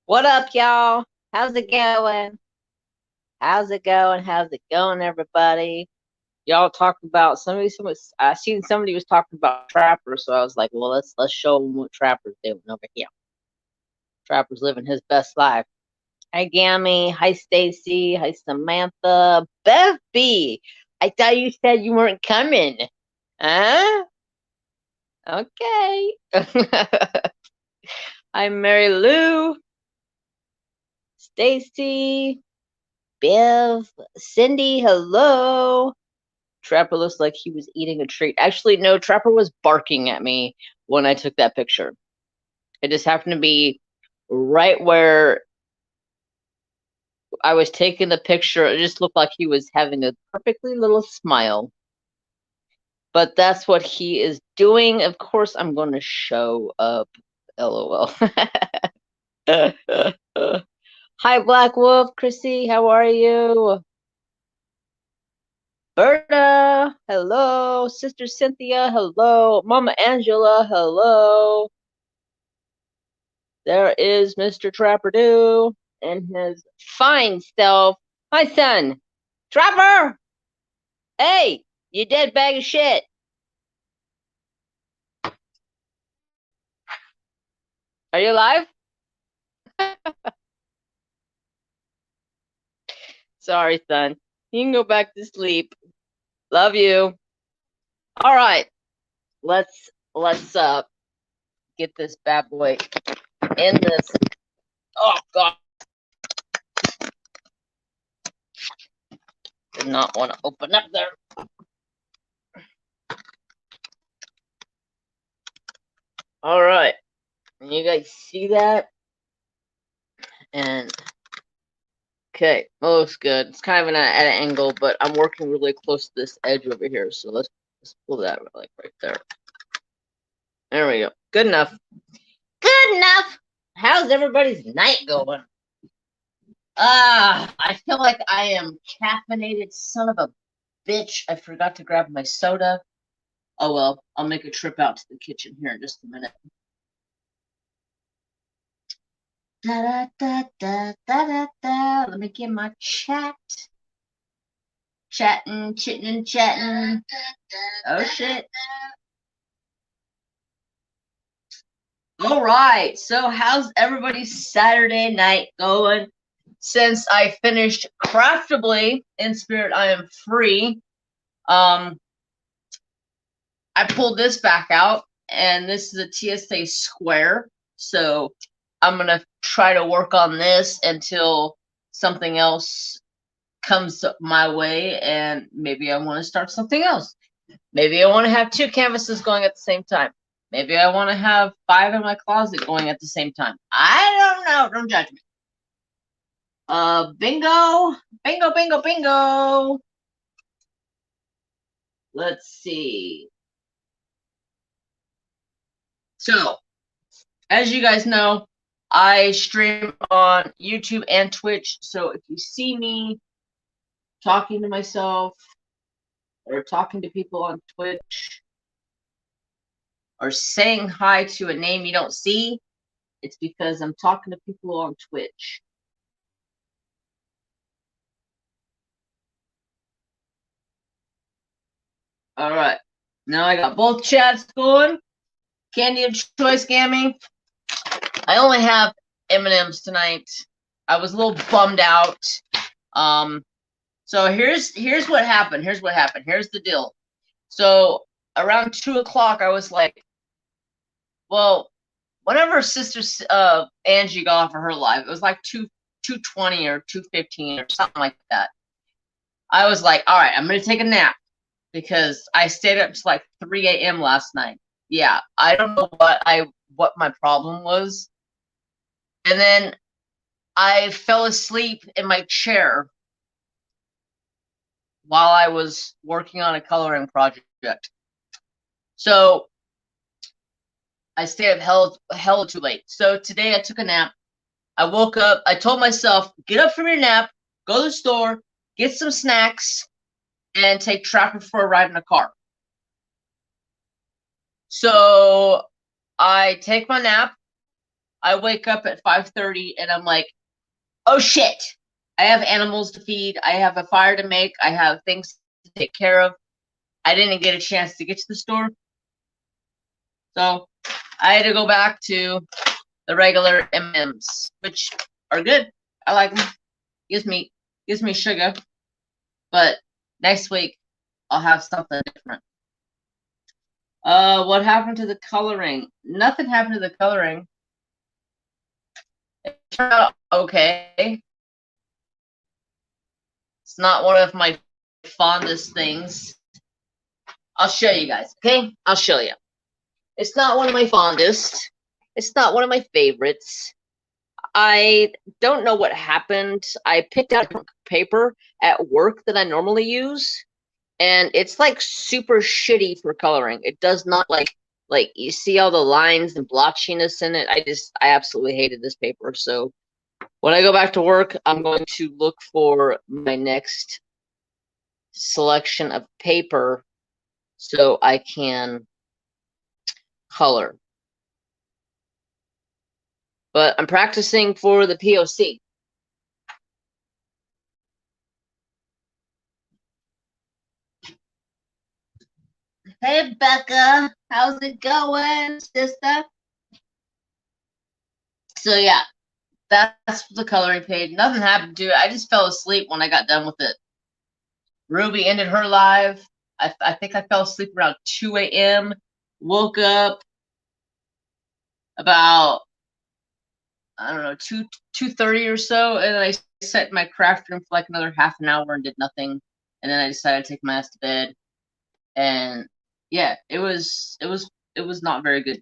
What up, y'all? How's it going? How's it going? How's it going, everybody? Y'all talked about somebody. I seen somebody was talking about Trapper, so I was like, well, let's show them what Trapper's doing over here. Trapper's living his best life. Hi, Gammy. Hi, Stacy. Hi, Samantha. Beth B. I thought you said you weren't coming. Huh? Okay. Hi, Mary Lou. Stacy. Bev, Cindy, hello. Trapper looks like he was eating a treat. Actually, no, Trapper was barking at me when I took that picture. It just happened to be right where I was taking the picture. It just looked like he was having a perfectly little smile. But that's what he is doing. Of course, I'm going to show up. LOL. Hi, Black Wolf. Chrissy, how are you? Berta, hello. Sister Cynthia, hello. Mama Angela, hello. There is Mr. Trapper and his fine self. Hi, son. Trapper! Hey, you dead bag of shit. Are you alive? Sorry, son. You can go back to sleep. Love you. All right. Let's get this bad boy in this. Oh god. Did not want to open up there. All right. You guys see that? And okay, looks good. It's kind of at an angle, but I'm working really close to this edge over here. So let's pull that like right there. There we go. Good enough. Good enough. How's everybody's night going? I feel like I am caffeinated, son of a bitch. I forgot to grab my soda. Oh well, I'll make a trip out to the kitchen here in just a minute. Da da da da da da da. Let me get my chat. Chatting, chitting, chatting. Oh shit. All right. So how's everybody's Saturday night going? Since I finished Craftably in Spirit, I am free. I pulled this back out, and this is a TSA square. So I'm gonna try to work on this until something else comes my way, and maybe I want to start something else. Maybe I want to have 2 canvases going at the same time. Maybe I want to have 5 in my closet going at the same time. I don't know. Don't judge me. Bingo. Bingo, bingo, bingo. Let's see. So, as you guys know, I stream on YouTube and Twitch. So if you see me talking to myself or talking to people on Twitch or saying hi to a name you don't see, it's because I'm talking to people on Twitch. All right. Now I got both chats going. Candy of choice, Gammy. I only have M&Ms tonight. I was a little bummed out. So here's what happened. Here's the deal. So around 2 o'clock, I was like, well, whenever sister Angie got off of her live, it was like 2:20 or 2:15 or something like that. I was like, all right, I'm gonna take a nap because I stayed up to like 3 a.m. last night. Yeah, I don't know what my problem was. And then I fell asleep in my chair while I was working on a coloring project. So I stayed up hell too late. So today I took a nap. I woke up. I told myself, get up from your nap, go to the store, get some snacks, and take Trapper for a ride in a car. So I take my nap. I wake up at 5:30 and I'm like, oh shit, I have animals to feed. I have a fire to make. I have things to take care of. I didn't get a chance to get to the store. So I had to go back to the regular M&Ms, which are good. I like them. Gives me sugar. But next week I'll have something different. What happened to the coloring? Nothing happened to the coloring. It turned out okay. It's not one of my fondest things. I'll show you guys, okay? I'll show you. It's not one of my fondest. It's not one of my favorites. I don't know what happened. I picked out paper at work that I normally use, and it's like super shitty for coloring. It does not like you see all the lines and blotchiness in it. I absolutely hated this paper. So when I go back to work, I'm going to look for my next selection of paper so I can color. But I'm practicing for the POC. Hey, Becca. How's it going, sister? So, yeah, that's the coloring page. Nothing happened to it. I just fell asleep when I got done with it. Ruby ended her live. I think I fell asleep around 2 a.m. Woke up about, I don't know, 2:30 or so, and then I sat in my craft room for like another half an hour and did nothing. And then I decided to take my ass to bed. And yeah, it was not very good.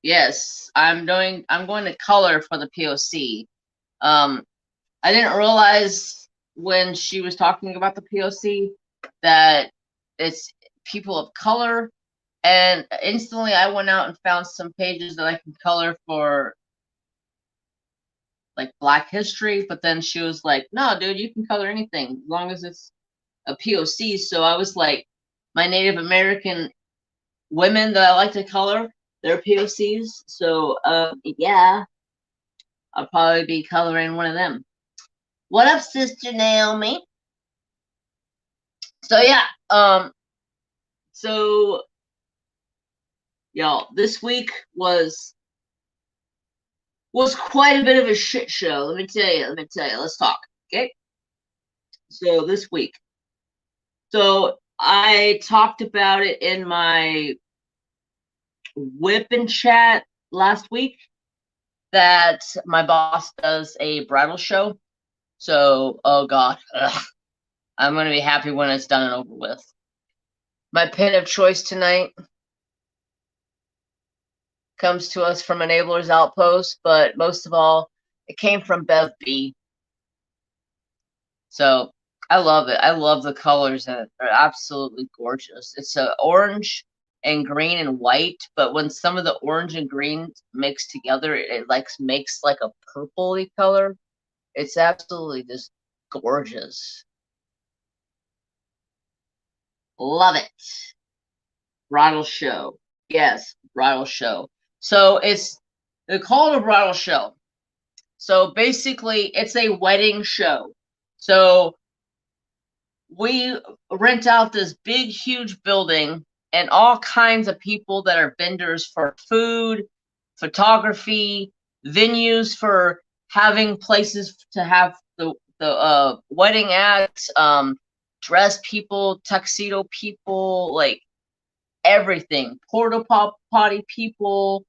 Yes, I'm going to color for the POC. I didn't realize when she was talking about the POC that it's people of color, and instantly I went out and found some pages that I can color for like Black history, but then she was like, no, dude, you can color anything as long as it's a POC. So I was like, my Native American women that I like to color, they're POCs. So yeah, I'll probably be coloring one of them. What up, Sister Naomi? So yeah, so y'all, this week was quite a bit of a shit show. Let me tell you. Let's talk. Okay. So this week. So I talked about it in my whip and chat last week that my boss does a bridal show. So, oh God, I'm going to be happy when it's done and over with. My pin of choice tonight comes to us from Enabler's Outpost, but most of all, it came from Bev B. So I love it. I love the colors in it. They're absolutely gorgeous. It's a orange and green and white, but when some of the orange and green mix together, it like makes like a purpley color. It's absolutely just gorgeous. Love it. Bridal show. Yes, bridal show. So it's they call it a bridal show. So basically it's a wedding show. So we rent out this big, huge building and all kinds of people that are vendors for food, photography, venues for having places to have the wedding acts, dress people, tuxedo people, like everything, porta potty people,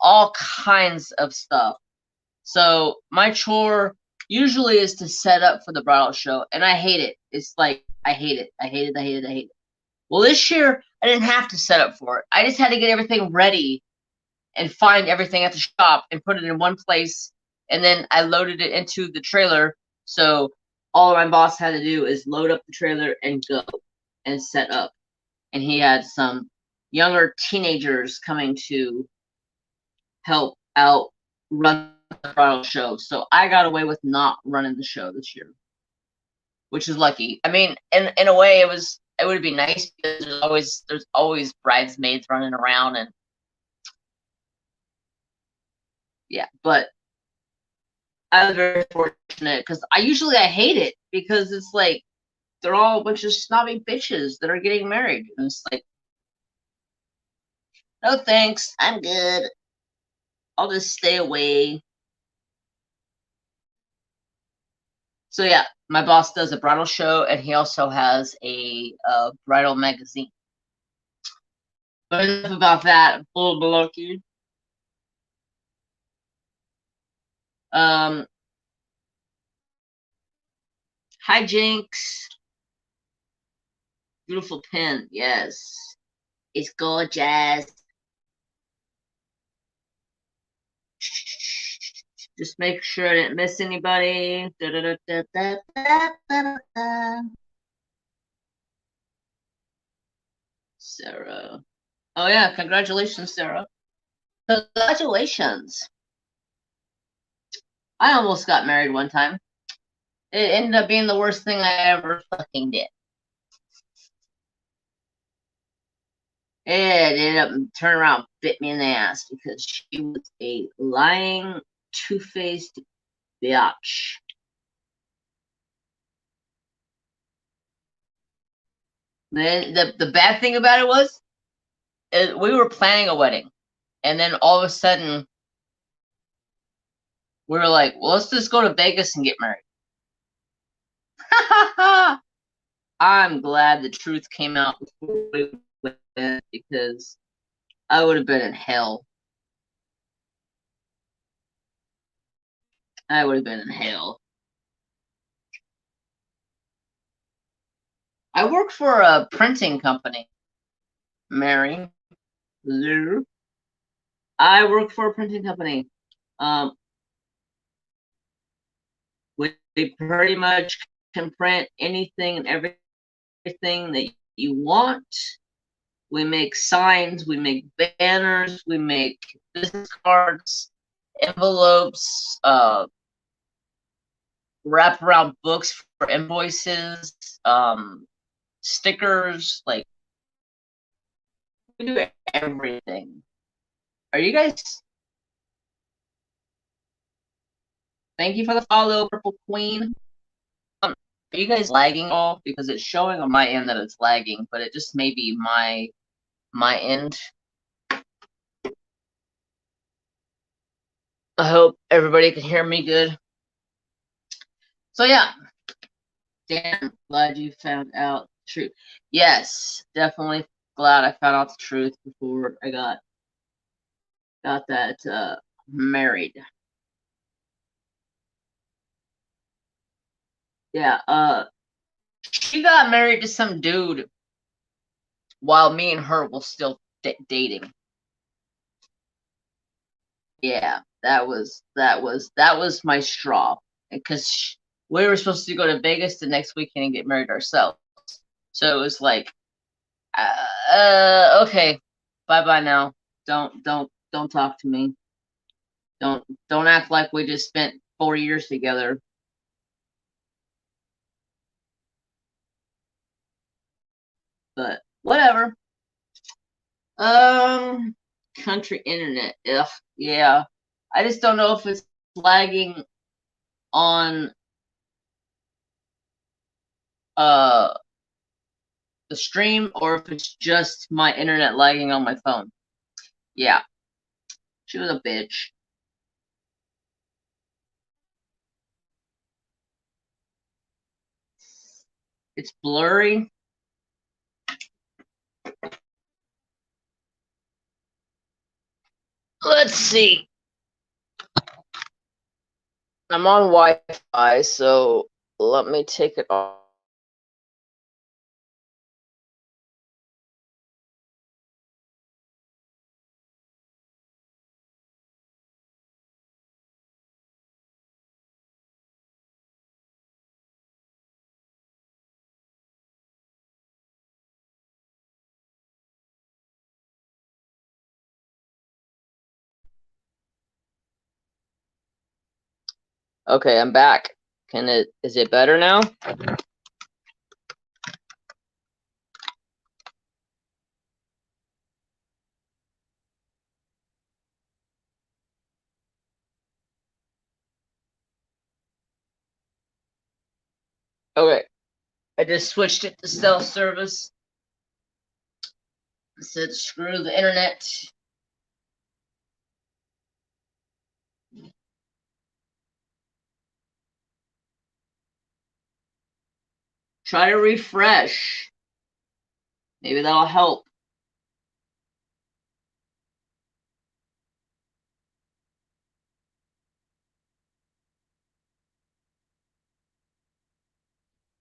all kinds of stuff. So my chore usually is to set up for the bridal show, and I hate it. It's like I hate it. Well, this year I didn't have to set up for it. I just had to get everything ready and find everything at the shop and put it in one place, and then I loaded it into the trailer. So all my boss had to do is load up the trailer and go and set up. And he had some younger teenagers coming to help out run the bridal show. So I got away with not running the show this year, which is lucky. I mean, in a way, it would be nice because there's always bridesmaids running around, and Yeah, but I was very fortunate because I hate it because it's like they're all a bunch of snobby bitches that are getting married. And it's like, no thanks, I'm good. I'll just stay away. So yeah, my boss does a bridal show, and he also has a bridal magazine. But enough about that. Full malarkey. Um, Hi Jinx. Beautiful pen. Yes, it's gorgeous. Just make sure I didn't miss anybody. Da, da, da, da, da, da, da. Sarah. Oh yeah, congratulations, Sarah. Congratulations. I almost got married one time. It ended up being the worst thing I ever fucking did. It ended up turning around, bit me in the ass because she was a lying, two-faced bitch. Then the bad thing about it was we were planning a wedding, and then all of a sudden we were like, well, let's just go to Vegas and get married. I'm glad the truth came out before we went because I would have been in hell. I would have been in hell. I work for a printing company, Mary. I work for a printing company. We pretty much can print anything and everything that you want. We make signs, we make banners, we make business cards, envelopes, wrap around books for invoices, stickers, like we do everything. Are you guys? Thank you for the follow, Purple Queen. Are you guys lagging all? Because it's showing on my end that it's lagging, but it just may be my end. I hope everybody can hear me good. So yeah, damn, glad you found out the truth. Yes, definitely glad I found out the truth before I got that married. Yeah, she got married to some dude while me and her were still dating. Yeah, that was my straw because we were supposed to go to Vegas the next weekend and get married ourselves. So it was like, okay, bye bye now. Don't talk to me. Don't act like we just spent 4 years together. But whatever. Country internet. Ugh, yeah. I just don't know if it's lagging on uh the stream or if it's just my internet lagging on my phone. Yeah. She was a bitch. It's blurry. Let's see. I'm on Wi-Fi, so let me take it off. Okay, I'm back. Is it better now? Okay. I just switched it to self-service. I said, screw the internet. Try to refresh. Maybe that'll help.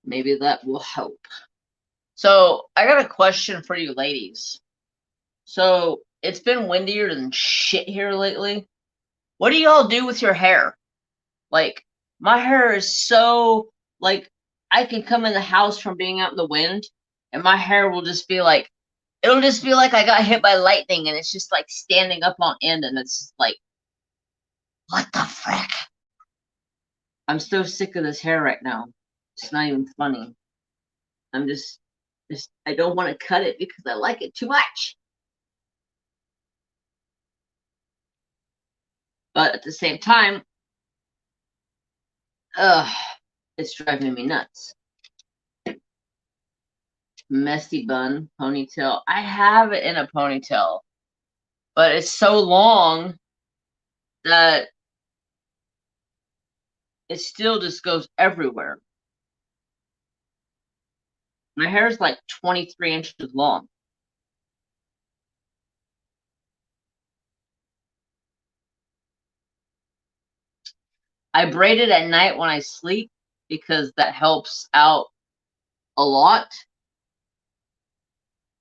Maybe that will help. So I got a question for you ladies. So it's been windier than shit here lately. What do y'all do with your hair? Like, my hair is so, like, I can come in the house from being out in the wind, and my hair will just be like, it'll just be like I got hit by lightning, and it's just like standing up on end, and it's just like, what the frick? I'm so sick of this hair right now. It's not even funny. I'm just I don't want to cut it because I like it too much. But at the same time, it's driving me nuts. Messy bun, ponytail. I have it in a ponytail, but it's so long that it still just goes everywhere. My hair is like 23 inches long. I braid it at night when I sleep because that helps out a lot.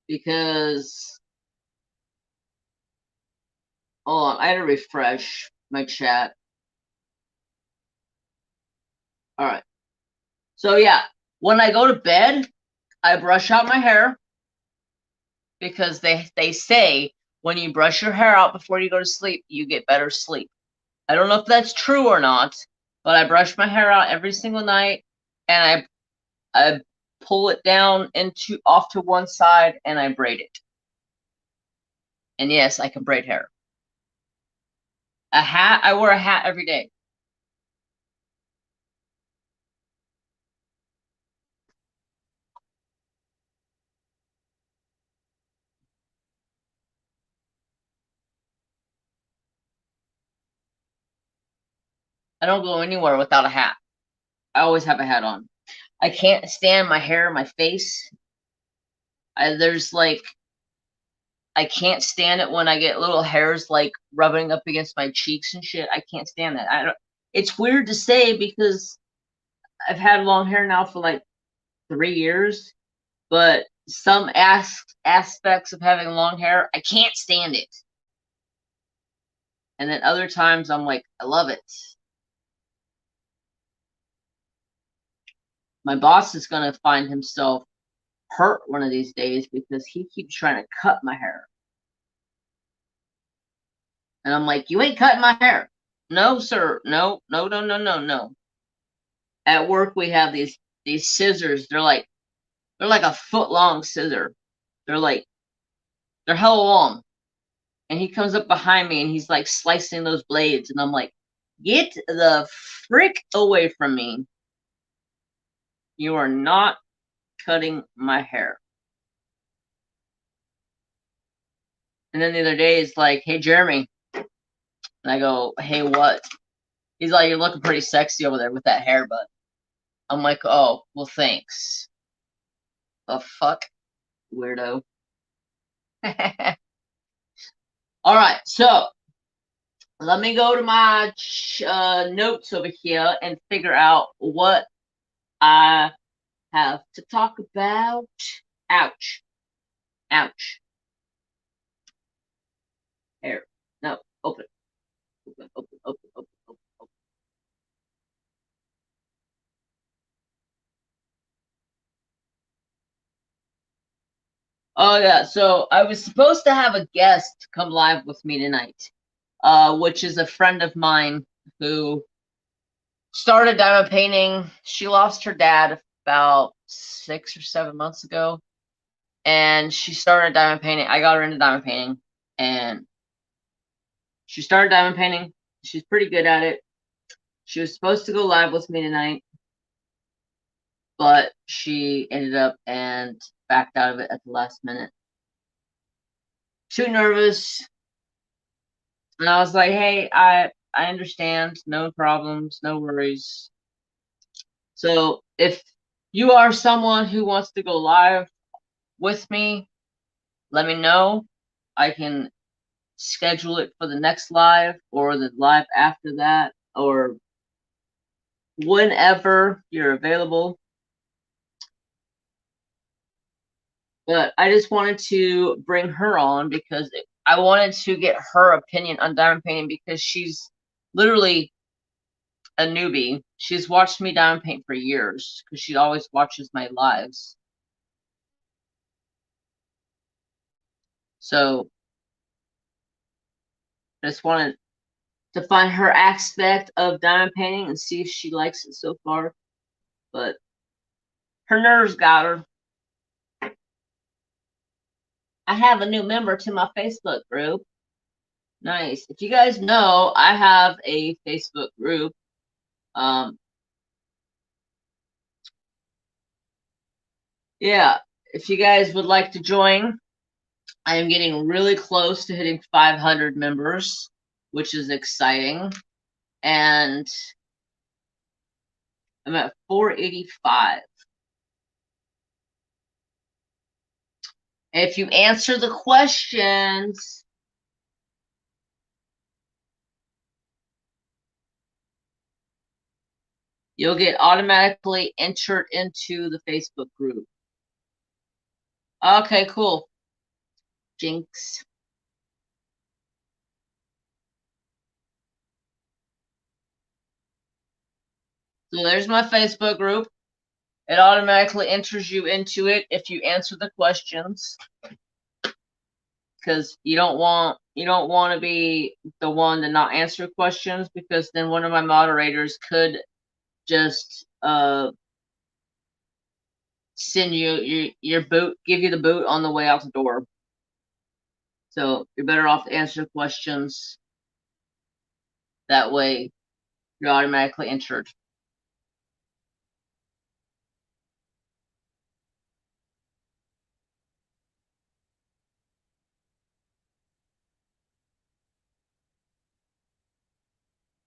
Because, hold on, I had to refresh my chat. All right. So yeah, when I go to bed, I brush out my hair because they say when you brush your hair out before you go to sleep, you get better sleep. I don't know if that's true or not, but I brush my hair out every single night, and I pull it down off to one side, and I braid it. And yes, I can braid hair. A hat, I wear a hat every day. I don't go anywhere without a hat. I always have a hat on. I can't stand my hair in my face. There's like, I can't stand it when I get little hairs like rubbing up against my cheeks and shit. I can't stand that. I don't. It's weird to say because I've had long hair now for like 3 years, but some aspects of having long hair, I can't stand it. And then other times I'm like, I love it. My boss is going to find himself hurt one of these days because he keeps trying to cut my hair. And I'm like, you ain't cutting my hair. No, sir. No, no, no, no, no, no. At work we have these scissors. They're like a foot long scissor. They're hella long. And he comes up behind me and he's like slicing those blades, and I'm like, get the frick away from me. You are not cutting my hair. And then the other day he's like, hey Jeremy. And I go, hey, what? He's like, you're looking pretty sexy over there with that hair, bud. I'm like, oh, well, thanks. The fuck, weirdo. All right, so let me go to my notes over here and figure out what I have to talk about. Ouch. Ouch. Hair. No, open. Open, open, open, open, open, open. Oh, yeah, so I was supposed to have a guest come live with me tonight, which is a friend of mine who started diamond painting. She lost her dad about 6 or 7 months ago, and she started diamond painting. I got her into diamond painting, and she started diamond painting. She's pretty good at it. She was supposed to go live with me tonight, but she ended up and backed out of it at the last minute. Too nervous. And I was like, hey, I understand. No problems, no worries. So if you are someone who wants to go live with me, let me know. I can schedule it for the next live or the live after that or whenever you're available. But I just wanted to bring her on because I wanted to get her opinion on diamond painting because she's literally a newbie. She's watched me diamond paint for years because she always watches my lives. So I just wanted to find her aspect of diamond painting and see if she likes it so far. But her nerves got her. I have a new member to my Facebook group. Nice. If you guys know, I have a Facebook group. Yeah, if you guys would like to join, I am getting really close to hitting 500 members, which is exciting. And I'm at 485. If you answer the questions, you'll get automatically entered into the Facebook group. Okay, cool. Jinx. So there's my Facebook group. It automatically enters you into it if you answer the questions. Because you don't want to be the one to not answer questions, because then one of my moderators could just send you your boot, give you the boot on the way out the door. So you're better off to answer questions. That way you're automatically entered.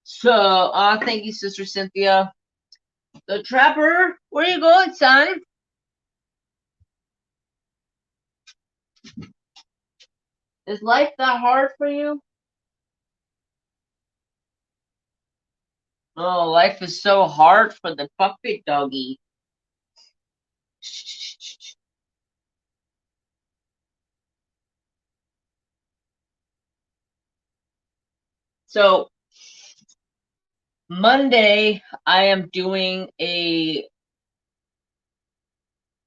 So thank you, Sister Cynthia. The Trapper, where are you going, son? Is life that hard for you? Oh, life is so hard for the Proffitt doggy. So Monday, I am doing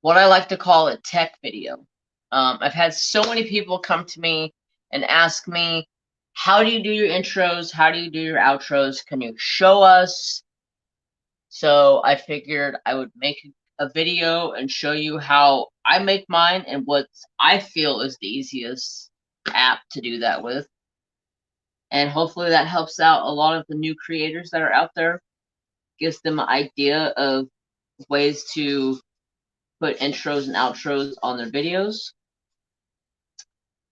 what I like to call a tech video. I've had so many people come to me and ask me, how do you do your intros? How do you do your outros? Can you show us? So I figured I would make a video and show you how I make mine and what I feel is the easiest app to do that with. And hopefully that helps out a lot of the new creators that are out there, gives them an idea of ways to put intros and outros on their videos.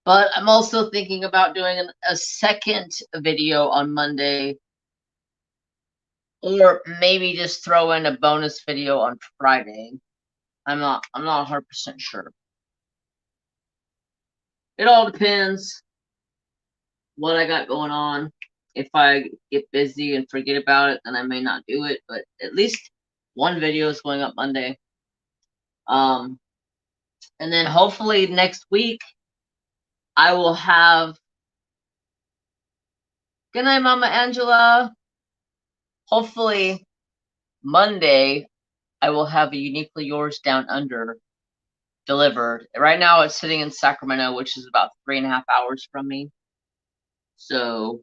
But I'm also thinking about doing a second video on Monday, or maybe just throw in a bonus video on Friday. I'm not 100% sure. It all depends what I got going on. If I get busy and forget about it, then I may not do it. But at least one video is going up Monday. And then hopefully next week I will have. Good night, Mama Angela. Hopefully Monday I will have a Uniquely Yours Down Under delivered. Right now it's sitting in Sacramento, which is about 3.5 hours from me. So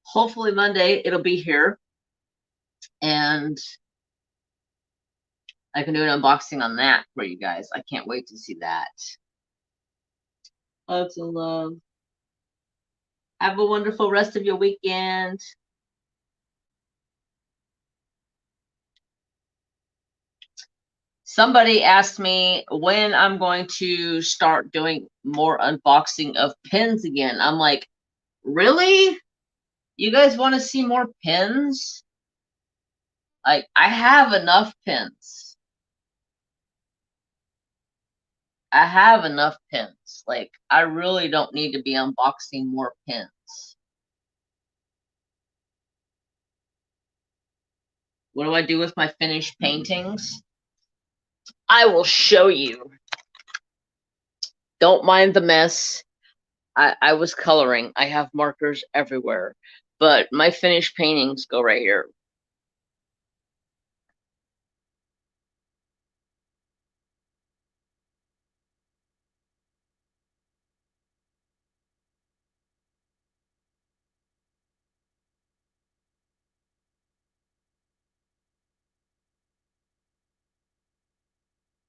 hopefully Monday it'll be here and I can do an unboxing on that for you guys. I can't wait to see that. Lots of love. Have a wonderful rest of your weekend. Somebody asked me when I'm going to start doing more unboxing of pins again. I'm like, really? You guys want to see more pins? Like, I have enough pins. I have enough pins. Like, I really don't need to be unboxing more pins. What do I do with my finished paintings? I will show you. Don't mind the mess. I was coloring. I have markers everywhere. But my finished paintings go right here.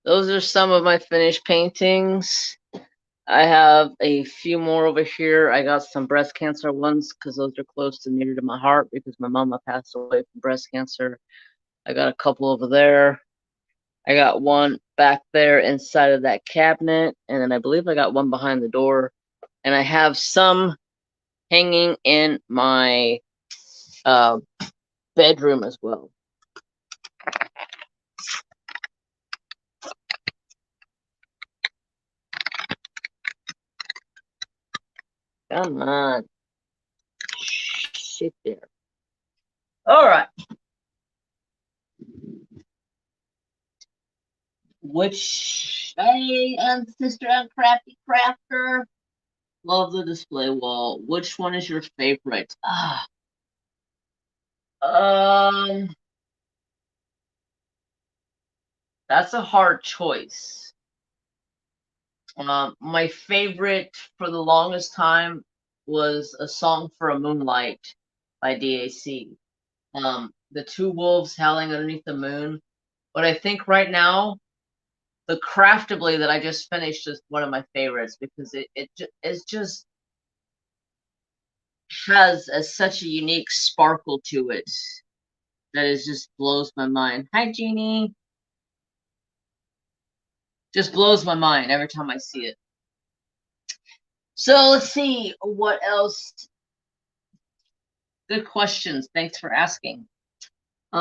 Those are some of my finished paintings. I have a few more over here. I got some breast cancer ones because those are close to near to my heart because my mama passed away from breast cancer. I got a couple over there. I got one back there inside of that cabinet, and then I believe I got one behind the door. And I have some hanging in my bedroom as well. Come on. Sit there. All right. Which, hey, and Sister Uncrafty Crafter. Love the display wall. Which one is your favorite? That's a hard choice. My favorite for the longest time was A Song for a Moonlight by DAC. The two wolves howling underneath the moon. But I think right now, the Craftably that I just finished is one of my favorites because it just has such a unique sparkle to it that it just blows my mind. Hi, Jeannie. Just blows my mind every time I see it. So let's see what else. Good questions. Thanks for asking. Who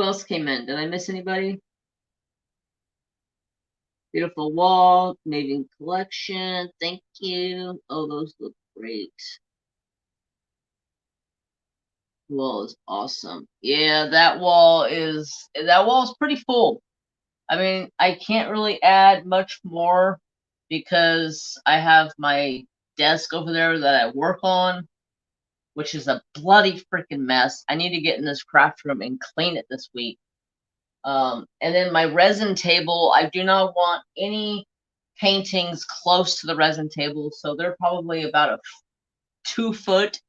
else came in? Did I miss anybody? Beautiful wall, amazing collection. Thank you. Oh, those look great. Wall is awesome. Yeah, that wall is pretty full. I mean, I can't really add much more because I have my desk over there that I work on, which is a bloody freaking mess. I need to get in this craft room and clean it this week. And then my resin table, I do not want any paintings close to the resin table, so they're probably about a 2 foot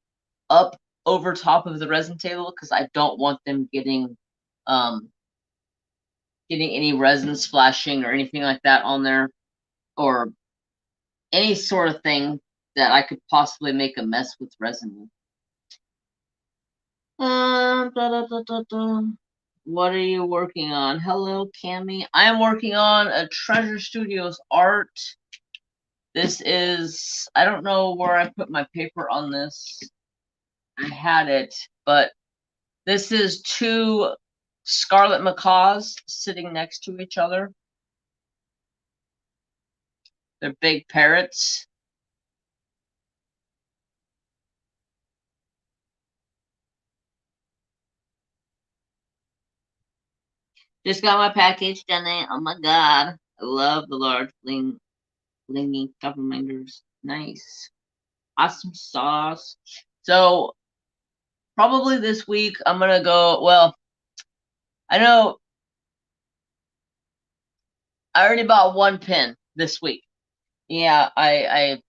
up over top of the resin table because I don't want them getting any resin splashing or anything like that on there, or any sort of thing that I could possibly make a mess with resin with. Da, da, da, da, da. What are you working on? Hello, Cami. I am working on a Treasure Studios art. This is, I don't know where I put my paper on this. I had it, but this is 2 Scarlet Macaws sitting next to each other. They're big parrots. Just got my package, Jenny. Oh my god. I love the large blingy cover minders. Nice. Awesome sauce. So probably this week I'm gonna go, well, I know I already bought 1 pin this week. Yeah, I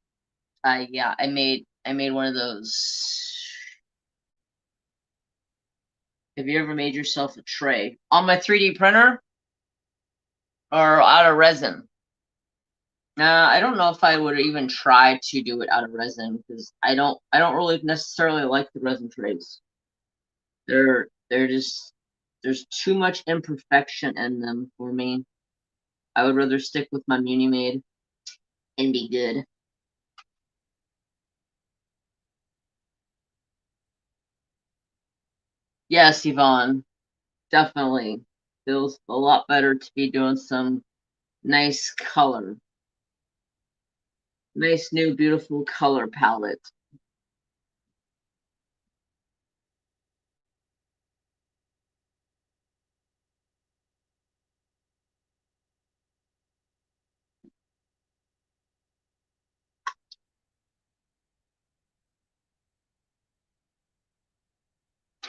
made one of those. Have you ever made yourself a tray on my 3D printer or out of resin? I don't know if I would even try to do it out of resin because I don't really necessarily like the resin trays. They're just There's too much imperfection in them for me. I would rather stick with my Muni Made and be good. Yes, Yvonne, definitely. Feels a lot better to be doing some nice color. Nice new beautiful color palette.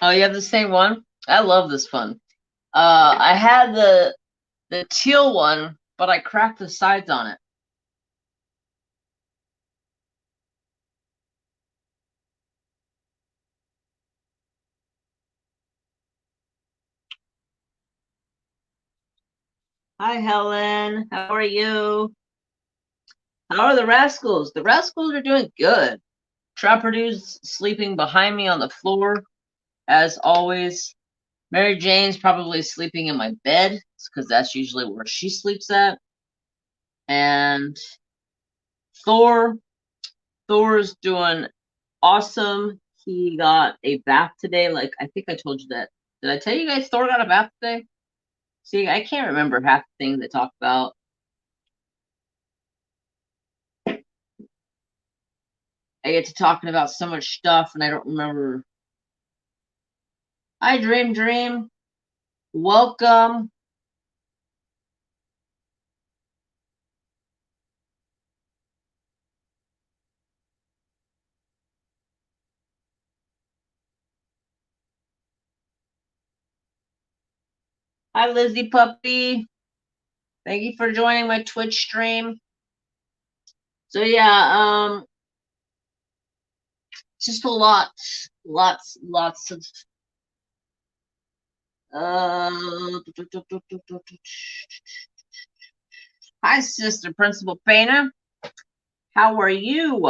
Oh, you have the same one? I love this one. I had the teal one, but I cracked the sides on it. Hi, Helen. How are you? How are the rascals? The rascals are doing good. Trapper Dude's sleeping behind me on the floor, as always. Mary Jane's probably sleeping in my bed, because that's usually where she sleeps at. And Thor's doing awesome. He got a bath today. Like, I think I told you that. Did I tell you guys Thor got a bath today? See, I can't remember half the things they talk about. I get to talking about so much stuff and I don't remember. Hi, Dream. Welcome. Hi, Lizzie Puppy. Thank you for joining my Twitch stream. So yeah, just a lot, lots of hi, Sister Principal Painter. How are you?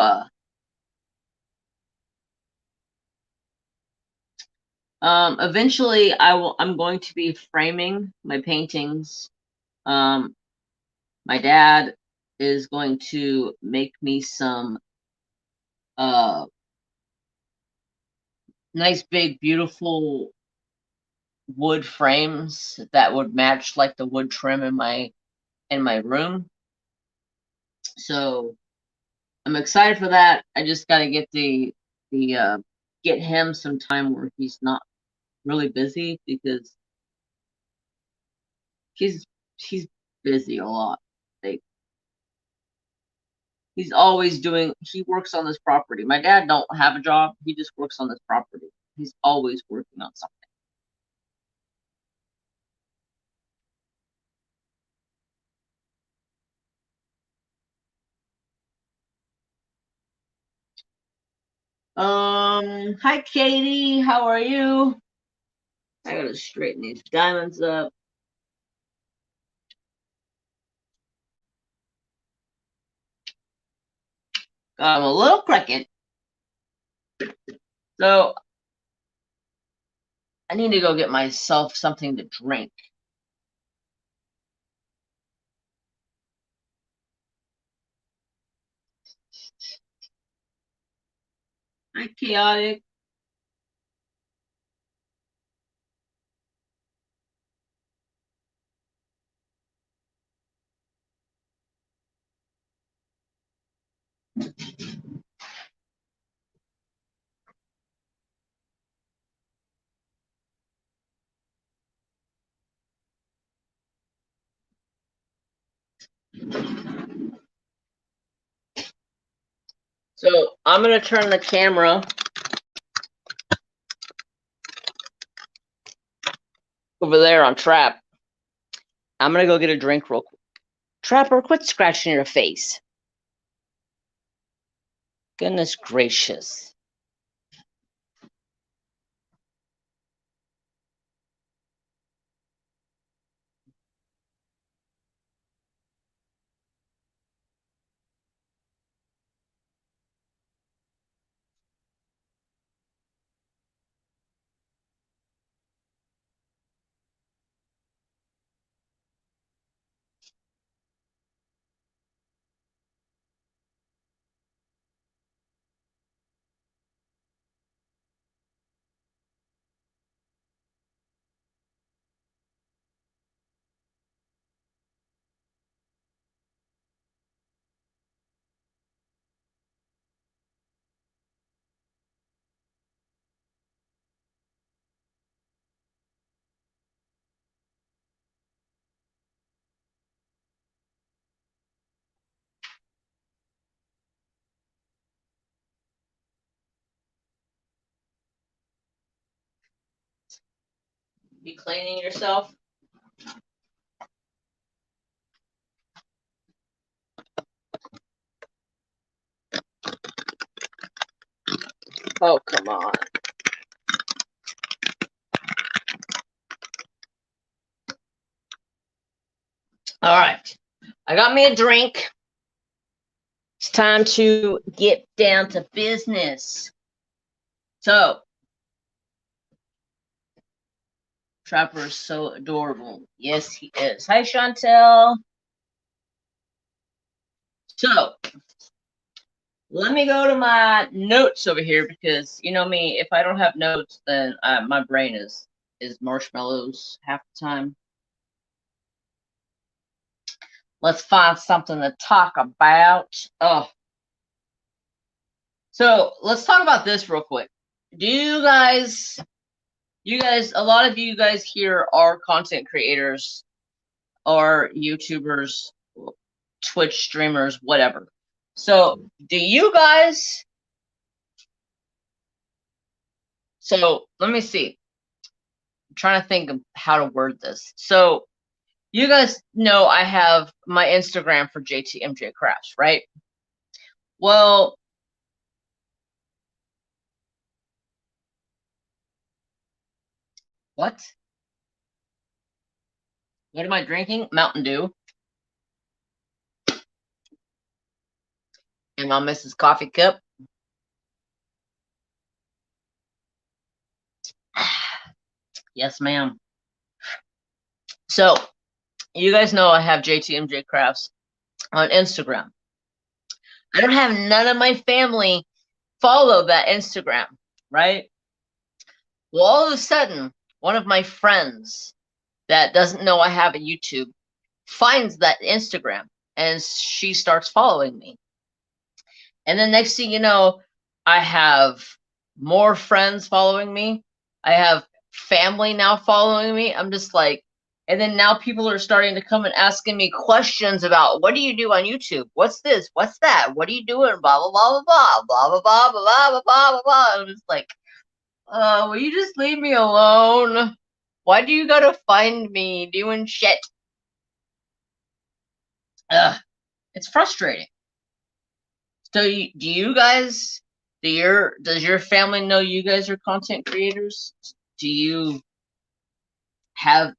Eventually I'm going to be framing my paintings. My dad is going to make me some nice big beautiful wood frames that would match like the wood trim in my room. So I'm excited for that. I just got to get the get him some time where he's not really busy, because he's busy a lot. Like, he's always he works on this property. My dad don't have a job. He just works on this property. He's always working on something. Hi Katie, how are you? I gotta straighten these diamonds up. I'm a little crooked. So I need to go get myself something to drink. Hi Chaotic. So I'm gonna turn the camera over there on Trap. I'm gonna go get a drink real quick. Trapper, quit scratching your face. Goodness gracious. You cleaning yourself? Oh, come on. All right. I got me a drink. It's time to get down to business. So, Trapper is so adorable. Yes, he is. Hi, Chantel. So, let me go to my notes over here because you know me, if I don't have notes, then my brain is marshmallows half the time. Let's find something to talk about. Oh, so let's talk about this real quick. Do you guys, a lot of you guys here are content creators or YouTubers, Twitch streamers, whatever. So, do you guys? So let me see. I'm trying to think of how to word this. So you guys know I have my Instagram for JTMJ Crafts, right? Well, what? What am I drinking? Mountain Dew. And my Mrs. Coffee Cup. Yes, ma'am. So you guys know I have JTMJ Crafts on Instagram. I don't have none of my family follow that Instagram, right? Well, all of a sudden, one of my friends that doesn't know I have a YouTube finds that Instagram and she starts following me. And then next thing you know, I have more friends following me. I have family now following me. I'm just like, and then now people are starting to come and asking me questions about what do you do on YouTube? What's this? What's that? What are you doing? Blah blah blah blah blah blah blah blah blah blah blah blah blah. I'm just like, will you just leave me alone? Why do you gotta find me doing shit? Ugh, it's frustrating. So, do you guys, does your family know you guys are content creators? Do you have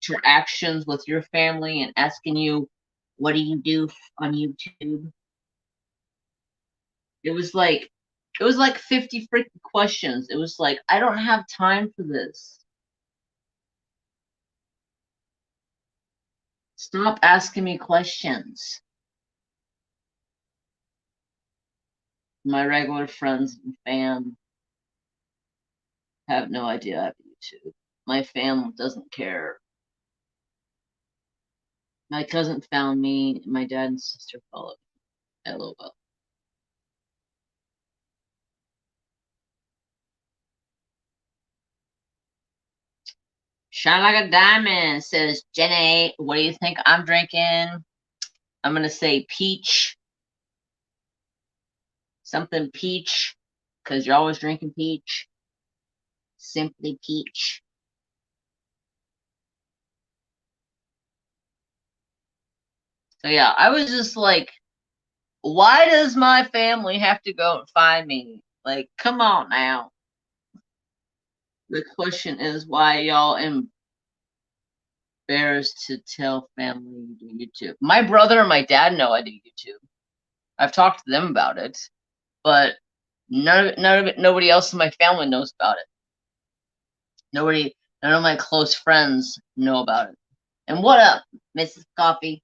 interactions with your family and asking you, what do you do on YouTube? It was like 50 freaking questions. It was like, I don't have time for this. Stop asking me questions. My regular friends and fam have no idea I have YouTube. My family doesn't care. My cousin found me. My dad and sister followed me. LOL. Shine like a diamond, says Jenny. What do you think I'm drinking? I'm going to say peach. Something peach. Because you're always drinking peach. Simply peach. So yeah, I was just like, why does my family have to go and find me? Like, come on now. The question is why y'all embarrassed to tell family you do YouTube. My brother and my dad know I do YouTube. I've talked to them about it, but none of it, nobody else in my family knows about it. None of my close friends know about it. And what up, Mrs. Coffee?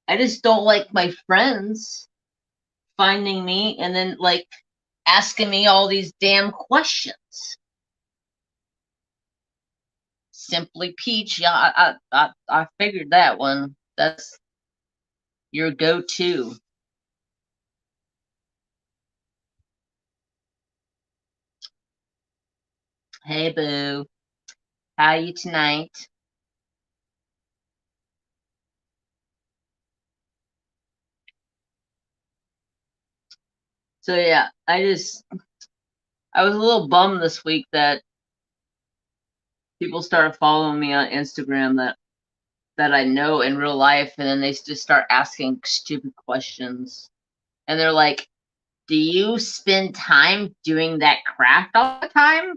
I just don't like my friends finding me and then like asking me all these damn questions. Simply Peach, yeah, I figured that one. That's your go-to. Hey boo, how you tonight? So yeah, I was a little bummed this week that people started following me on Instagram that I know in real life, and then they just start asking stupid questions. And they're like, do you spend time doing that craft all the time?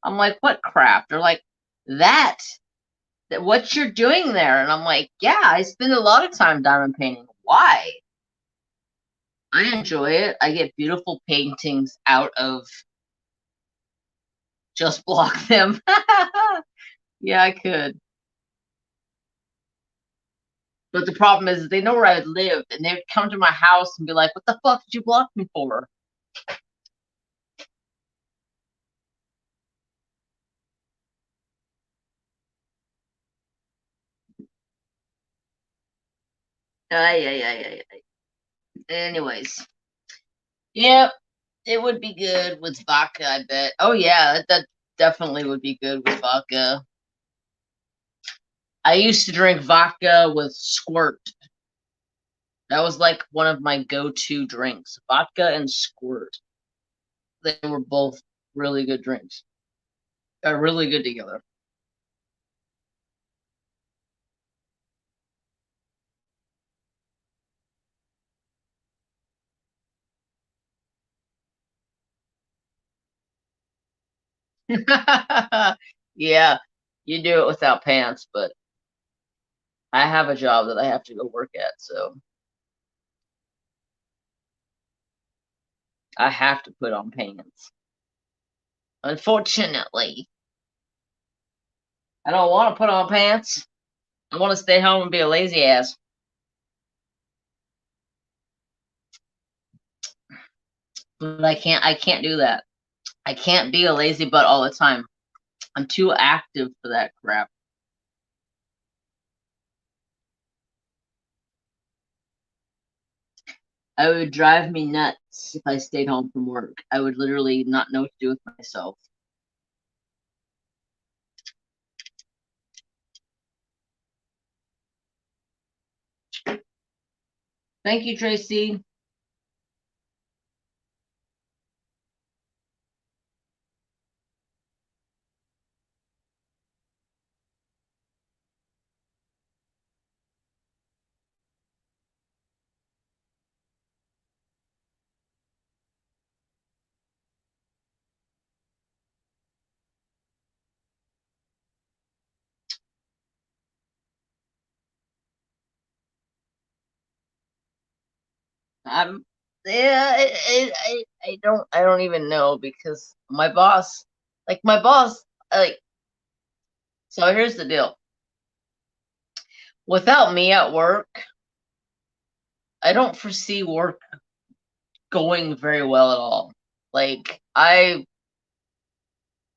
I'm like, what craft? They're like, that what you're doing there. And I'm like, yeah, I spend a lot of time diamond painting. Why? I enjoy it. I get beautiful paintings out of just block them. Yeah, I could. But the problem is they know where I live, and they'd come to my house and be like, what the fuck did you block me for? Yeah. Anyways, yep, it would be good with vodka, I bet. Oh yeah, that definitely would be good with vodka. I used to drink vodka with squirt. That was like one of my go-to drinks. Vodka and squirt. They were both really good drinks. They're really good together. Yeah, you do it without pants, but I have a job that I have to go work at, so I have to put on pants. Unfortunately, I don't want to put on pants. I want to stay home and be a lazy ass. But I can't do that. I can't be a lazy butt all the time. I'm too active for that crap. I would drive me nuts if I stayed home from work. I would literally not know what to do with myself. Thank you, Tracy. I'm yeah. I don't even know because my boss, like. So here's the deal. Without me at work, I don't foresee work going very well at all. Like I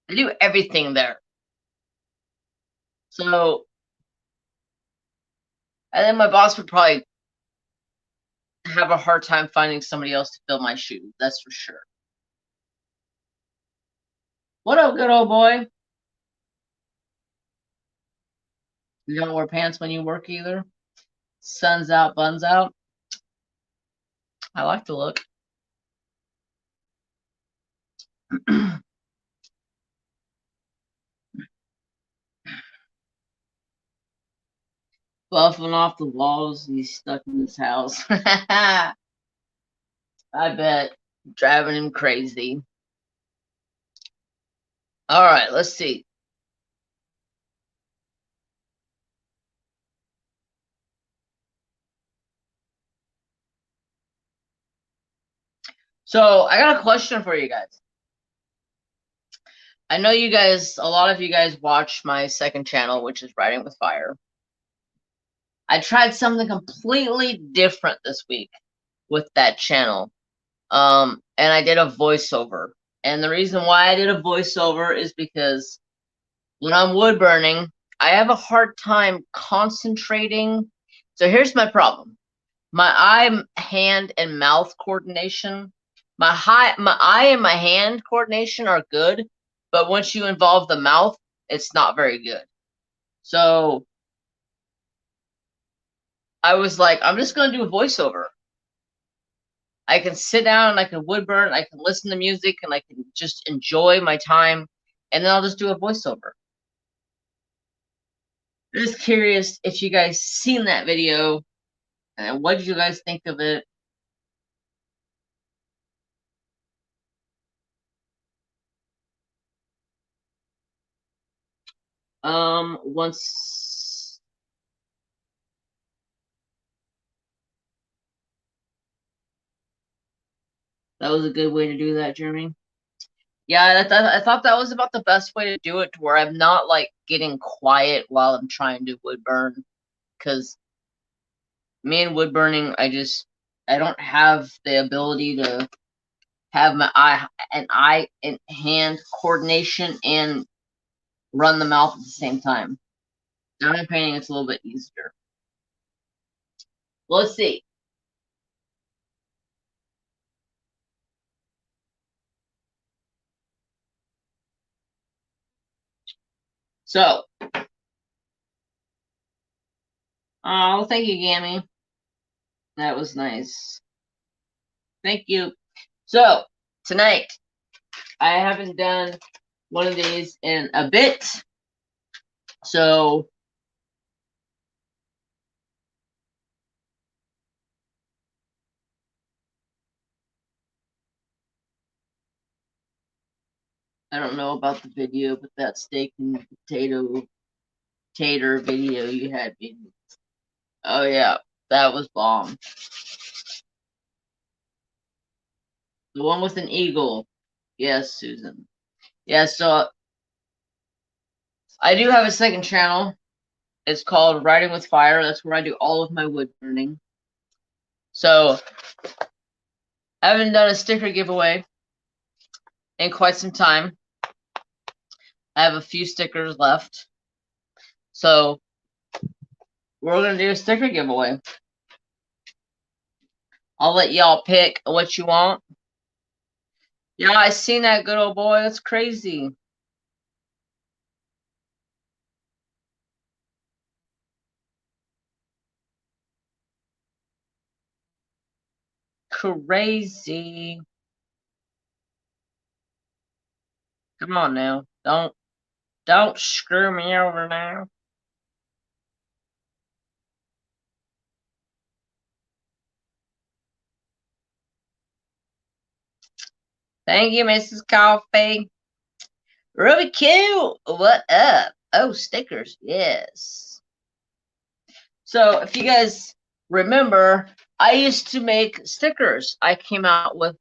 do everything there. So and then my boss would probably have a hard time finding somebody else to fill my shoes. That's for sure. What up, good old boy? You don't wear pants when you work either? Sun's out, buns out. I like to look. Buffing off the walls. He's stuck in this house. I bet. Driving him crazy. All right, let's see. So I got a question for you guys. I know you guys, a lot of you guys watch my second channel, which is Writing with Fire. I tried something completely different this week with that channel. And I did a voiceover. And the reason why I did a voiceover is because when I'm wood burning, I have a hard time concentrating. So here's my problem. My eye, hand, and mouth coordination. My eye and my hand coordination are good, but once you involve the mouth, it's not very good. So I was like, I'm just gonna do a voiceover. I can sit down and I can wood burn, I can listen to music, and I can just enjoy my time, and then I'll just do a voiceover. I'm just curious if you guys seen that video, and what did you guys think of it? Once that was a good way to do that, Jeremy. Yeah, I thought that was about the best way to do it, to where I'm not like getting quiet while I'm trying to wood burn, because me and wood burning, I don't have the ability to have my eye and hand coordination and run the mouth at the same time. Diamond painting, it's a little bit easier. Let's see. So, oh, thank you, Gammy. That was nice. Thank you. So, tonight, I haven't done one of these in a bit. So, I don't know about the video, but that steak and tater video you had me. Oh, yeah, that was bomb. The one with an eagle. Yes, Susan. Yeah, so I do have a second channel. It's called Writing with Fire. That's where I do all of my wood burning. So I haven't done a sticker giveaway in quite some time. I have a few stickers left. So we're going to do a sticker giveaway. I'll let y'all pick what you want. Yeah, I seen that good old boy. That's crazy. Crazy. Come on now. Don't screw me over now. Thank you, Mrs. Coffee. Ruby Q, what up? Oh, stickers, yes. So if you guys remember, I used to make stickers. I came out with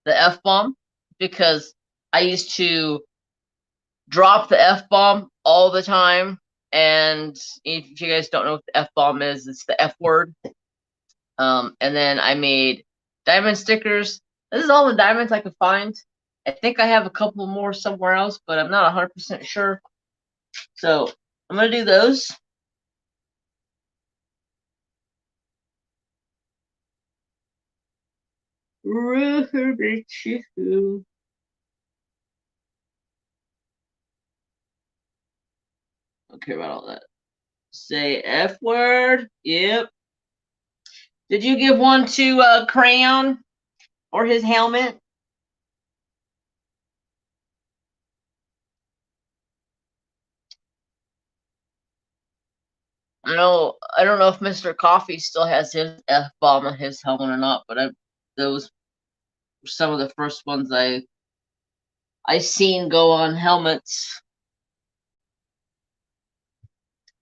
the F-bomb because I used to drop the F-bomb all the time. And if you guys don't know what the F-bomb is, it's the F word. And then I made diamond stickers. This is all the diamonds I could find. I think I have a couple more somewhere else, but I'm not 100% sure. So I'm going to do those. Ruby Choo. Don't care about all that. Say F word. Yep. Did you give one to Crayon or his helmet? I don't know if Mr. Coffee still has his F bomb on his helmet or not, but those were some of the first ones I seen go on helmets.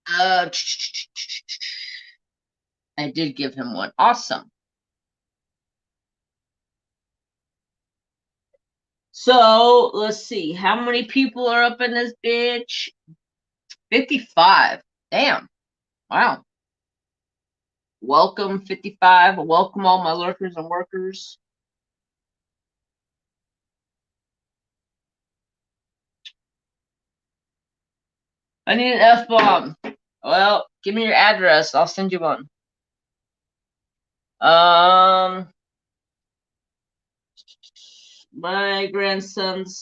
I did give him one. Awesome. So let's see. How many people are up in this bitch? 55. Damn. Wow. Welcome, 55. Welcome, all my lurkers and workers. I need an F-bomb. Well, give me your address. I'll send you one. My grandson's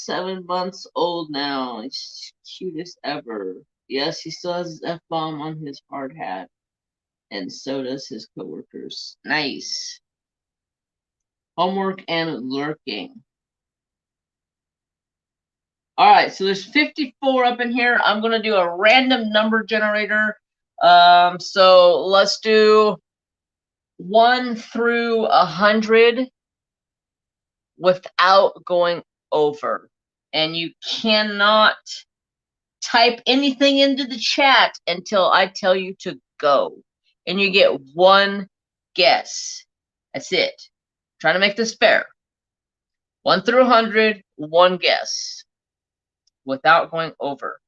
7 months old now. He's cutest ever. Yes, he still has his F-bomb on his hard hat. And so does his coworkers. Nice. Homework and lurking. All right, so there's 54 up in here. I'm going to do a random number generator. So let's do 1 through 100 without going over. And you cannot type anything into the chat until I tell you to go. And you get one guess. That's it. I'm trying to make this fair. 1 through 100, one guess without going over.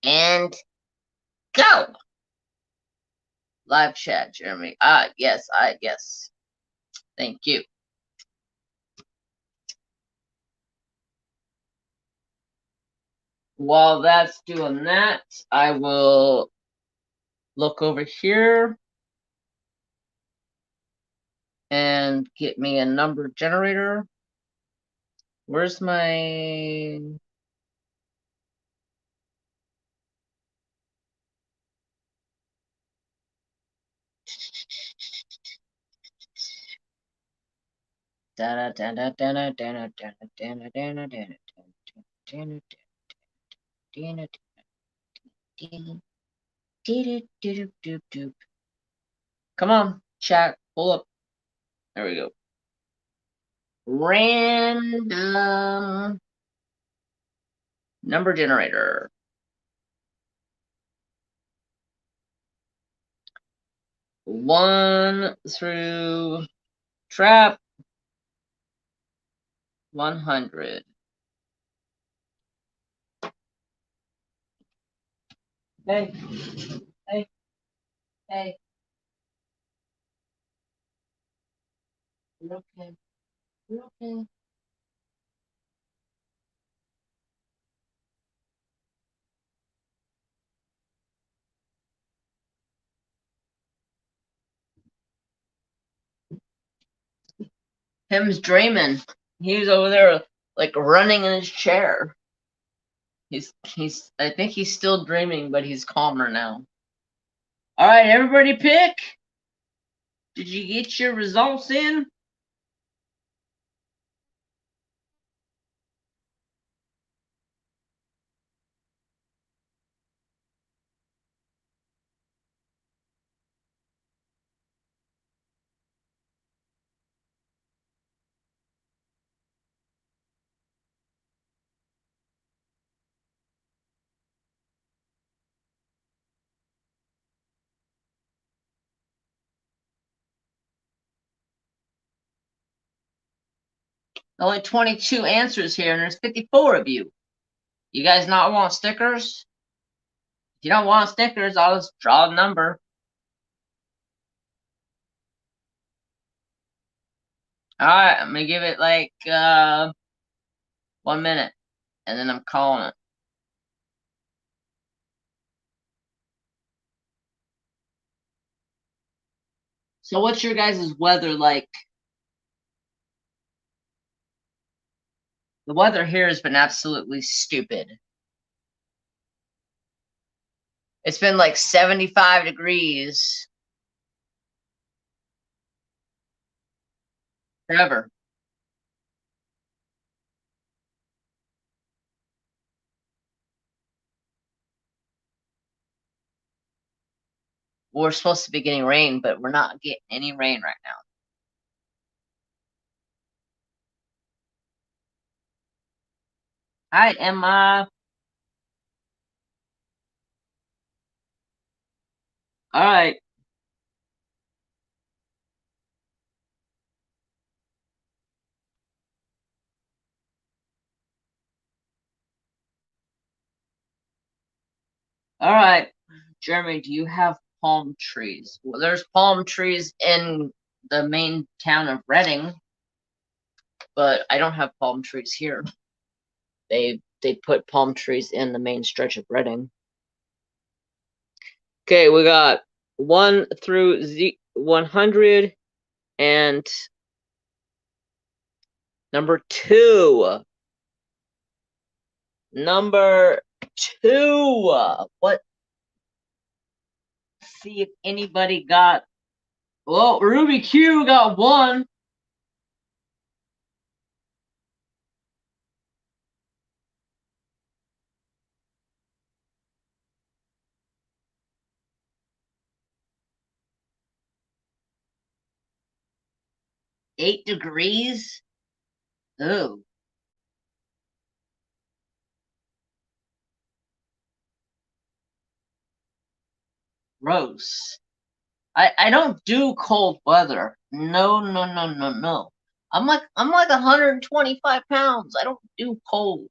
And go. Live chat, Jeremy. Yes, yes. Thank you. While that's doing that, I will look over here and get me a number generator. Where's my... Come on, chat, pull up. There we go. Random number generator. 1 through trap 100. Hey, hey, hey. You're okay. You're okay. Him's dreaming. He's over there like running in his chair. He's I think he's still dreaming, but he's calmer now. All right, everybody pick. Did you get your results in? Only 22 answers here, and there's 54 of you. You guys not want stickers? If you don't want stickers, I'll just draw a number. All right, I'm gonna give it like 1 minute, and then I'm calling it. So what's your guys' weather like? The weather here has been absolutely stupid. It's been like 75 degrees forever. We're supposed to be getting rain, but we're not getting any rain right now. Hi, Emma. All right. All right. Jeremy, do you have palm trees? Well, there's palm trees in the main town of Reading, but I don't have palm trees here. They put palm trees in the main stretch of Reading. Okay, we got 1 through 100 and number 2. Number 2. What? see if anybody got. Well, Ruby Q got one. $8 degrees. Oh, gross. I don't do cold weather. No, no, no, no, no. I'm like 125 pounds. I don't do cold.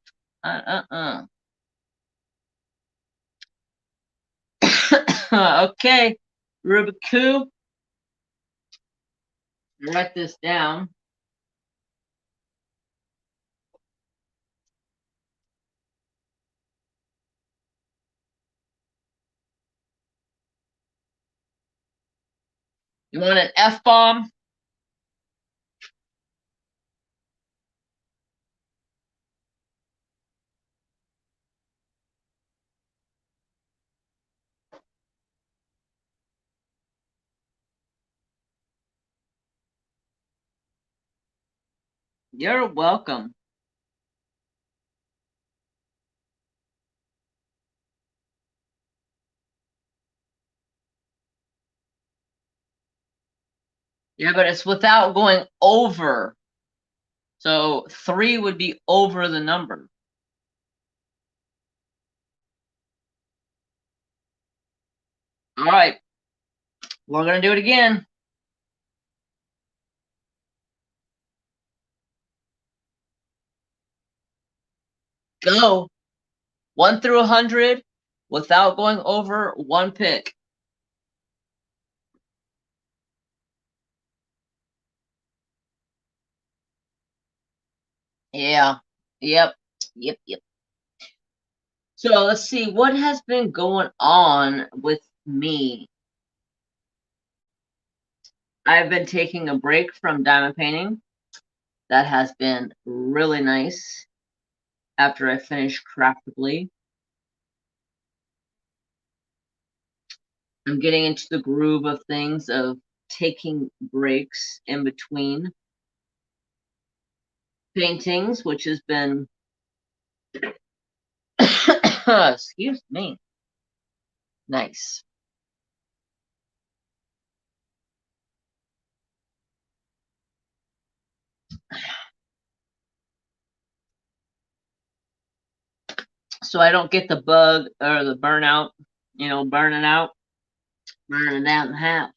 Okay, Rubiku, write this down. You want an F-bomb? You're welcome. Yeah, but it's without going over. So 3 would be over the number. All right. We're going to do it again. Go. 1 through 100 without going over 1 pick. Yeah. Yep. Yep. Yep. So let's see what has been going on with me. I've been taking a break from diamond painting. That has been really nice after I finish Craftably. I'm getting into the groove of things, of taking breaks in between paintings, which has been, excuse me, nice. So I don't get the bug or the burnout, burning out in the house.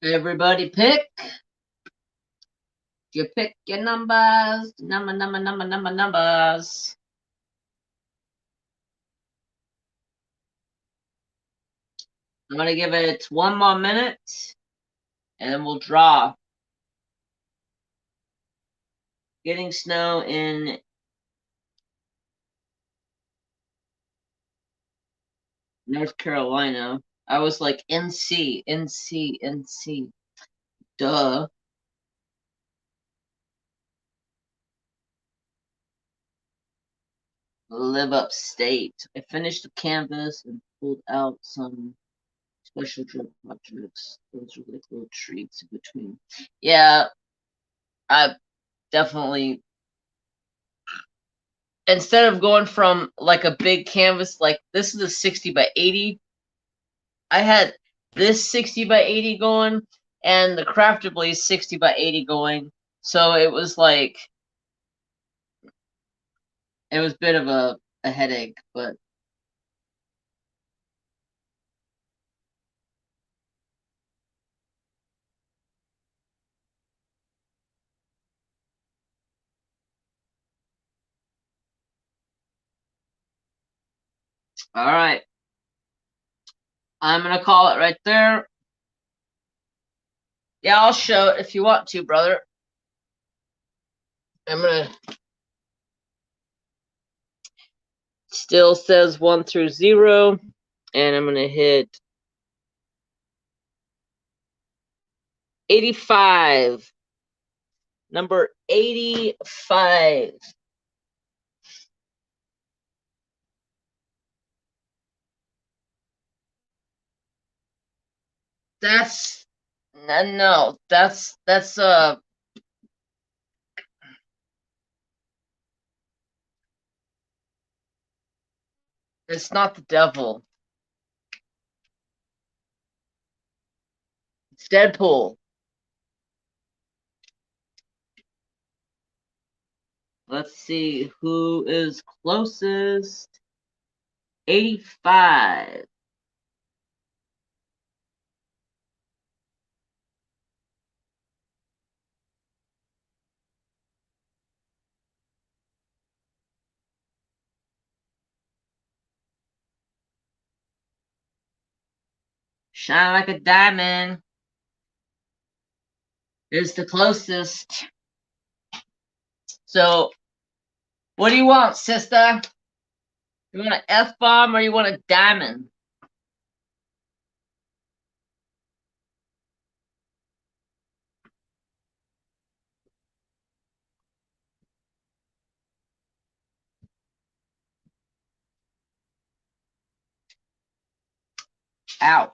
Everybody pick. You pick your numbers. Numbers. I'm going to give it 1 more minute, and then we'll draw. Getting snow in North Carolina. I was like, NC, NC, NC. Duh. Live upstate. I finished the canvas and pulled out some special drip projects. Those are like little treats in between. Yeah, I definitely, instead of going from like a big canvas, like this is a 60 by 80, I had this 60 by 80 going and the Craftably 60 by 80 going. So it was like, it was a bit of a headache, but all right. I'm going to call it right there. Yeah, I'll show it if you want to, brother. I'm going to Still says 1 through 0. And I'm going to hit 85. Number 85. That's no, that's it's not the devil. It's Deadpool. Let's see who is closest. 85. Shine like a diamond is the closest. So, what do you want, sister? You want an F-bomb or you want a diamond? Ow.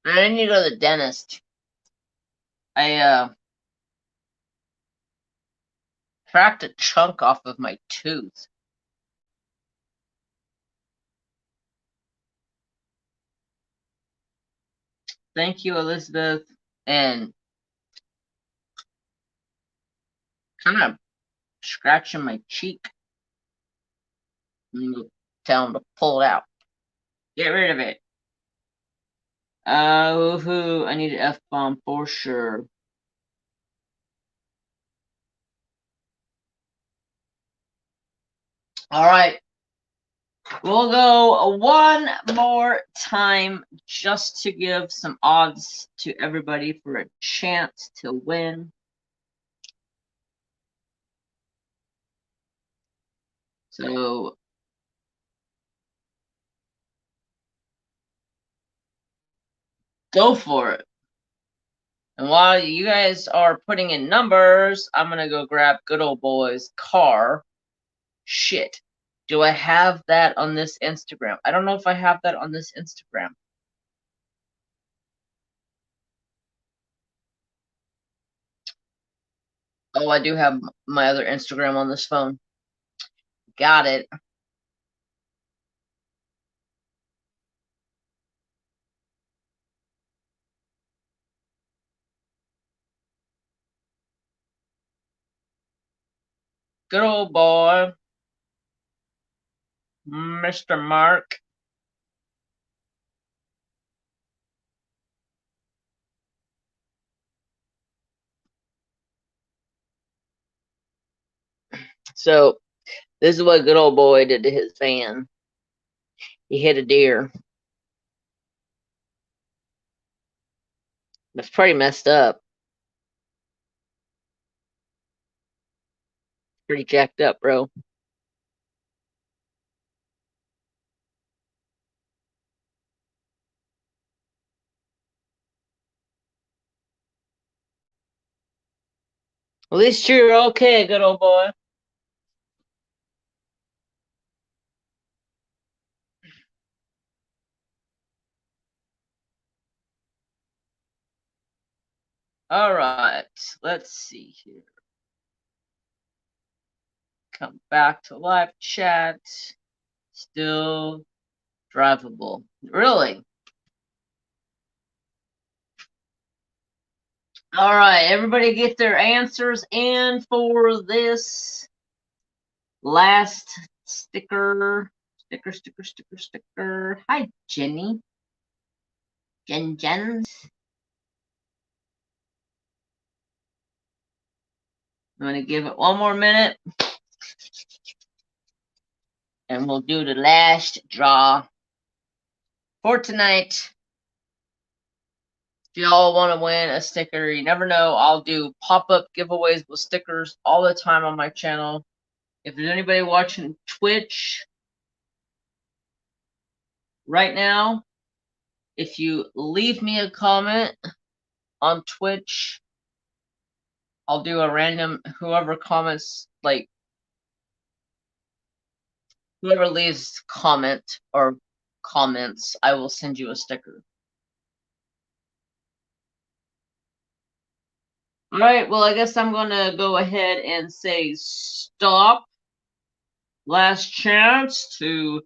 I need to go to the dentist. I cracked a chunk off of my tooth. Thank you, Elizabeth. And kind of scratching my cheek. I'm gonna tell him to pull it out. Get rid of it. Woohoo. I need an F-bomb for sure. All right. We'll go one more time just to give some odds to everybody for a chance to win. So go for it. And while you guys are putting in numbers, I'm going to go grab good old boy's car. Shit. Do I have that on this Instagram? I don't know if I have that on this Instagram. Oh, I do have my other Instagram on this phone. Got it. Good old boy. Mr. Mark. So, this is what good old boy did to his van. He hit a deer. That's pretty messed up. Pretty jacked up, bro. At least you're okay, good old boy. All right, let's see here. Come back to live chat. Still drivable. Really? All right, everybody get their answers in for this last sticker. Sticker. Hi, Jenny. Jens. I'm going to give it one more minute. And we'll do the last draw for tonight. If y'all want to win a sticker, you never know. I'll do pop-up giveaways with stickers all the time on my channel. If there's anybody watching Twitch right now, if you leave me a comment on Twitch, I'll do a random, whoever comments, like, whoever leaves comment or comments, I will send you a sticker. All right, well, I guess I'm going to go ahead and say stop. Last chance to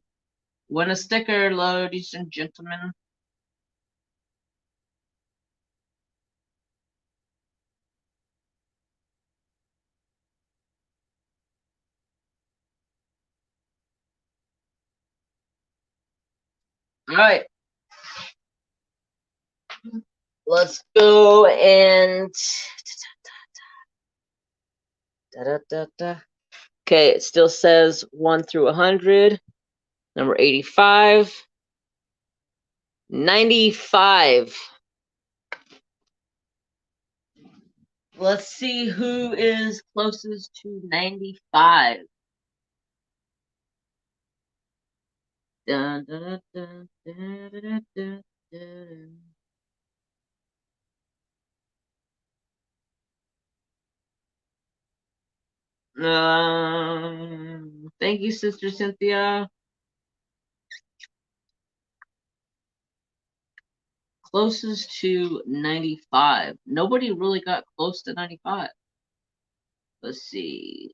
win a sticker, ladies and gentlemen. All right. Let's go and... Okay, it still says 1 through 100. Number 85. 95. Let's see who is closest to 95. Dun, dun, dun, dun, dun, dun, dun. Thank you, Sister Cynthia. Closest to 95. Nobody really got close to 95. Let's see.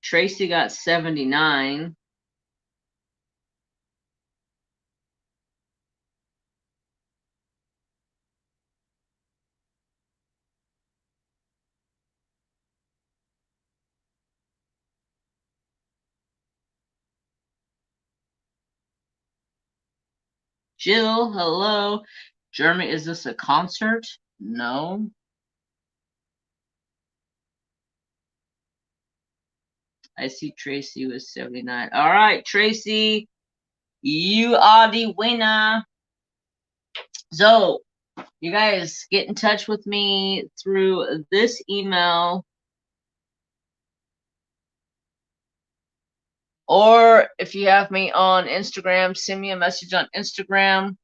Tracy got 79. Jill, hello. Jeremy, is this a concert? No. I see Tracy was 79. All right, Tracy, you are the winner. So, you guys get in touch with me through this email. Or if you have me on Instagram, send me a message on Instagram.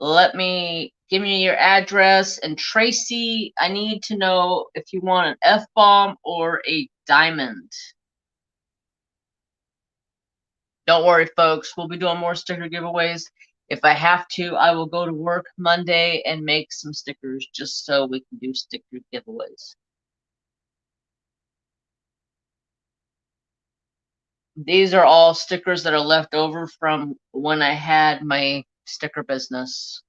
Give me your address. And Tracy, I need to know if you want an F-bomb or a diamond. Don't worry, folks. We'll be doing more sticker giveaways. If I have to, I will go to work Monday and make some stickers just so we can do sticker giveaways. These are all stickers that are left over from when I had my sticker business.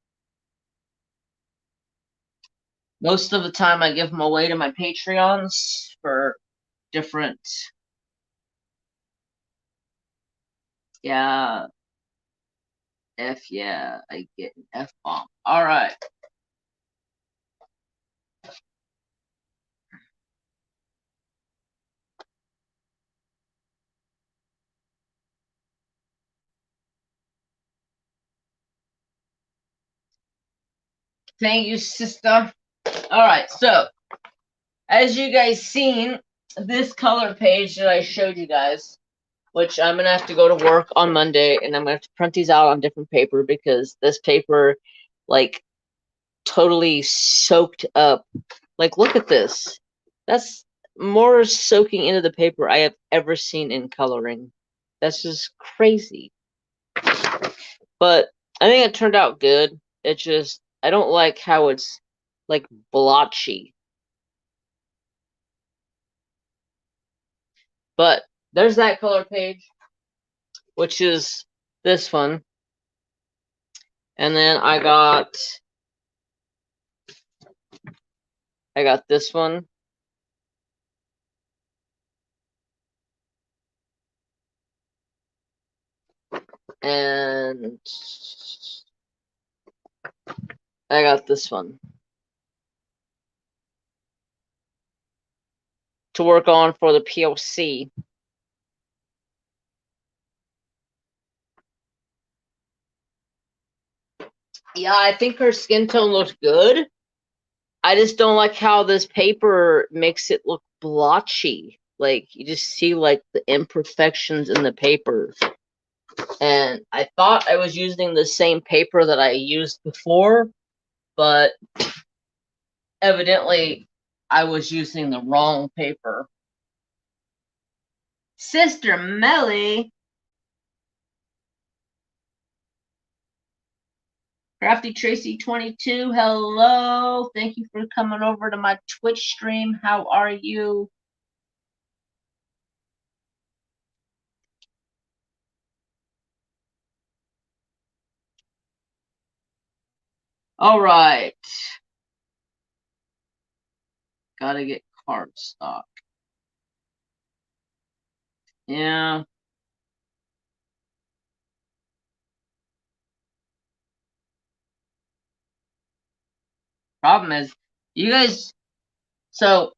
Most of the time I give them away to my Patreons for different, yeah, yeah, I get an F-bomb. All right. Thank you, sister. All right, so as you guys seen, this color page that I showed you guys, which I'm gonna have to go to work on Monday, and I'm gonna have to print these out on different paper because this paper, like, totally soaked up. Like, look at this. That's more soaking into the paper I have ever seen in coloring. That's just crazy. But I think it turned out good. It just, I don't like how it's like blotchy. But there's that color page, which is this one. And then I got this one. And I got this one to work on for the PLC. Yeah, I think her skin tone looks good. I just don't like how this paper makes it look blotchy. Like, you just see, like, the imperfections in the paper. And I thought I was using the same paper that I used before, but evidently I was using the wrong paper. Sister Melly. Crafty Tracy 22, hello. Thank you for coming over to my Twitch stream. How are you? All right. Gotta get cardstock. Yeah. Problem is, you guys. So,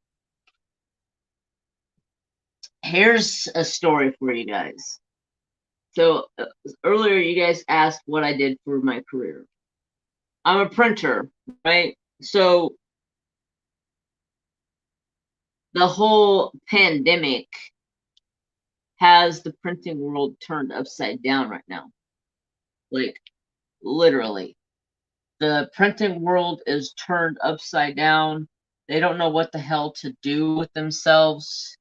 here's a story for you guys. So, earlier you guys asked what I did for my career. I'm a printer, right? So, the whole pandemic has the printing world turned upside down right now. Like, literally. The printing world is turned upside down. They don't know what the hell to do with themselves.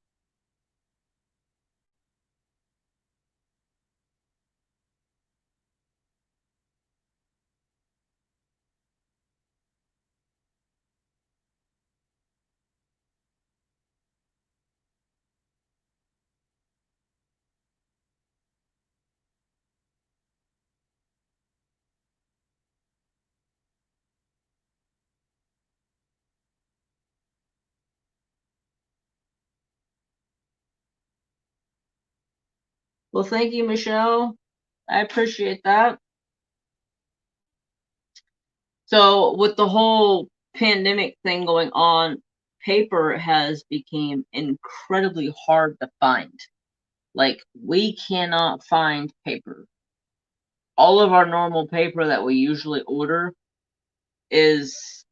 Well, thank you, Michelle. I appreciate that. So, with the whole pandemic thing going on, paper has become incredibly hard to find. Like, we cannot find paper. All of our normal paper that we usually order is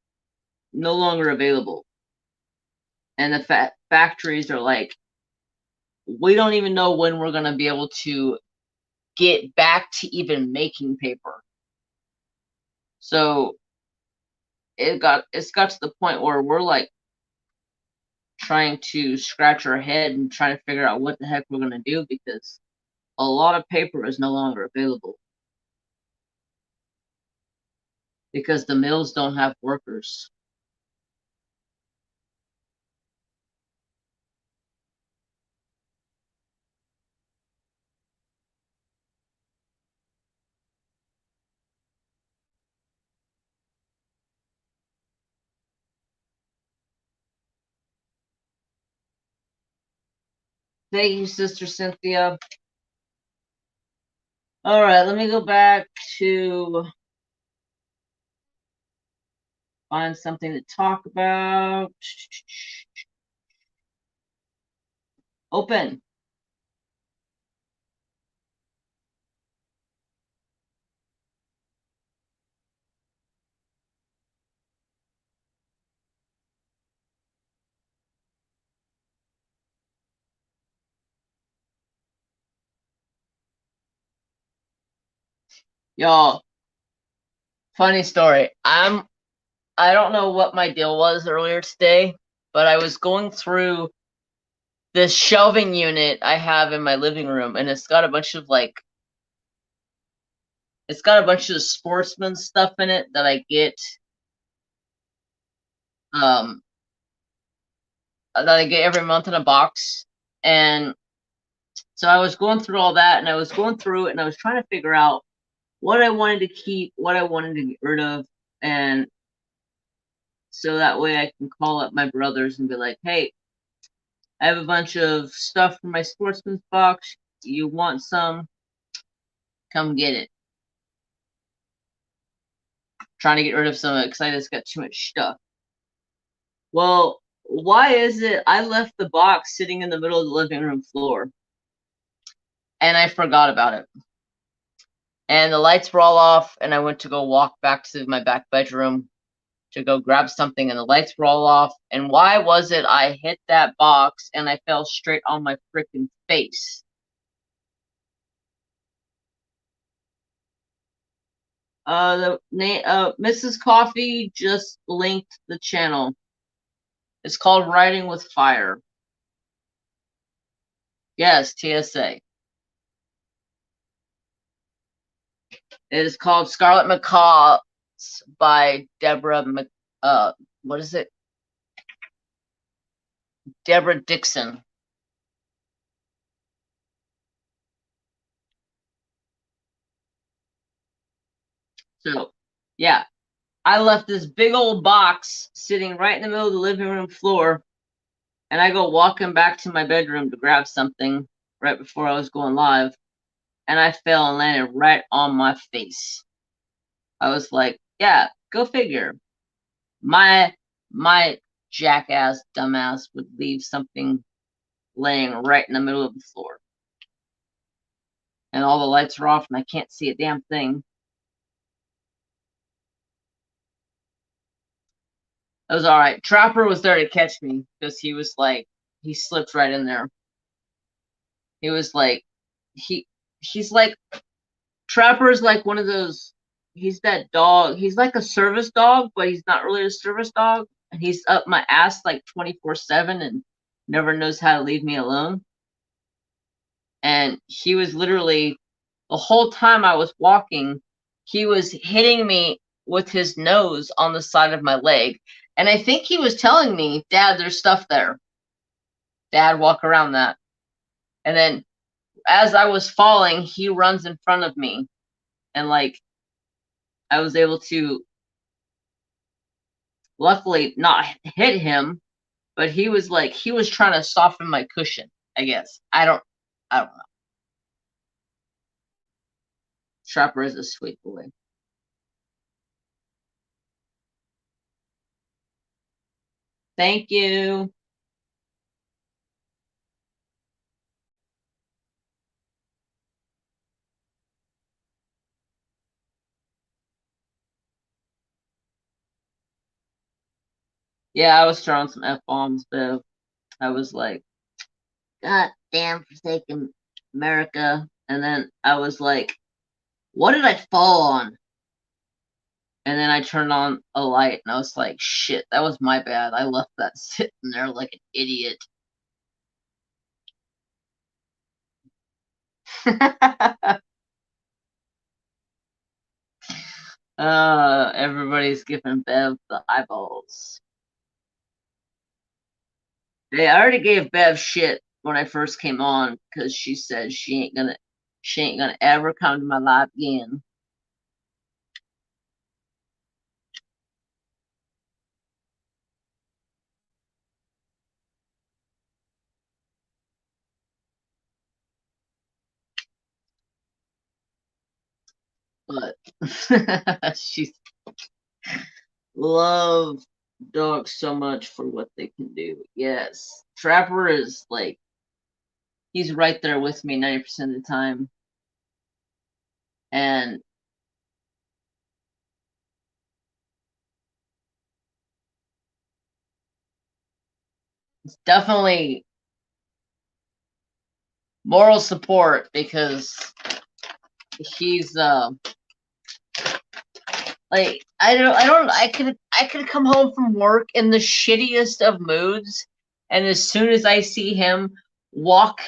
no longer available. And the factories are like, we don't even know when we're going to be able to get back to even making paper. So it's got to the point where we're like trying to scratch our head and trying to figure out what the heck we're going to do, because a lot of paper is no longer available because the mills don't have workers. Thank you, Sister Cynthia. All right, let me go back to find something to talk about. Open. Y'all, funny story. I don't know what my deal was earlier today, but I was going through this shelving unit I have in my living room, and it's got a bunch of sportsman stuff in it that I get um every month in a box. And so I was going through all that, and I was going through it, and I was trying to figure out what I wanted to keep, what I wanted to get rid of, and so that way I can call up my brothers and be like, hey, I have a bunch of stuff from my sportsman's box. You want some? Come get it. Trying to get rid of some of it because I just got too much stuff. Well, why is it I left the box sitting in the middle of the living room floor and I forgot about it? and the lights were all off, and I went to go walk back to my back bedroom to go grab something, and the lights were all off. And why was it I hit that box and I fell straight on my freaking face? Mrs. Coffee just linked the channel. It's called Writing with Fire. Yes, TSA. It is called Scarlet Macaws by Deborah what is it? Deborah Dixon. So, yeah, I left this big old box sitting right in the middle of the living room floor, and I go walking back to my bedroom to grab something right before I was going live, and I fell and landed right on my face. I was like, yeah, go figure. My jackass dumbass would leave something laying right in the middle of the floor. And all the lights are off and I can't see a damn thing. It was all right. Trapper was there to catch me because he was like, he slipped right in there. He was like, he's like, Trapper's like one of those, he's that dog. He's like a service dog, but he's not really a service dog. And he's up my ass like 24/7 and never knows how to leave me alone. And he was literally, the whole time I was walking, he was hitting me with his nose on the side of my leg. And I think he was telling me, Dad, there's stuff there. Dad, walk around that. And then as I was falling, he runs in front of me. And like, I was able to luckily not hit him, but he was like, he was trying to soften my cushion, I guess. I don't know. Trapper is a sweet boy. Thank you. Yeah, I was throwing some F-bombs, but I was like, God damn forsaken America. And then I was like, what did I fall on? And then I turned on a light and I was like, shit, that was my bad. I left that sitting there like an idiot. Everybody's giving Bev the eyeballs. I already gave Bev shit when I first came on because she said she ain't gonna ever come to my live again. But she's love dogs so much for what they can do. Yes. Trapper is like, he's right there with me 90% of the time. And it's definitely moral support because he's like, I could come home from work in the shittiest of moods, and as soon as I see him walk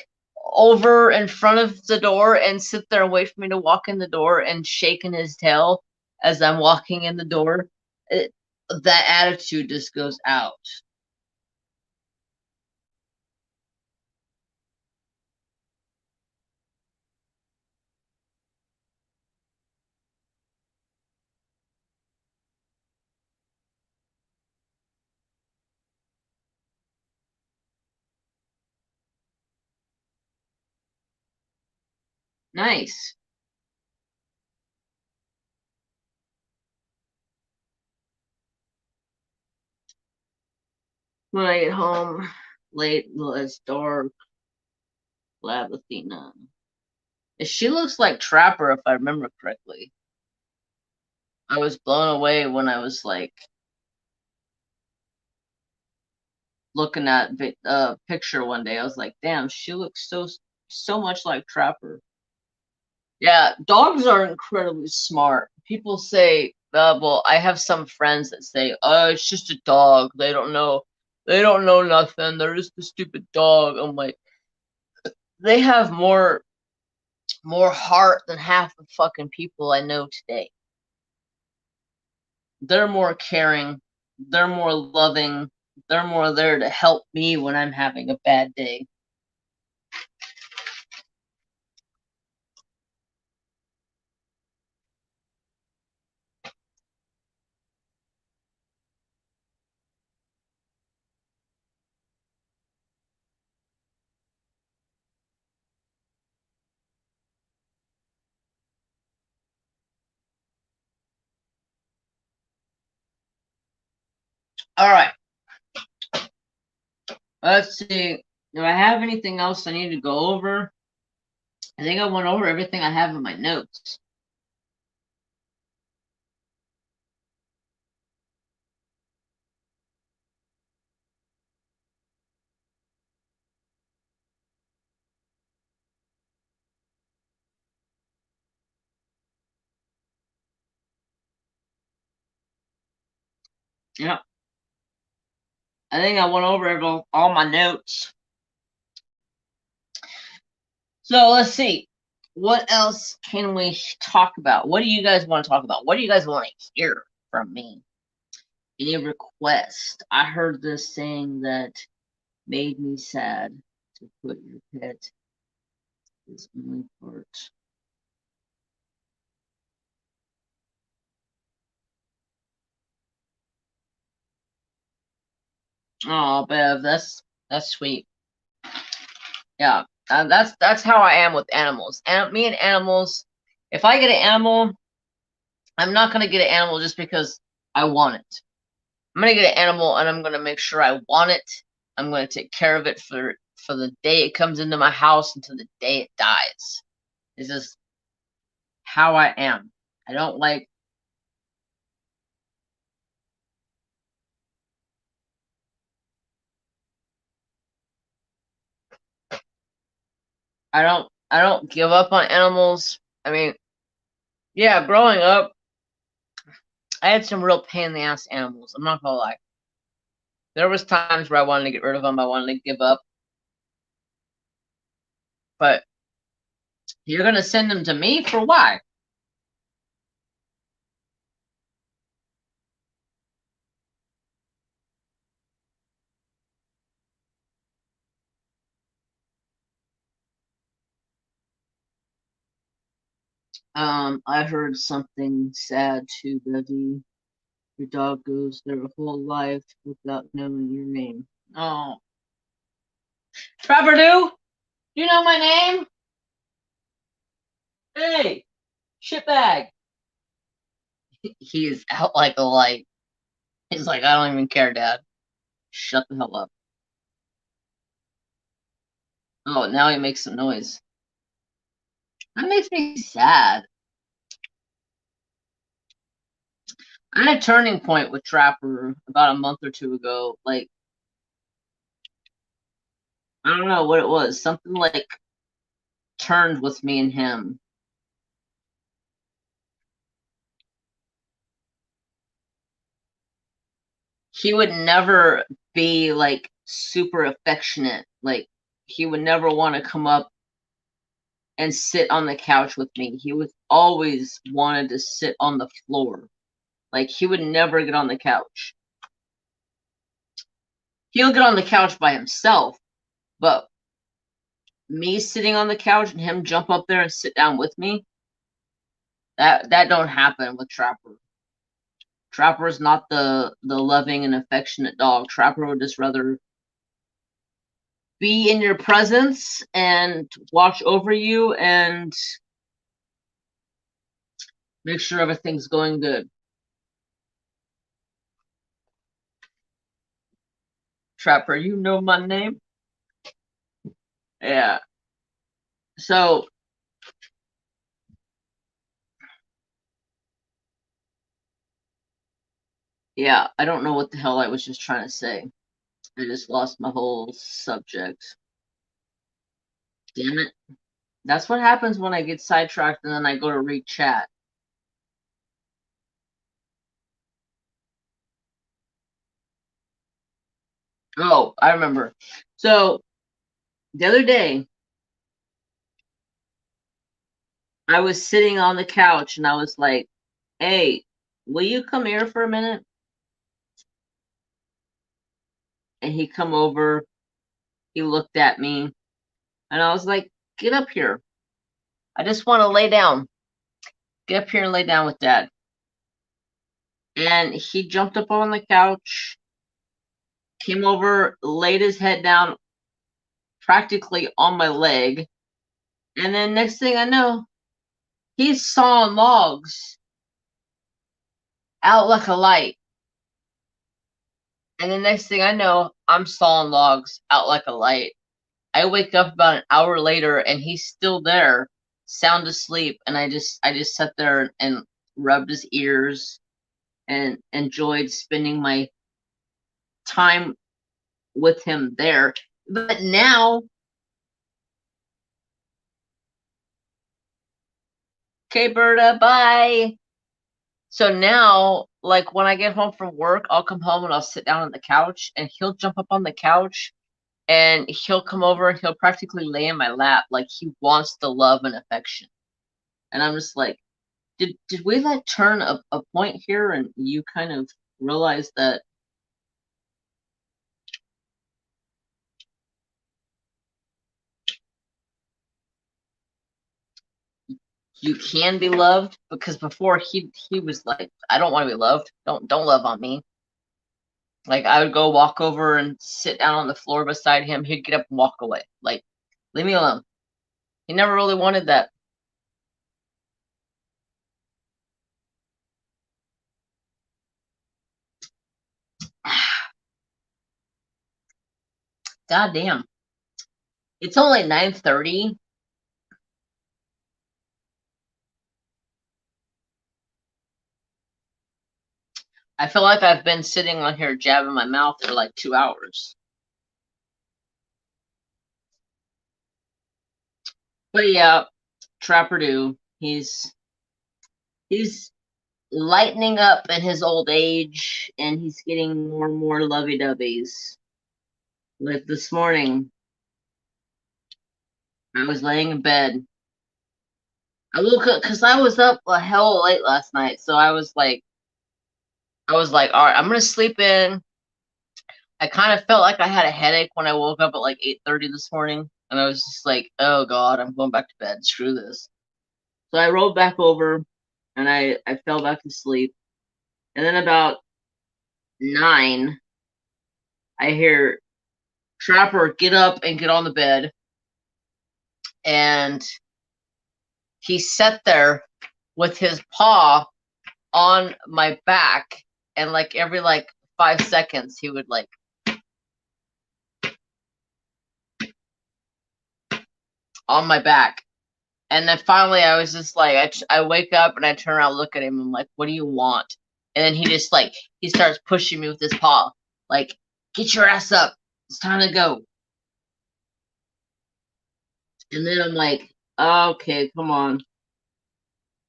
over in front of the door and sit there and wait for me to walk in the door and shaking his tail as I'm walking in the door, that attitude just goes out. Nice. When I get home late, it's dark, Labathina. She looks like Trapper, if I remember correctly. I was blown away when I was like looking at picture one day. I was like, damn, she looks so much like Trapper. Yeah, dogs are incredibly smart. People say, well, I have some friends that say, "Oh, it's just a dog. They don't know nothing. They're just a stupid dog." I'm like, they have more heart than half the fucking people I know today. They're more caring. They're more loving. They're more there to help me when I'm having a bad day. All right. Let's see. Do I have anything else I need to go over? I think I went over everything I have in my notes. Yeah. I think I went over all my notes. So let's see. What else can we talk about? What do you guys want to talk about? What do you guys want to hear from me? Any request? I heard this saying that made me sad to put your pet is only part. Oh, Bev, that's sweet. Yeah, that's how I am with animals. And me and animals, if I get an animal, I'm not gonna get an animal just because I want it. I'm gonna get an animal and I'm gonna make sure I want it. I'm gonna take care of it for the day it comes into my house until the day it dies. This is how I am. I don't like. I don't give up on animals. I mean, yeah, growing up, I had some real pain in the ass animals. I'm not gonna lie. There was times where I wanted to get rid of them. I wanted to give up. But you're gonna send them to me for why? I heard something sad too, Betty. Your dog goes their whole life without knowing your name. Oh, Trevor, do you know my name? Hey, shitbag. He is out like a light. He's like, I don't even care, Dad. Shut the hell up. Oh, now he makes some noise. That makes me sad. I had a turning point with Trapper about a month or two ago. Like, I don't know what it was. Something like turned with me and him. He would never be like super affectionate. Like, he would never want to come up and sit on the couch with me. He was always wanted to sit on the floor. Like, he would never get on the couch. He'll get on the couch by himself, but me sitting on the couch and him jump up there and sit down with me, that don't happen with Trapper. Trapper is not the loving and affectionate dog. Trapper would just rather be in your presence and watch over you and make sure everything's going good. Trapper, you know my name? Yeah. So Yeah, I don't know what the hell I was just trying to say. I just lost my whole subject. Damn it. That's what happens when I get sidetracked and then I go to read chat. Oh, I remember. So the other day, I was sitting on the couch and I was like, hey, will you come here for a minute? And he come over, he looked at me, and I was like, get up here. I just want to lay down. Get up here and lay down with Dad. And he jumped up on the couch, came over, laid his head down practically on my leg. And then next thing I know, he's sawing logs out like a light. And the next thing I know, I'm sawing logs out like a light. I wake up about an hour later and he's still there, sound asleep, and I just sat there and rubbed his ears and enjoyed spending my time with him there. But now, okay, Berta, bye. So now, like when I get home from work, I'll come home and I'll sit down on the couch and he'll jump up on the couch and he'll come over and he'll practically lay in my lap like he wants the love and affection. And I'm just like, did we like turn a point here and you kind of realize that you can be loved? Because before he was like, I don't want to be loved. Don't love on me. Like I would go walk over and sit down on the floor beside him. He'd get up and walk away. Like, leave me alone. He never really wanted that. God damn. It's only 9:30. I feel like I've been sitting on here jabbing my mouth for like 2 hours. But yeah, Trapper Do, he's lightening up in his old age and he's getting more and more lovey-doveies. Like this morning, I was laying in bed. I woke up because I was up a hell late last night, so I was like, all right, I'm gonna sleep in. I kind of felt like I had a headache when I woke up at like 8:30 this morning, and I was just like, oh God, I'm going back to bed. Screw this. So I rolled back over and I fell back to sleep. And then about 9, I hear Trapper get up and get on the bed. And he sat there with his paw on my back. And like every like 5 seconds, he would like on my back. And then finally, I was just like, I wake up and I turn around, look at him. I'm like, what do you want? And then he just like, he starts pushing me with his paw. Like, get your ass up. It's time to go. And then I'm like, okay, come on.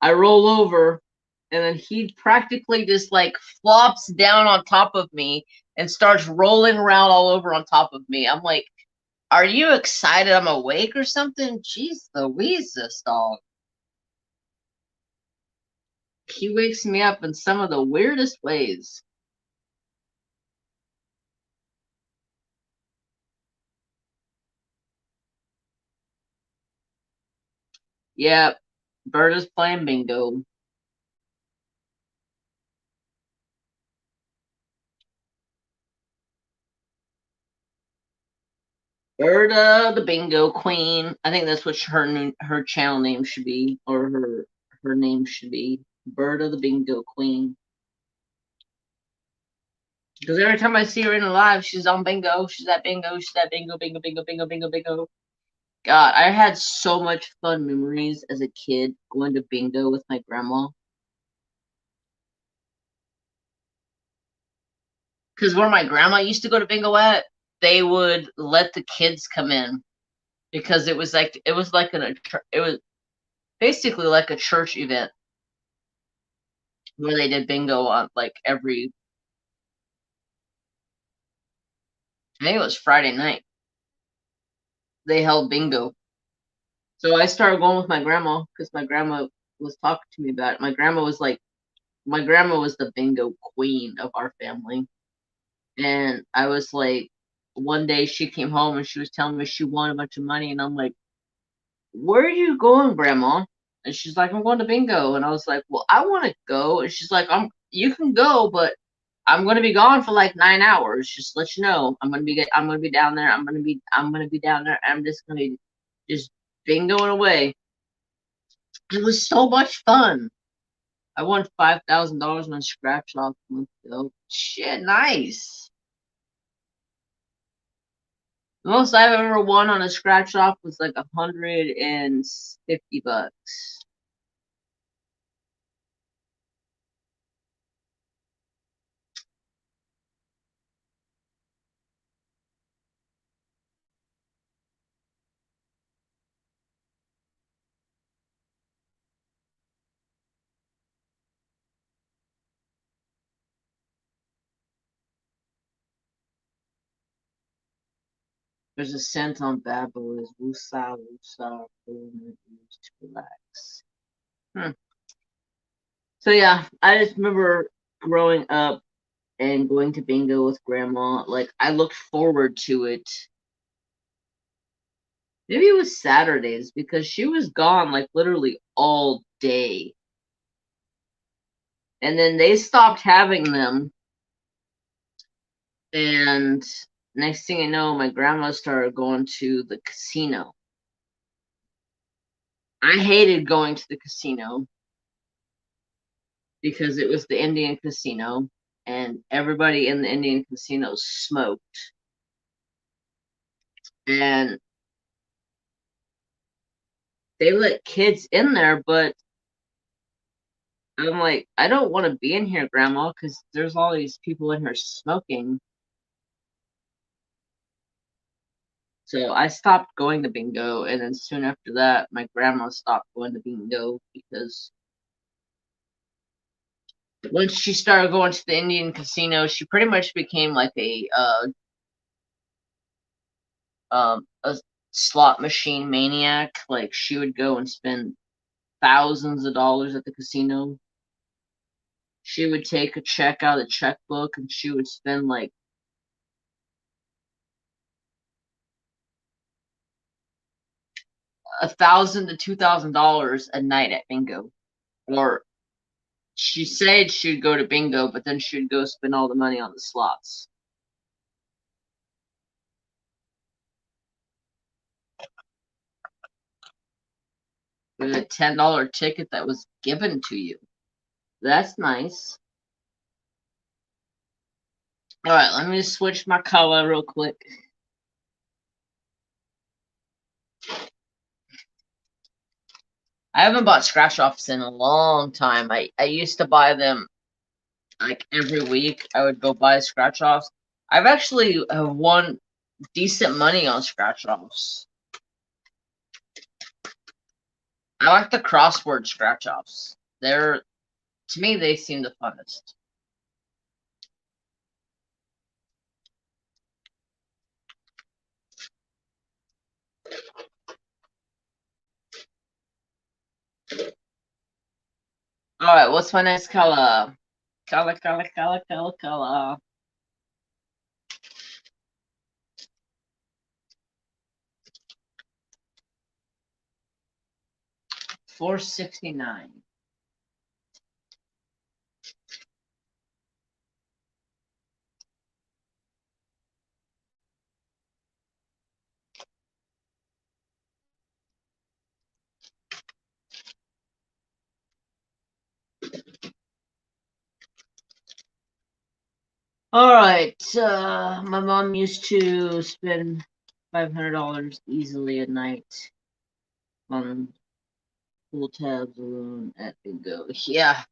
I roll over and then he practically just like flops down on top of me and starts rolling around all over on top of me. I'm like, are you excited I'm awake or something? Jeez Louise, this dog. He wakes me up in some of the weirdest ways. Yep, Berta's playing bingo. Berta, the bingo queen. I think that's what her channel name should be, or her name should be. Berta, the bingo queen. Because every time I see her in a live, she's on bingo. She's at bingo. She's at bingo, bingo, bingo, bingo, bingo, bingo. God, I had so much fun memories as a kid going to bingo with my grandma. Because where my grandma used to go to bingo at, they would let the kids come in because it was like it was basically like a church event where they did bingo on like every, I think it was Friday night. They held bingo. So I started going with my grandma because my grandma was talking to me about it. My grandma was the bingo queen of our family. And I was like, one day she came home and she was telling me she won a bunch of money. And I'm like, where are you going, Grandma? And she's like, I'm going to bingo. And I was like, well, I want to go. And she's like, you can go, but I'm going to be gone for like 9 hours. Just let you know, I'm going to be down there. I'm going to be down there. I'm just going to be just bingoing away. It was so much fun. I won $5,000 on scratch off a month ago. Shit, nice. The most I've ever won on a scratch off was like $150. There's a scent on Babel is Wusa Wusa used to relax. So yeah, I just remember growing up and going to bingo with grandma. Like I looked forward to it. Maybe it was Saturdays because she was gone like literally all day. And then they stopped having them. And next thing you know, my grandma started going to the casino. I hated going to the casino because it was the Indian casino and everybody in the Indian casino smoked. And they let kids in there, but I'm like, I don't want to be in here, Grandma, because there's all these people in here smoking. So I stopped going to bingo, and then soon after that, my grandma stopped going to bingo because once she started going to the Indian casino, she pretty much became like a slot machine maniac. Like she would go and spend thousands of dollars at the casino. She would take a check out of the checkbook and she would spend like $1,000 to $2,000 a night at bingo. Or she said she'd go to bingo, but then she'd go spend all the money on the slots. With a $10 ticket that was given to you. That's nice. All right, let me switch my color real quick. I haven't bought scratch offs in a long time. I used to buy them like every week. I would go buy scratch offs. I've actually won decent money on scratch offs. I like the crossword scratch offs. To me, they seem the funnest. All right, what's my next color? Color. 469. All right, my mom used to spend $500 easily a night on pool tabs alone at bingo. Yeah,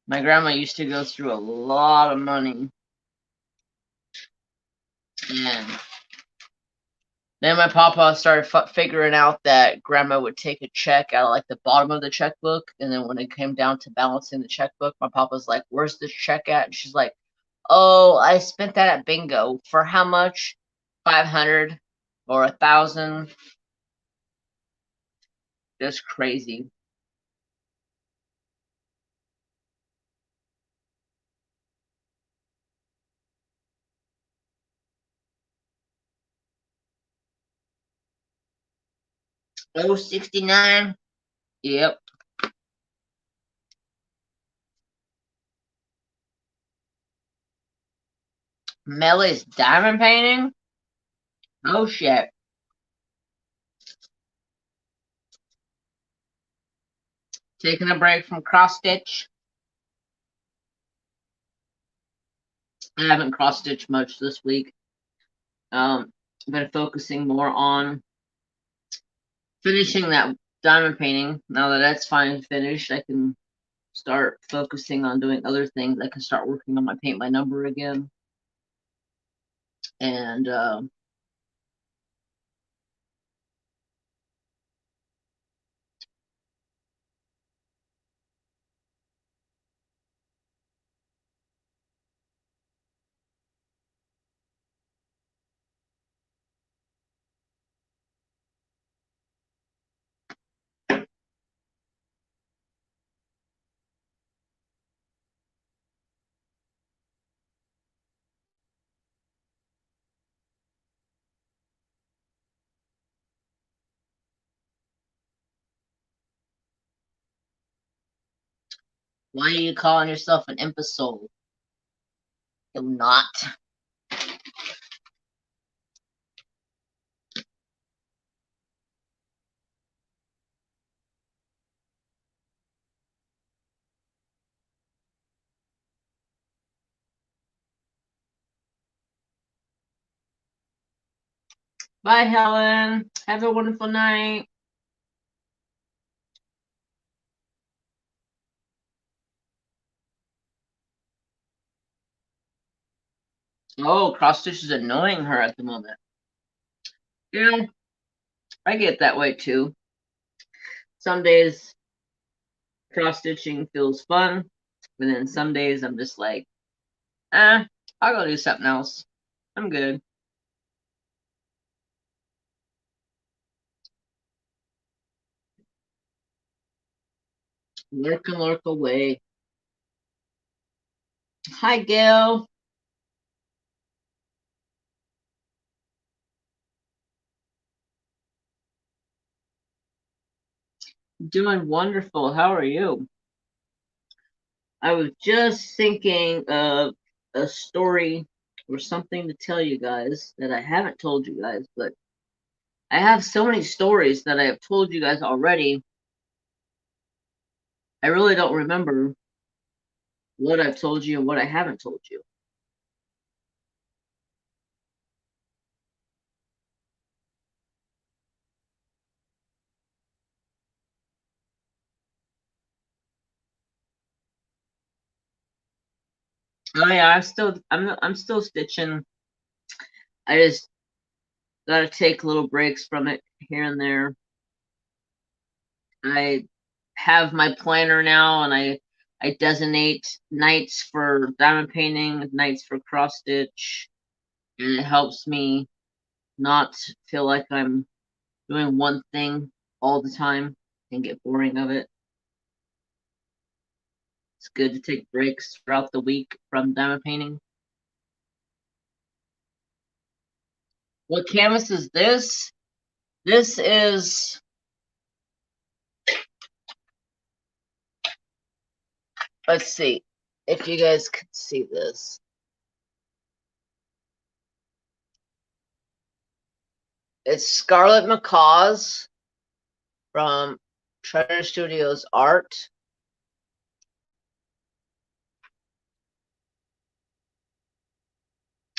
my grandma used to go through a lot of money. And then my papa started figuring out that grandma would take a check out of like the bottom of the checkbook. And then when it came down to balancing the checkbook, my papa's like, "Where's this check at?" And she's like, "Oh, I spent that at bingo." "For how much?" 500 or 1,000. Just crazy. Oh, 69. Yep. Melly's diamond painting? Oh, shit. Taking a break from cross stitch. I haven't cross stitched much this week. I've been focusing more on finishing that diamond painting. Now that that's finally finished, I can start focusing on doing other things. I can start working on my paint by number again. And why are you calling yourself an imbecile? You're not. Bye, Helen. Have a wonderful night. Oh, cross stitch is annoying her at the moment. Yeah, I get that way too. Some days cross stitching feels fun, but then some days I'm just like, I'll go do something else. I'm good. Lurk and lurk away. Hi, Gail. Doing wonderful. How are you? I was just thinking of a story or something to tell you guys that I haven't told you guys, but I have so many stories that I have told you guys already. I really don't remember what I've told you and what I haven't told you. Oh yeah, I'm still stitching. I just gotta take little breaks from it here and there. I have my planner now, and I designate nights for diamond painting, nights for cross stitch, and it helps me not feel like I'm doing one thing all the time and get boring of it. It's good to take breaks throughout the week from diamond painting. What canvas is this? This is, let's see if you guys can see this. It's Scarlet Macaws from Treasure Studios Art.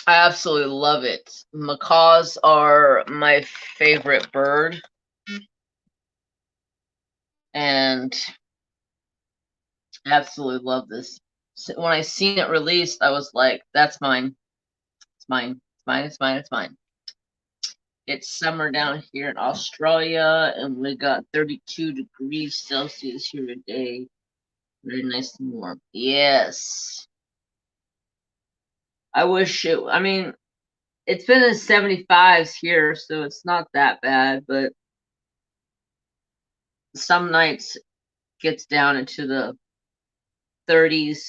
I absolutely love it. Macaws are my favorite bird. And I absolutely love this. So when I seen it released, I was like, that's mine. It's mine. fine, it's fine, it's fine. It's summer down here in Australia, and we got 32 degrees Celsius here today. Very nice and warm. Yes. I wish it, I mean, it's been in 75s here, so it's not that bad, but some nights gets down into the 30s.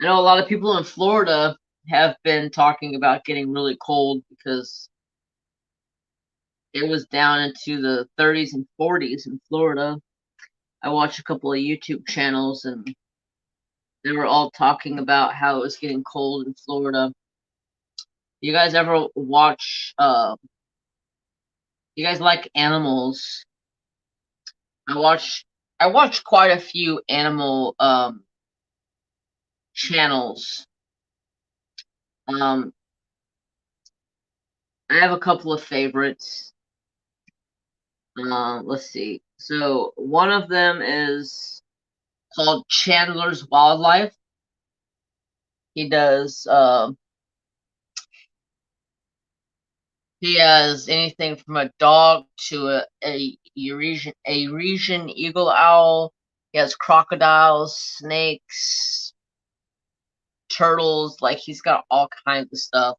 I know a lot of people in Florida have been talking about getting really cold because it was down into the 30s and 40s in Florida. I watched a couple of YouTube channels and they were all talking about how it was getting cold in Florida. You guys ever watch you guys like animals? I watched quite a few animal channels. I have a couple of favorites. Let's see. So one of them is called Chandler's Wildlife. He does he has anything from a dog to a Eurasian eagle owl. He has crocodiles, snakes, turtles. Like he's got all kinds of stuff.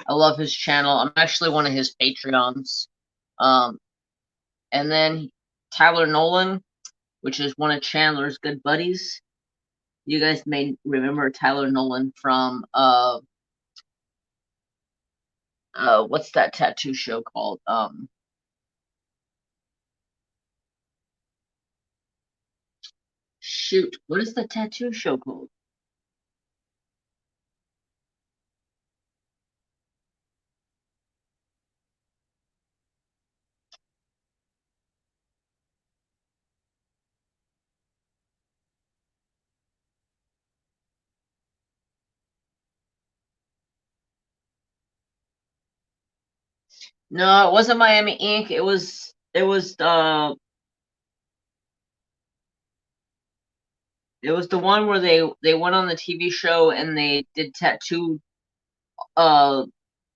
I love his channel. I'm actually one of his Patreons. Um, and then Tyler Nolan, which is one of Chandler's good buddies. You guys may remember Tyler Nolan from what's that tattoo show called? Shoot, what is the tattoo show called? No, it wasn't Miami Ink. It was the one where they went on the TV show and they did uh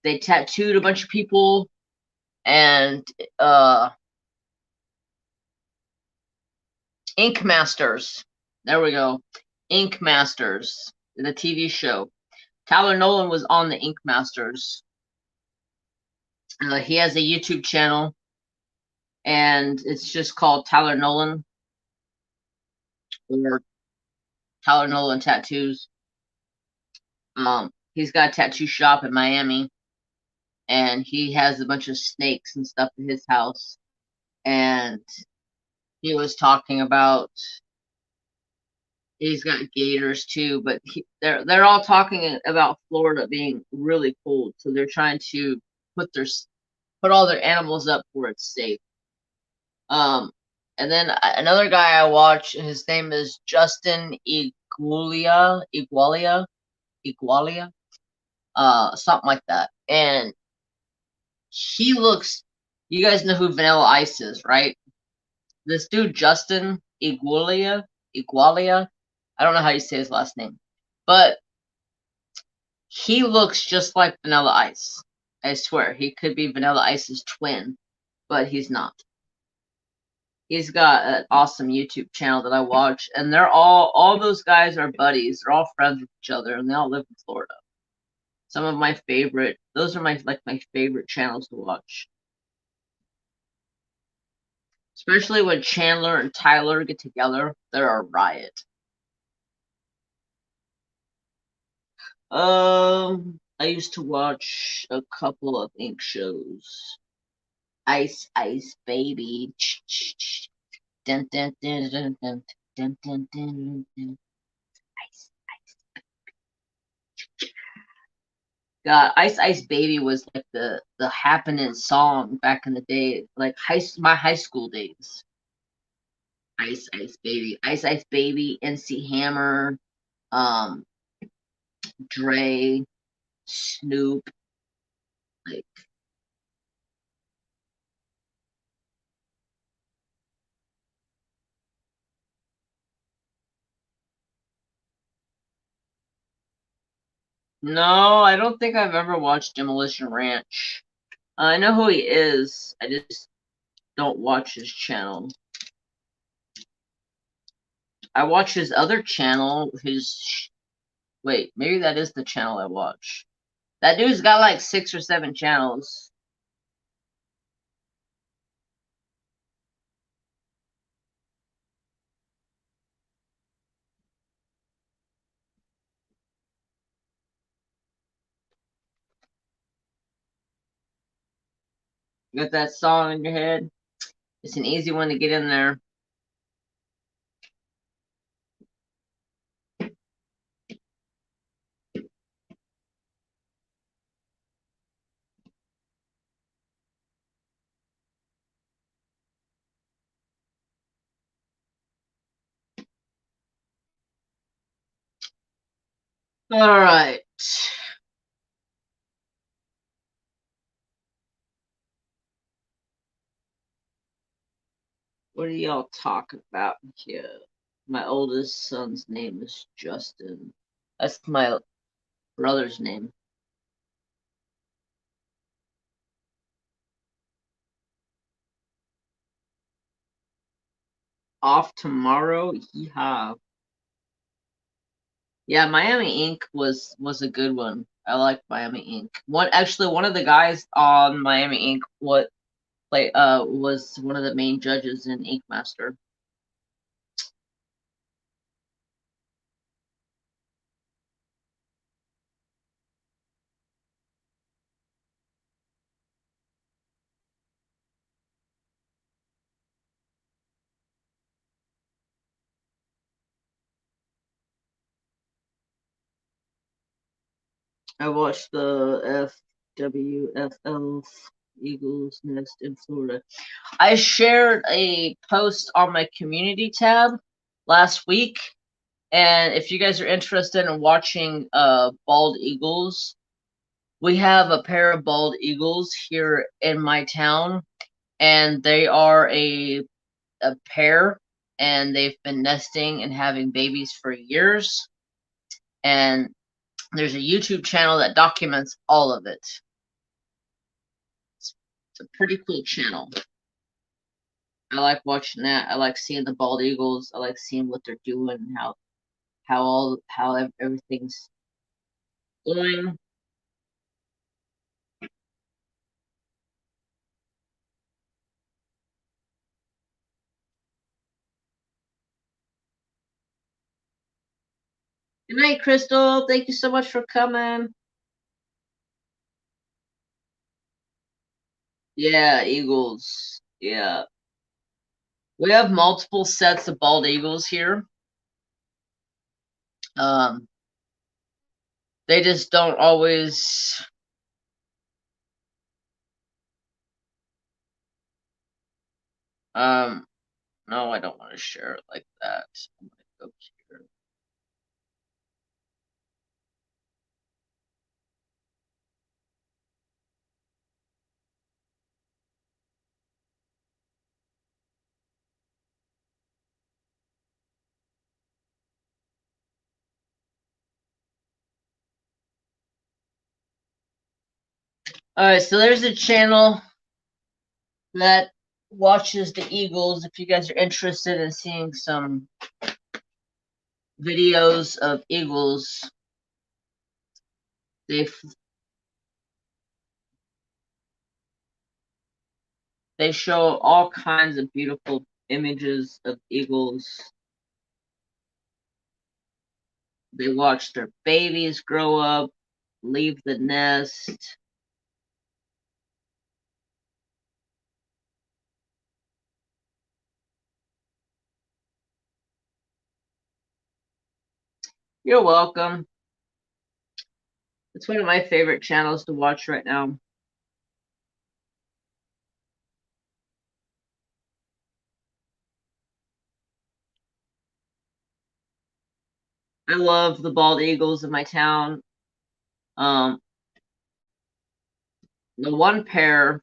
they tattooed a bunch of people and Ink Masters. There we go. Ink Masters, the TV show. Tyler Nolan was on the Ink Masters. He has a YouTube channel and it's just called Tyler Nolan or Tyler Nolan Tattoos. He's got a tattoo shop in Miami, and he has a bunch of snakes and stuff in his house. And he was talking about he's got gators too, but they're all talking about Florida being really cold, so they're trying to put all their animals up where it's safe. And then another guy I watch, his name is Justin Igualia, something like that. And he looks, you guys know who Vanilla Ice is, right? This dude, Justin Igualia, I don't know how you say his last name, but he looks just like Vanilla Ice. I swear, he could be Vanilla Ice's twin, but he's not. He's got an awesome YouTube channel that I watch, and they're all those guys are buddies. They're all friends with each other, and they all live in Florida. Some of my favorite, those are my favorite channels to watch. Especially when Chandler and Tyler get together, they're a riot. I used to watch a couple of ink shows. Ice Ice Baby. Dun, dun, dun, dun, dun, dun, dun, dun, dun. Ice Ice. God, Ice Ice Baby was like the happening song back in the day, like my high school days. Ice Ice Baby, Ice Ice Baby, NC Hammer, um, Dre, Snoop, like No, I don't think I've ever watched Demolition Ranch. I know who he is. I just don't watch his channel. I watch his other channel. Wait, maybe that is the channel I watch. That dude's got like 6 or 7 channels. You got that song in your head? It's an easy one to get in there. All right. What do y'all talk about here? My oldest son's name is Justin. That's my brother's name. Off tomorrow? Yeehaw. Yeah, Miami Ink was a good one. I like Miami Ink. One of the guys on Miami Ink was one of the main judges in Ink Master. I watched the FWFL Eagles Nest in Florida. I shared a post on my community tab last week, and if you guys are interested in watching bald eagles, we have a pair of bald eagles here in my town, and they are a pair, and they've been nesting and having babies for years. And there's a YouTube channel that documents all of it. It's a pretty cool channel. I like watching that. I like seeing the bald eagles. I like seeing what they're doing and how everything's going. Good night, Crystal. Thank you so much for coming. Yeah, eagles. Yeah. We have multiple sets of bald eagles here. Um, they just don't always. No, I don't want to share it like that. I'm gonna go here. All right, so there's a channel that watches the eagles. If you guys are interested in seeing some videos of eagles, they they show all kinds of beautiful images of eagles. They watch their babies grow up, leave the nest. You're welcome. It's one of my favorite channels to watch right now. I love the bald eagles in my town. Um, the one pair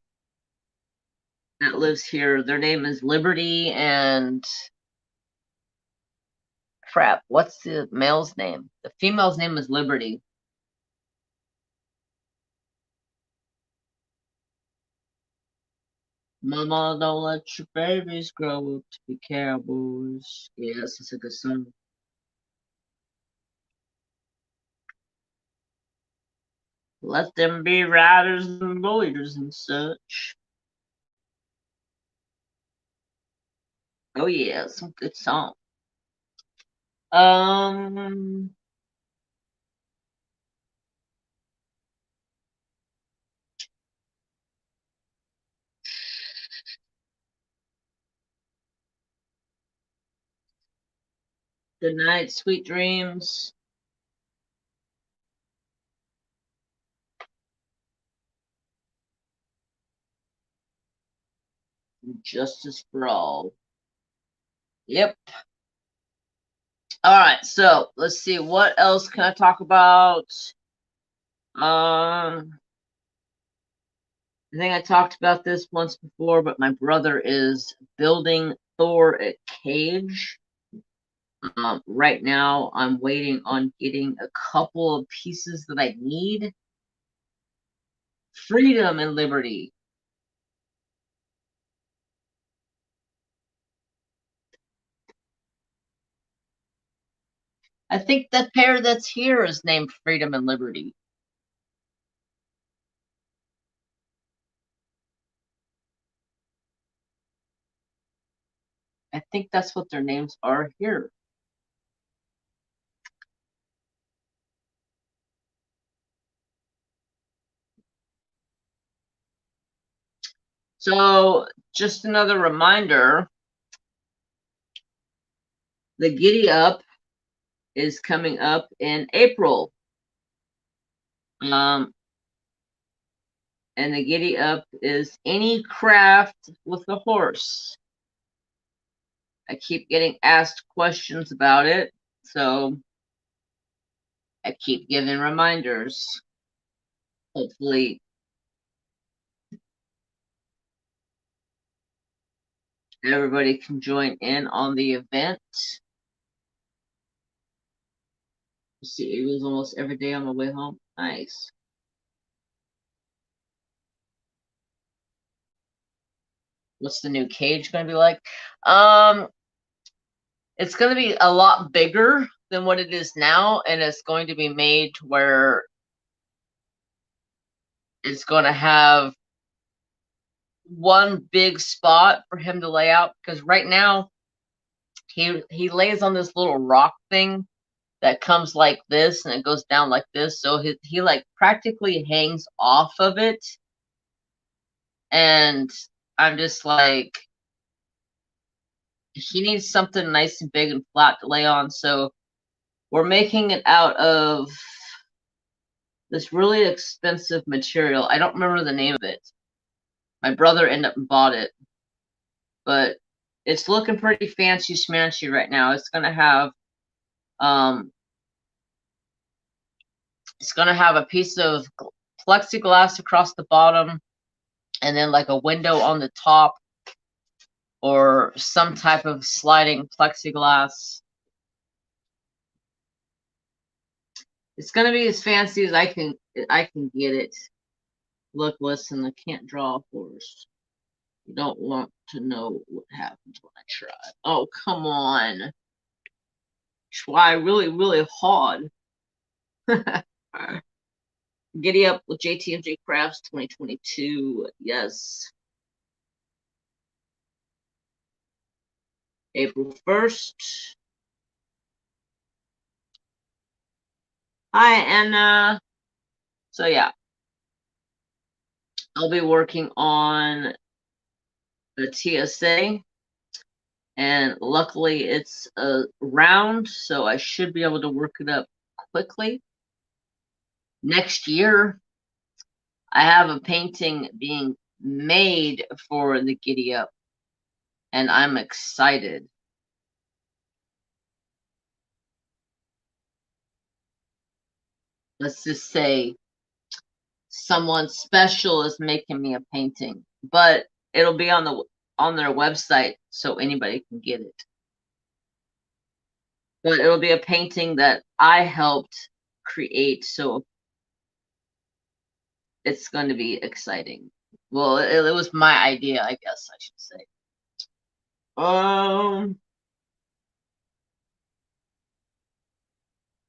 that lives here, their name is Liberty and crap, what's the male's name? The female's name is Liberty. Mama, don't let your babies grow up to be cowboys. Yes, it's a good song. Let them be riders and loiters and such. Oh yeah, some good song. Um, Good night, sweet dreams. Justice for all. Yep. All right, so let's see. What else can I talk about? I think I talked about this once before, but my brother is building Thor a cage. Right now, I'm waiting on getting a couple of pieces that I need. Freedom and liberty. I think the pair that's here is named Freedom and Liberty. I think that's what their names are here. So, just another reminder, the Giddy Up is coming up in April. And the Giddy Up is any craft with a horse. I keep getting asked questions about it, so I keep giving reminders. Hopefully, everybody can join in on the event. You see eagles almost every day on my way home. Nice. What's the new cage going to be like? It's going to be a lot bigger than what it is now, and it's going to be made to where it's going to have one big spot for him to lay out, because right now he lays on this little rock thing that comes like this and it goes down like this, so he like practically hangs off of it, and I'm just like, he needs something nice and big and flat to lay on, so we're making it out of this really expensive material. I don't remember the name of it. My brother ended up and bought it, but it's looking pretty fancy schmancy right now. It's gonna have a piece of plexiglass across the bottom, and then like a window on the top, or some type of sliding plexiglass. It's gonna be as fancy as I can get it. Look, listen, I can't draw a horse. You don't want to know what happens when I try. Oh, come on. Try really, really hard. Giddy Up with JTMJ Crafts 2022. Yes. April 1st. Hi, Anna. So, yeah. I'll be working on the TSA. And luckily, it's a round, so I should be able to work it up quickly. Next year, I have a painting being made for the Giddy Up, and I'm excited. Let's just say someone special is making me a painting, but it'll be on their website, so anybody can get it. But it'll be a painting that I helped create, so it's going to be exciting. Well, it was my idea, I guess I should say.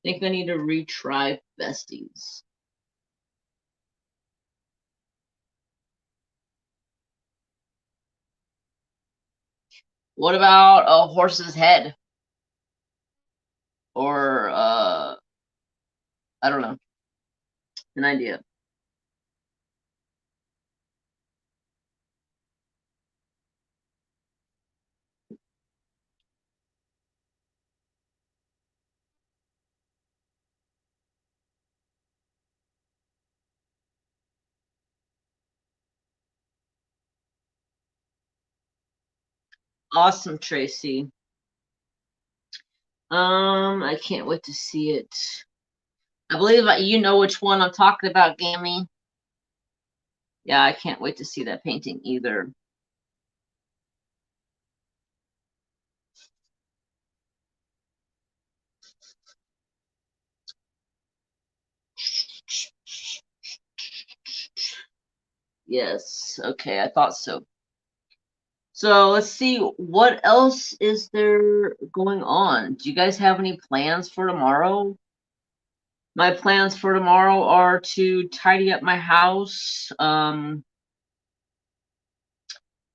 Think I need to retry Besties. What about a horse's head? Or I don't know. An idea. Awesome, Tracy. I can't wait to see it. I believe you know which one I'm talking about, Gammy. Yeah, I can't wait to see that painting either. Yes, okay, I thought so. So let's see, what else is there going on? Do you guys have any plans for tomorrow? My plans for tomorrow are to tidy up my house,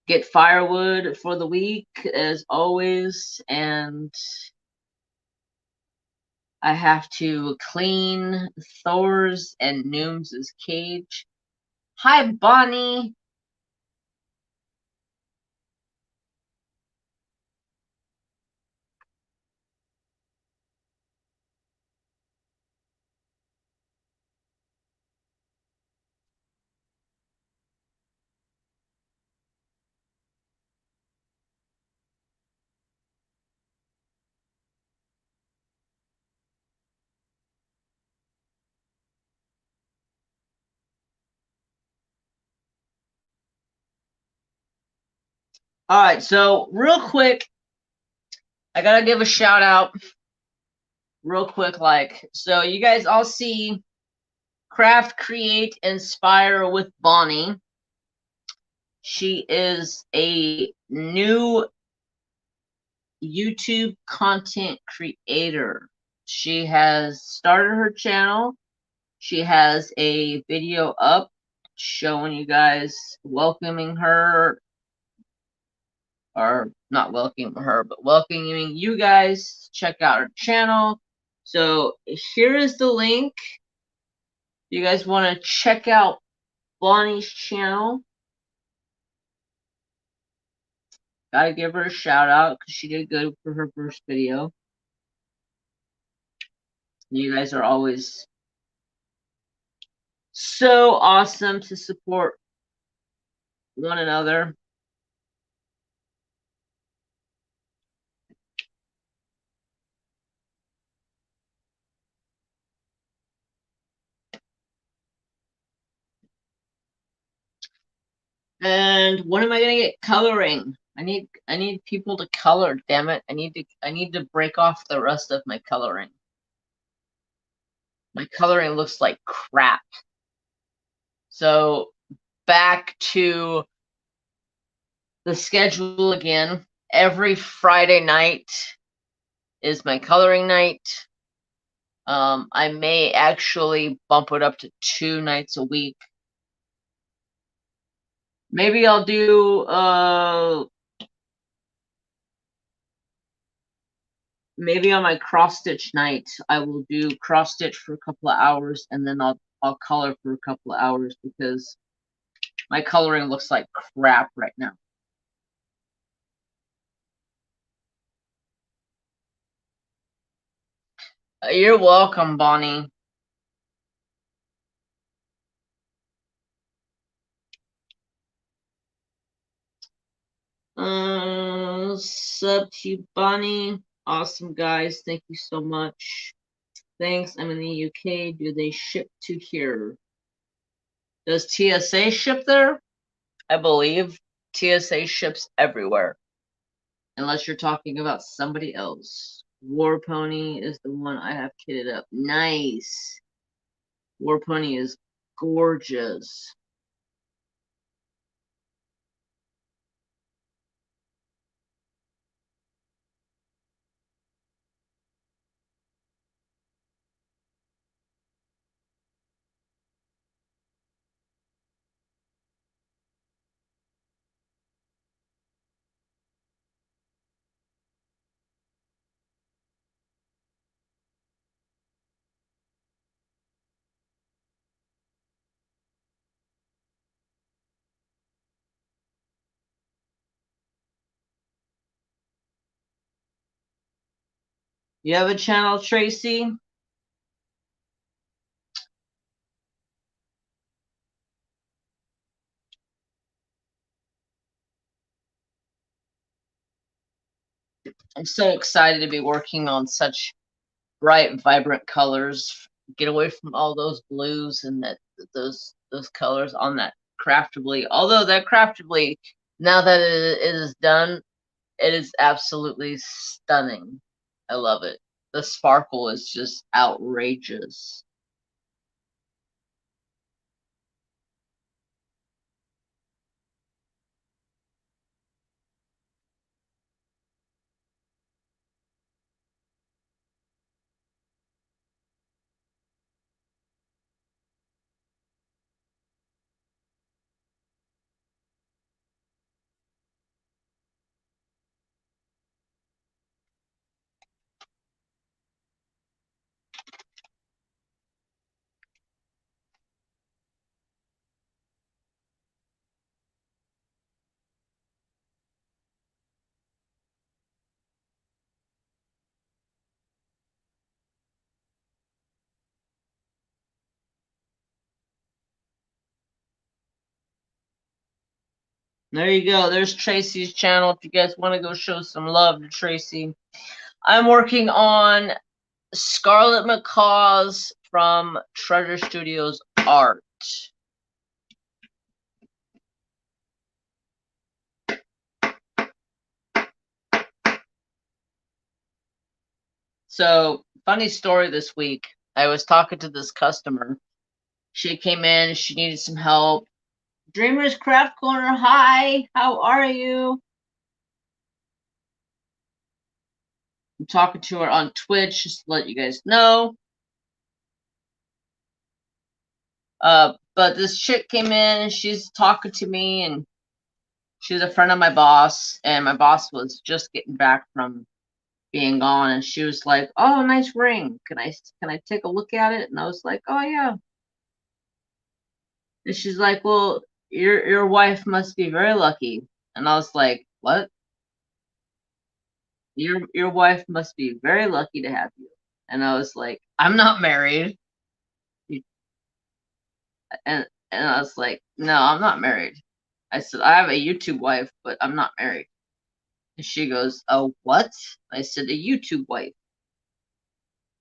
get firewood for the week as always, and I have to clean Thor's and Noom's cage. Hi, Bonnie. All right, so real quick, I gotta give a shout out real quick. So you guys all see Craft, Create, Inspire with Bonnie. She is a new YouTube content creator. She has started her channel. She has a video up showing you guys, welcoming her, or not welcoming her, but welcoming you guys. Check out her channel. So here is the link. If you guys want to check out Bonnie's channel, gotta give her a shout out because she did good for her first video. You guys are always so awesome to support one another. And when am I gonna get coloring? I need people to color, damn it. I need to break off the rest of my coloring. My coloring looks like crap. So back to the schedule again. Every Friday night is my coloring night. I may actually bump it up to 2 nights a week. Maybe I'll do maybe on my cross stitch night I will do cross stitch for a couple of hours, and then I'll color for a couple of hours because my coloring looks like crap right now. You're welcome, Bonnie. Sub to you, Bonnie. Awesome, guys. Thank you so much. Thanks. I'm in the UK. Do they ship to here? Does TSA ship there? I believe TSA ships everywhere. Unless you're talking about somebody else. War Pony is the one I have kitted up. Nice. War Pony is gorgeous. You have a channel, Tracy? I'm so excited to be working on such bright, vibrant colors. Get away from all those blues and those colors on that craftably. Although that craftably, now that it is done, it is absolutely stunning. I love it. The sparkle is just outrageous. There you go. There's Tracy's channel. If you guys want to go show some love to Tracy. I'm working on Scarlet Macaws from Treasure Studios Art. So, funny story this week. I was talking to this customer. She came in, she needed some help. Dreamers Craft Corner, hi, how are you? I'm talking to her on Twitch, just to let you guys know. But this chick came in, and she's talking to me, and she's a friend of my boss, and my boss was just getting back from being gone, and she was like, "Oh, nice ring. Can I take a look at it?" And I was like, "Oh yeah." And she's like, "Well, your wife must be very lucky." And I was like, "What? Your wife must be very lucky to have you." And I was like, "I'm not married." And I was like, "No, I'm not married." I said, "I have a YouTube wife, but I'm not married." And she goes, "Oh, what?" I said, "A YouTube wife."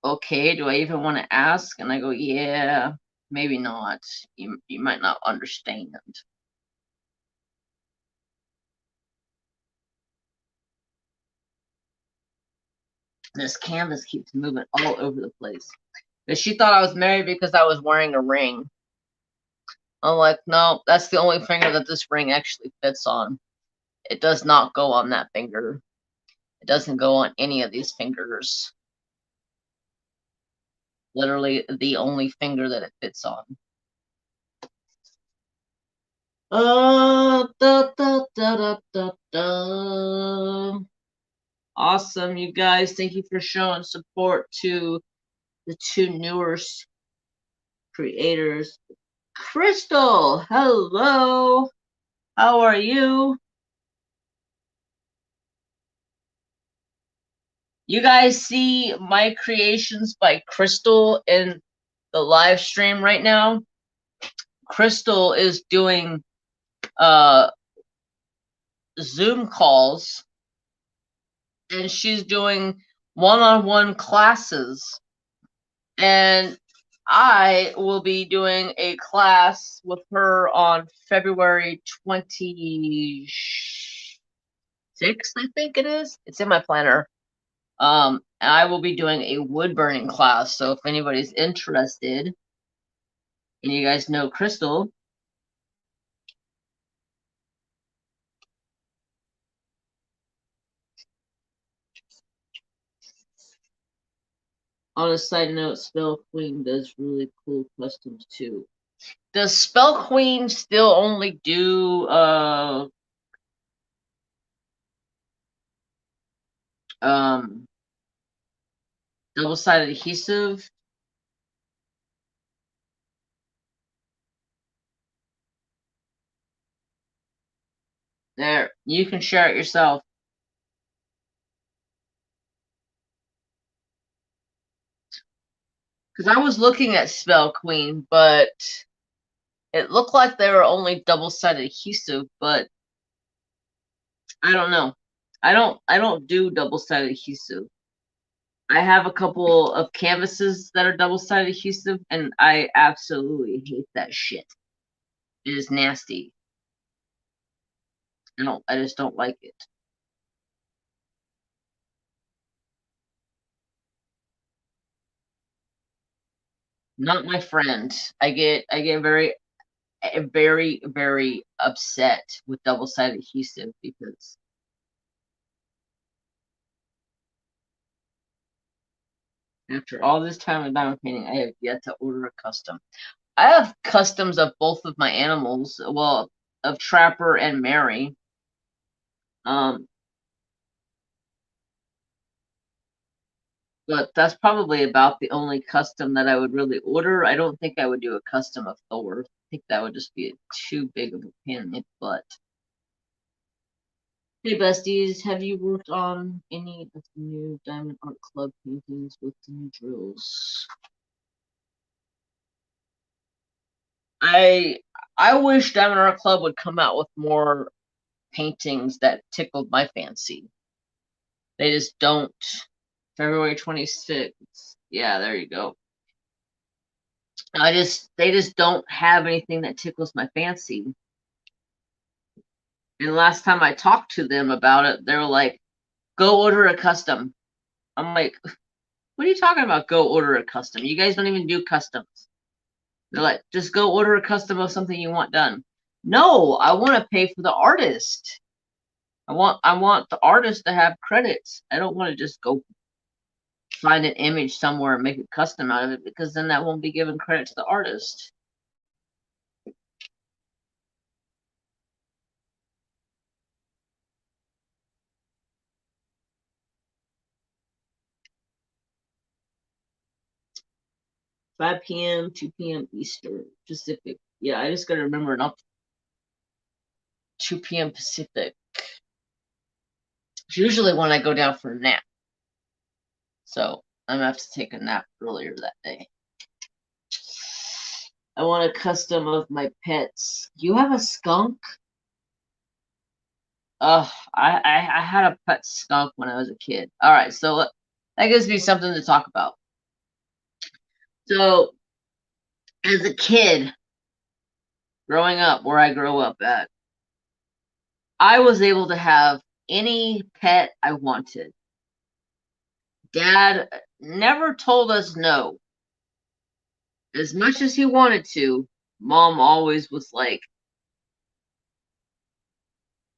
"Okay, do I even want to ask?" And I go, "Yeah, maybe not. You might not understand." This canvas keeps moving all over the place. But she thought I was married because I was wearing a ring. I'm like, no, that's the only finger that this ring actually fits on. It does not go on that finger. It doesn't go on any of these fingers. Literally the only finger that it fits on. Da, da, da, da, da, da. Awesome, you guys. Thank you for showing support to the two newer creators. Crystal, hello. How are you? You guys see my creations by Crystal in the live stream right now? Crystal is doing Zoom calls, and she's doing one-on-one classes. And I will be doing a class with her on February 26th, I think it is. It's in my planner. And I will be doing a wood burning class. So if anybody's interested, and you guys know Crystal, on a side note, Spell Queen does really cool customs too. Does Spell Queen still only do double-sided adhesive? There, you can share it yourself. Because I was looking at Spell Queen, but it looked like they were only double-sided adhesive, but I don't know. I don't do double-sided adhesive. I have a couple of canvases that are double-sided adhesive, and I absolutely hate that shit. It is nasty. I just don't like it. Not my friend. I get very upset with double-sided adhesive because after all this time of diamond painting, I have yet to order a custom. I have customs of both of my animals, well, of Trapper and Mary. Um, but that's probably about the only custom that I would really order. I don't think I would do a custom of Thor. I think that would just be too big of a pain in the butt. Hey besties, have you worked on any of the new Diamond Art Club paintings with the new drills? I I wish Diamond Art Club would come out with more paintings that tickled my fancy. They just don't. February 26th. Yeah, there you go. They just don't have anything that tickles my fancy. And last time I talked to them about it, they were like, "Go order a custom." I'm like, "What are you talking about? Go order a custom? You guys don't even do customs." They're like, "Just go order a custom of something you want done." No, I want to pay for the artist. I want the artist to have credits. I don't want to just go find an image somewhere and make a custom out of it, because then that won't be given credit to the artist. 5 p.m., 2 p.m. Eastern Pacific. Yeah, I just gotta remember not 2 p.m. Pacific. It's usually when I go down for a nap. So I'm gonna have to take a nap earlier that day. I want a custom of my pets. You have a skunk? I had a pet skunk when I was a kid. All right, so that gives me something to talk about. So as a kid, growing up where I grew up at, I was able to have any pet I wanted. Dad never told us no. As much as he wanted to, Mom always was like,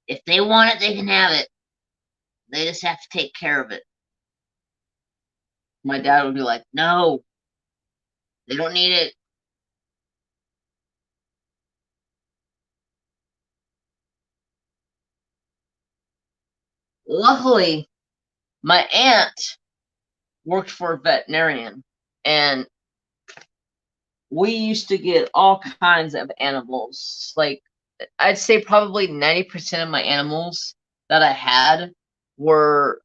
if they want it, they can have it. They just have to take care of it. My dad would be like, no, they don't need it. Luckily, my aunt worked for a veterinarian, and we used to get all kinds of animals. Like, I'd say probably 90% of my animals that I had were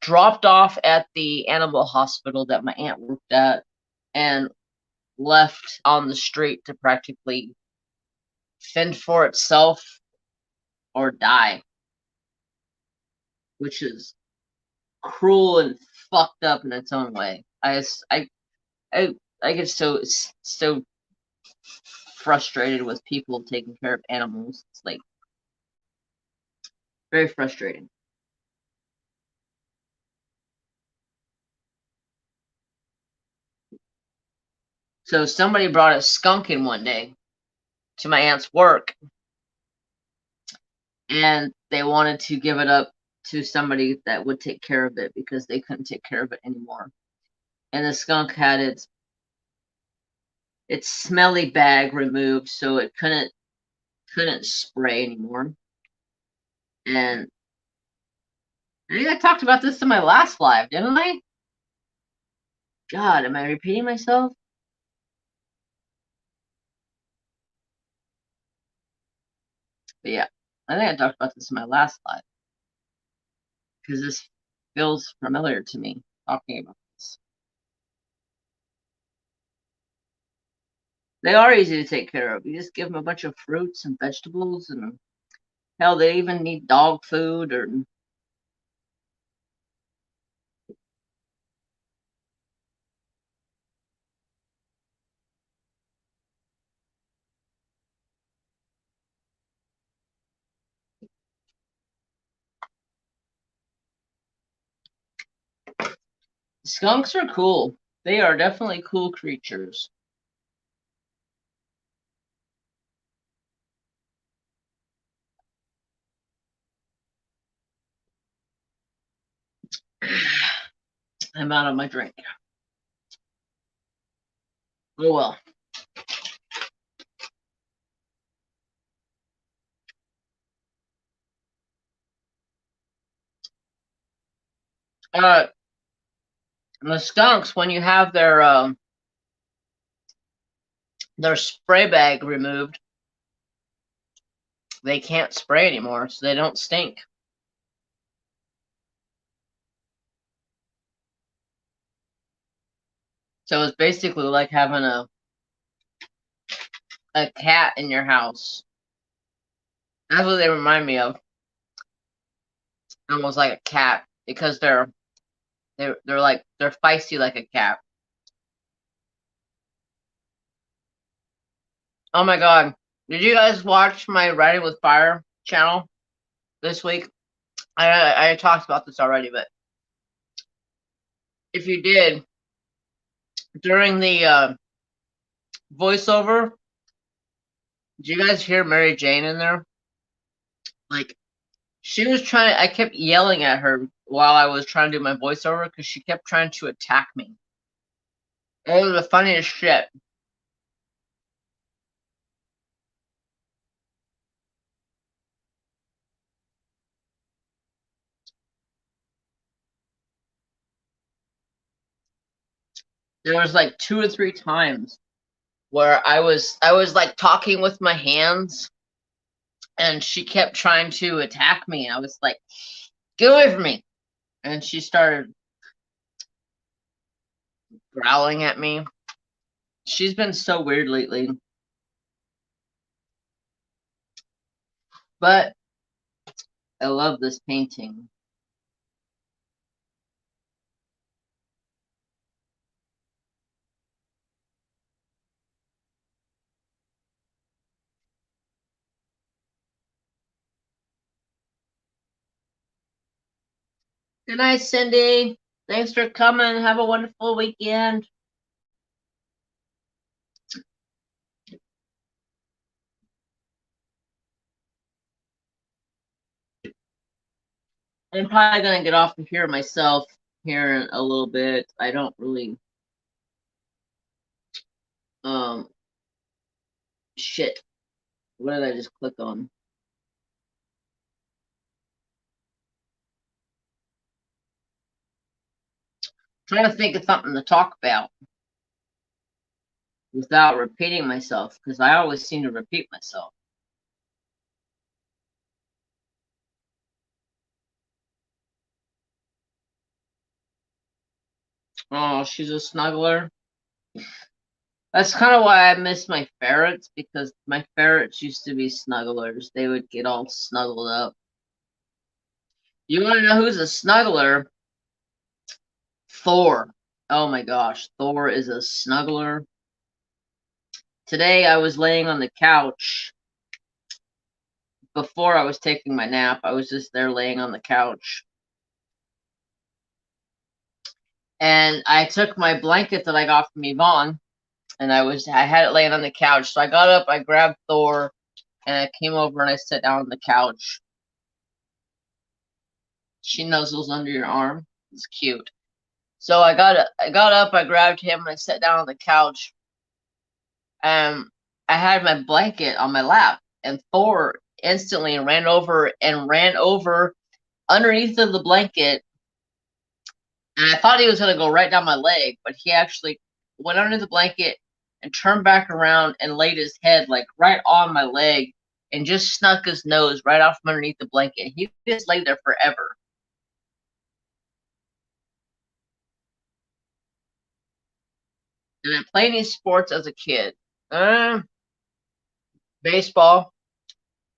dropped off at the animal hospital that my aunt worked at and left on the street to practically fend for itself or die, which is cruel and fucked up in its own way. I, I get so frustrated with people taking care of animals. It's like very frustrating. So somebody brought a skunk in one day to my aunt's work, and they wanted to give it up to somebody that would take care of it because they couldn't take care of it anymore. And the skunk had its smelly bag removed, so it couldn't spray anymore. And I think I talked about this in my last live, didn't I? God, am I repeating myself? But yeah, I think I talked about this in my last live because this feels familiar to me talking about this. They are easy to take care of. You just give them a bunch of fruits and vegetables, and hell, they even need dog food. Or skunks are cool. They are definitely cool creatures. I'm out of my drink. Oh well. Uh, the skunks, when you have their spray bag removed, they can't spray anymore, so they don't stink. So it's basically like having a cat in your house. That's what they remind me of. Almost like a cat, because they're feisty like a cat. Oh my god. Did you guys watch my Writing with Fire channel this week? I talked about this already, but if you did, during the voiceover, did you guys hear Mary Jane in there? Like, she was trying, I kept yelling at her while I was trying to do my voiceover because she kept trying to attack me. It was the funniest shit. There was like 2 or 3 times where I was like talking with my hands and she kept trying to attack me. I was like, get away from me. And she started growling at me. She's been so weird lately. But I love this painting. Good night, Cindy. Thanks for coming. Have a wonderful weekend. I'm probably gonna get off of here myself here in a little bit. I don't really um shit. What did I just click on? I'm trying to think of something to talk about without repeating myself, because I always seem to repeat myself. Oh, she's a snuggler. That's kind of why I miss my ferrets, because my ferrets used to be snugglers. They would get all snuggled up. You want to know who's a snuggler? Thor. Oh my gosh, Thor is a snuggler. Today I was laying on the couch. Before I was taking my nap, I was just there laying on the couch. And I took my blanket that I got from Yvonne, and I had it laying on the couch. So I got up, I grabbed Thor, and I came over and I sat down on the couch. She nuzzles under your arm. It's cute. So I got up, I grabbed him, and I sat down on the couch. And I had my blanket on my lap, and Thor instantly ran over underneath of the blanket. And I thought he was gonna go right down my leg, but he actually went under the blanket and turned back around and laid his head like right on my leg and just snuck his nose right off from underneath the blanket. He just laid there forever. And I played any sports as a kid. Uh, baseball,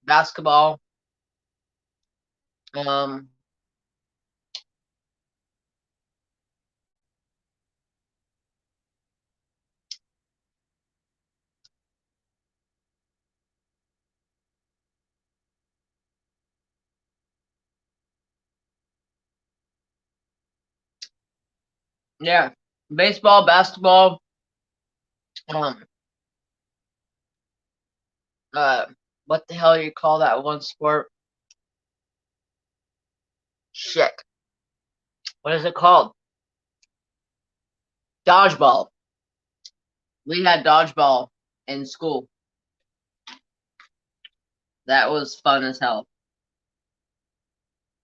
basketball. Um, yeah, baseball, basketball. Um, uh, what the hell you call that one sport? Shit. What is it called? Dodgeball. We had dodgeball in school. That was fun as hell.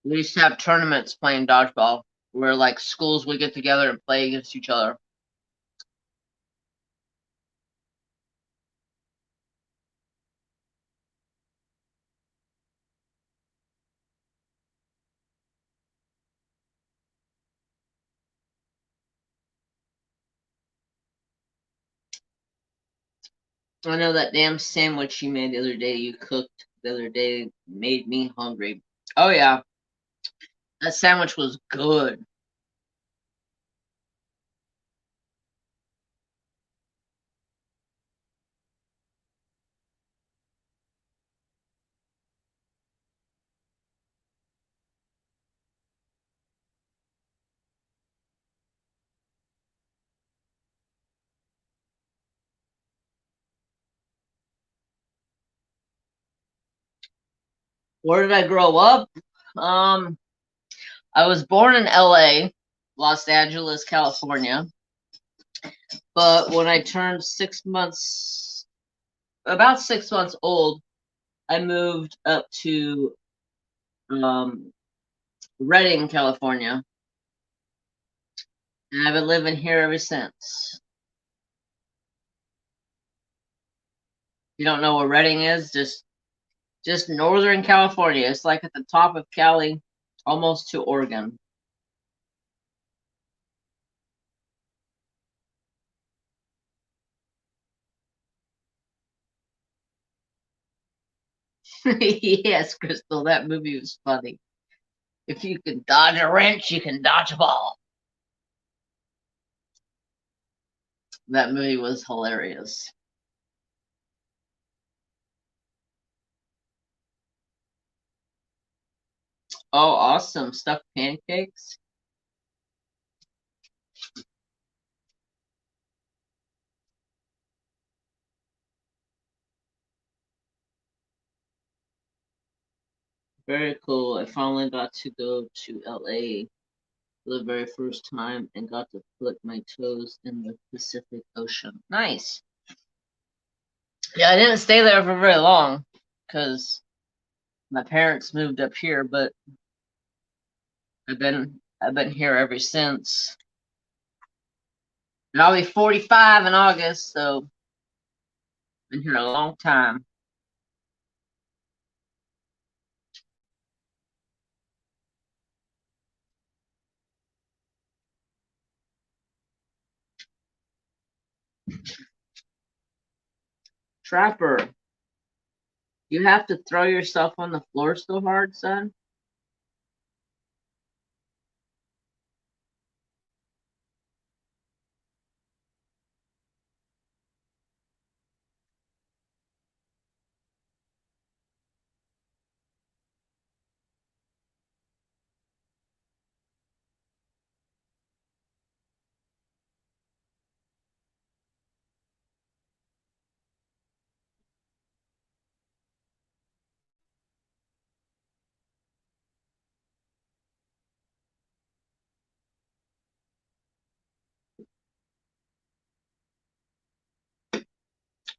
We used to have tournaments playing dodgeball where like schools would get together and play against each other. I know that damn sandwich you made the other day, you cooked the other day, made me hungry. Oh, yeah. That sandwich was good. Where did I grow up? Um, I was born in LA, Los Angeles, California. But when I turned 6 months, about 6 months old, I moved up to um, Redding, California. And I've been living here ever since. You don't know where Redding is? Just Northern California. It's like at the top of Cali, almost to Oregon. Yes, Crystal, that movie was funny. If you can dodge a wrench, you can dodge a ball. That movie was hilarious. Oh, awesome. Stuffed pancakes. Very cool. I finally got to go to LA for the very first time and got to put my toes in the Pacific Ocean. Nice. Yeah, I didn't stay there for very long because my parents moved up here, but I've been here ever since. And I'll be 45 in August, so been here a long time. Trapper, you have to throw yourself on the floor so hard, son.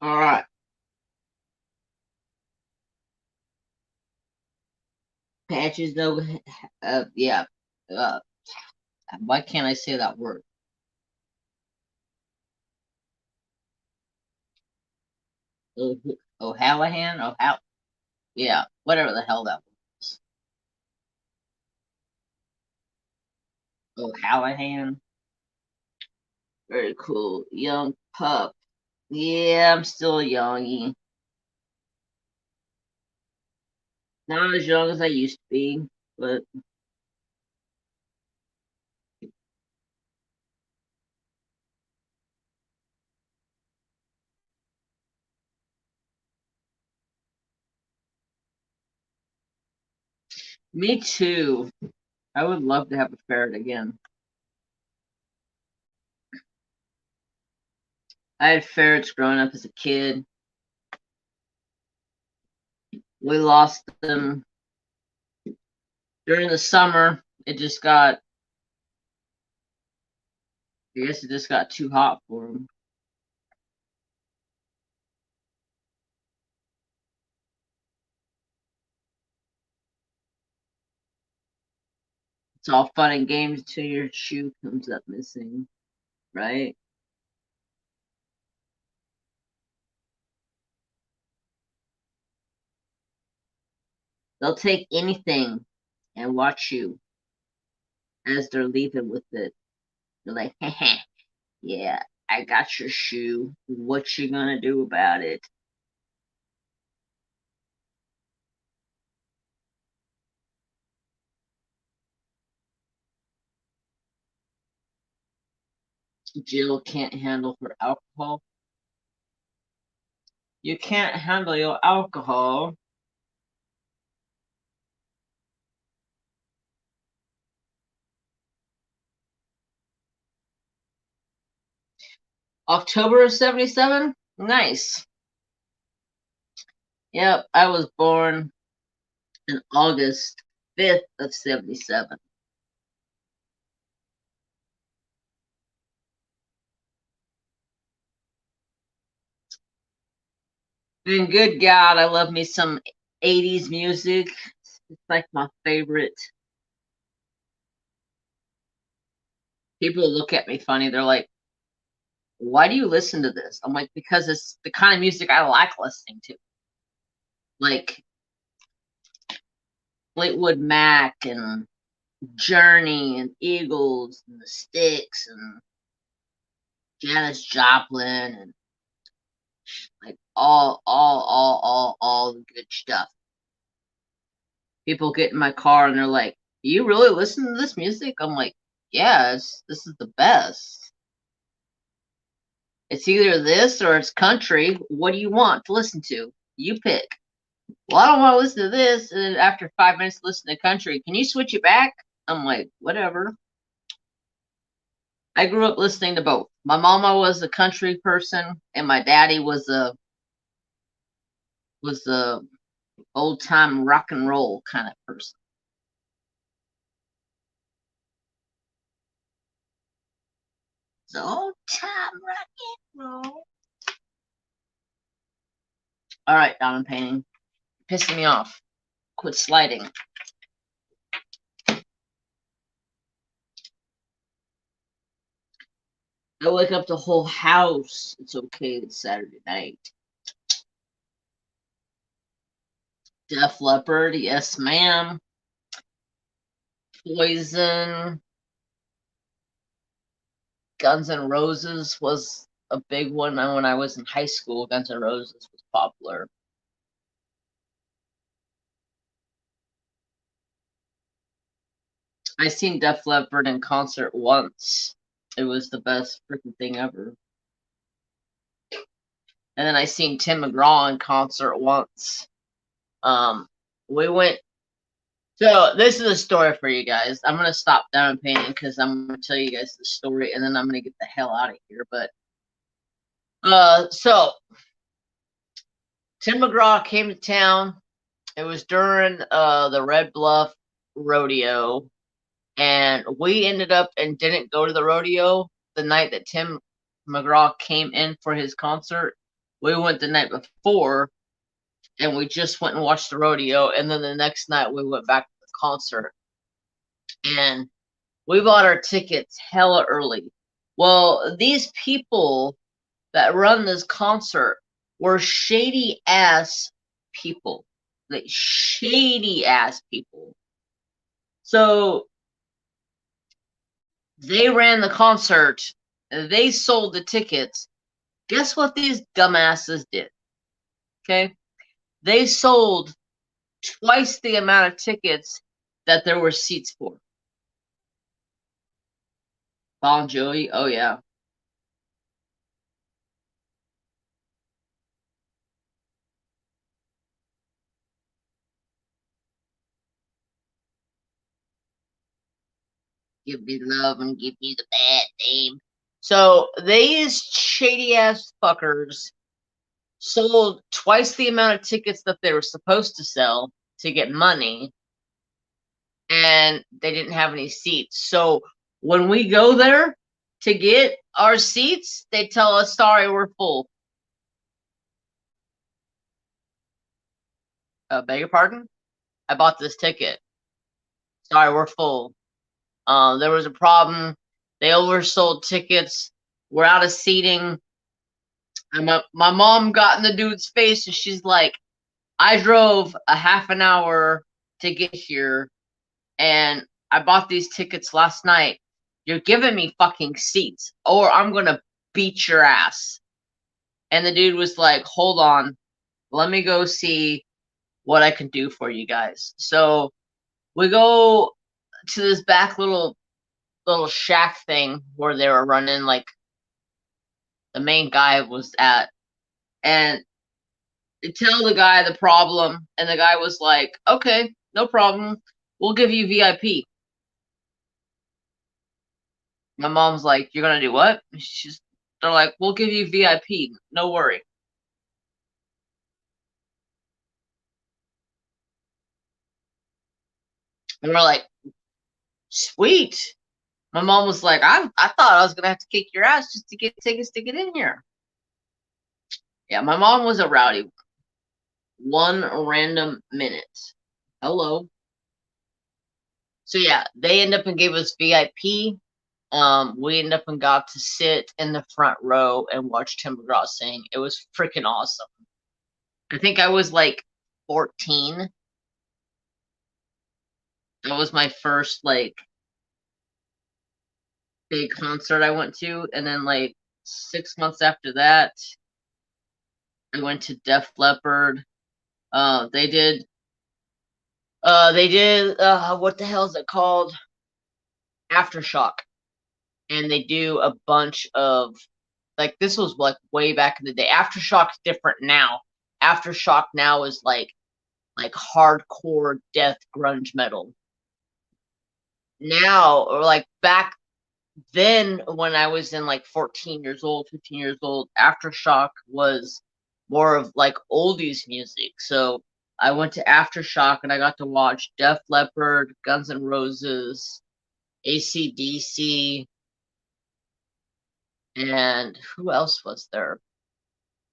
All right, patches though. Yeah. Uh, why can't I say that word? Oh, O'Hallahan? Yeah, whatever the hell that was. O'Hallahan. Very cool. Young pup. Yeah, I'm still a youngie. Not as young as I used to be, but me too. I would love to have a ferret again. I had ferrets growing up as a kid. We lost them during the summer. It just got, I guess it just got too hot for them. It's all fun and games until your shoe comes up missing, right? They'll take anything and watch you as they're leaving with it. They're like, yeah, I got your shoe. What you gonna do about it? Jill can't handle her alcohol. You can't handle your alcohol. October of 77? Nice. Yep, I was born in August 5th of 77. And good God, I love me some 80s music. It's like my favorite. People look at me funny. They're like, why do you listen to this? I'm like, because it's the kind of music I like listening to. Like Fleetwood Mac and Journey and Eagles and the Sticks and Janis Joplin and like all the good stuff. People get in my car and they're like, "You really listen to this music?" I'm like, "Yes, this is the best. It's either this or it's country. What do you want to listen to? You pick." Well, I don't want to listen to this. And then after 5 minutes, listen to country. Can you switch it back? I'm like, whatever. I grew up listening to both. My mama was a country person, and my daddy was a old time rock and roll kind of person. So old time rock and roll. All right, diamond painting, pissing me off. Quit sliding. I wake up the whole house. It's okay. It's Saturday night. Def Leppard, yes, ma'am. Poison. Guns N' Roses was a big one. And when I was in high school, Guns N' Roses was popular. I seen Def Leppard in concert once. It was the best freaking thing ever. And then I seen Tim McGraw in concert once. We went. So this is a story for you guys. I'm gonna stop down painting because I'm gonna tell you guys the story, and then I'm gonna get the hell out of here. But so Tim McGraw came to town. It was during the Red Bluff rodeo, and we ended up and didn't go to the rodeo the night that Tim McGraw came in for his concert. We went the night before, and we just went and watched the rodeo, and then the next night we went back to the concert, and we bought our tickets hella early. Well, these people that run this concert were shady ass people. Like shady ass people. So they ran the concert, they sold the tickets, Guess what these dumbasses did? Okay, they sold twice the amount of tickets that there were seats for. Bon Jovi, oh yeah. Give me love and give me the bad name. So these shady ass fuckers sold twice the amount of tickets that they were supposed to sell to get money, and they didn't have any seats. So when we go there to get our seats, they tell us, sorry, we're full. Beg your pardon? I bought this ticket. Sorry, we're full. There was a problem. They oversold tickets. We're out of seating. And my mom got in the dude's face and she's like, I drove a half an hour to get here and I bought these tickets last night. You're giving me fucking seats or I'm going to beat your ass. And the dude was like, hold on. Let me go see what I can do for you guys. So we go to this back little shack thing where they were running, like the main guy was at, and they tell the guy the problem, and the guy was like, okay, no problem, we'll give you VIP. My mom's like, you're gonna do what? They're like, we'll give you VIP, no worry. And we're like, sweet. My mom was like, I thought I was gonna have to kick your ass just to get tickets to get in here. Yeah, my mom was a rowdy one random minute. Hello. So yeah, they end up and gave us VIP. We ended up and got to sit in the front row and watch Tim McGraw sing. It was freaking awesome. I think I was like 14. That was my first like big concert I went to, and then like 6 months after that, I went to Def Leppard. They did. They did. What the hell is it called? Aftershock, and they do a bunch of like this was like way back in the day. Aftershock's different now. Aftershock now is like hardcore death grunge metal. Now, or like back then when I was in like 14 years old, 15 years old, Aftershock was more of like oldies music. So I went to Aftershock and I got to watch Def Leppard, Guns N' Roses, AC/DC, and who else was there?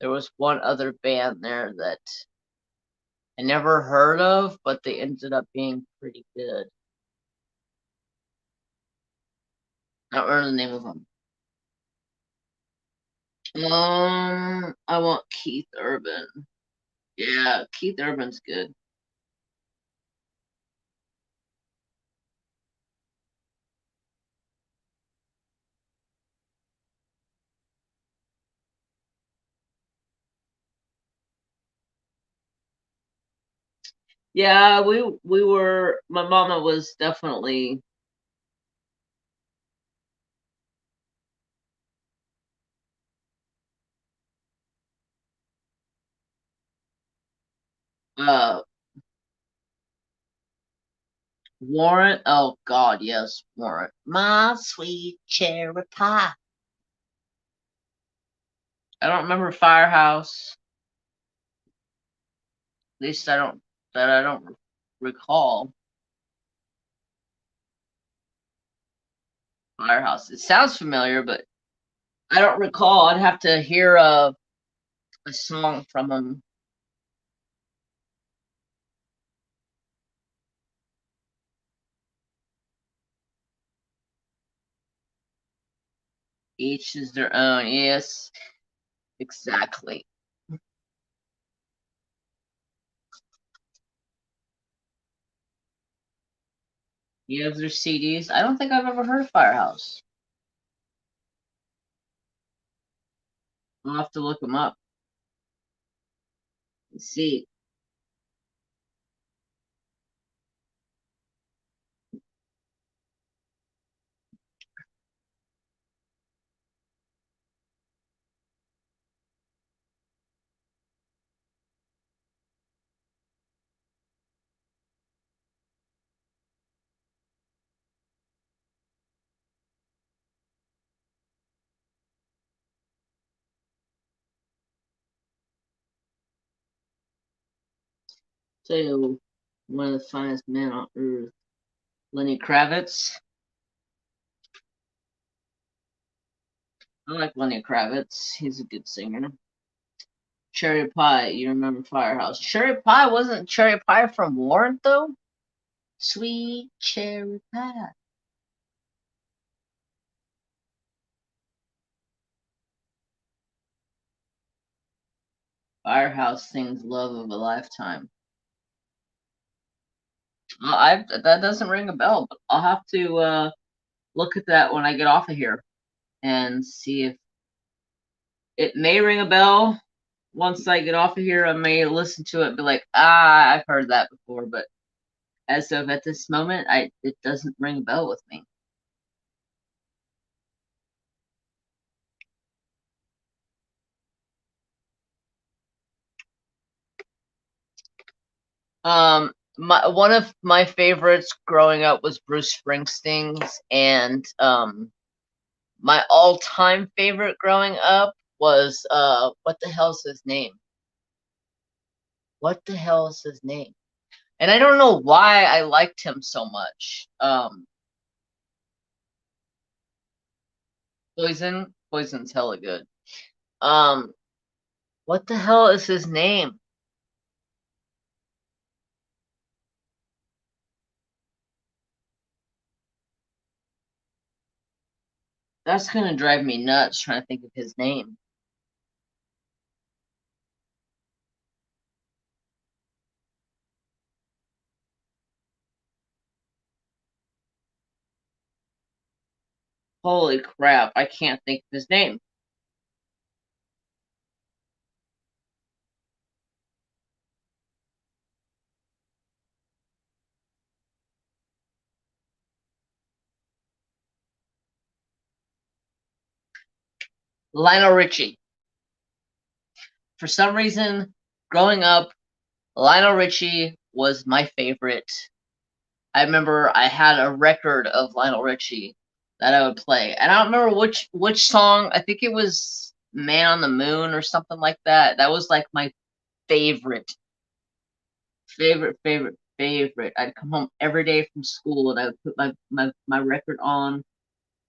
There was one other band there that I never heard of, but they ended up being pretty good. I don't remember the name of them. I want Keith Urban. Yeah, Keith Urban's good. Yeah, we were. My mama was definitely. Uh, Warrant. Oh God, yes, Warrant. My sweet cherry pie. I don't remember Firehouse. At least I don't recall Firehouse. It sounds familiar, but I don't recall. I'd have to hear a song from them. Each is their own. Yes, exactly. You have their CDs. I don't think I've ever heard of Firehouse. I'll have to look them up. Let's see. Tell you, one of the finest men on earth, Lenny Kravitz. I like Lenny Kravitz. He's a good singer. Cherry Pie, you remember Firehouse. Cherry Pie wasn't Cherry Pie from Warrant, though? Sweet Cherry Pie. Firehouse sings Love of a Lifetime. That doesn't ring a bell, but I'll have to look at that when I get off of here and see if it may ring a bell. Once I get off of here, I may listen to it and be like, I've heard that before, but as of at this moment, it doesn't ring a bell with me. One of my favorites growing up was Bruce Springsteen's, and my all-time favorite growing up was what the hell's his name? What the hell is his name? And I don't know why I liked him so much. Poison's hella good. Um, what the hell is his name? That's gonna drive me nuts trying to think of his name. Holy crap, I can't think of his name. Lionel Richie. For some reason, growing up, Lionel Richie was my favorite. I remember I had a record of Lionel Richie that I would play, and I don't remember which song. I think it was "Man on the Moon" or something like that. That was like my favorite, favorite. I'd come home every day from school, and I would put my record on,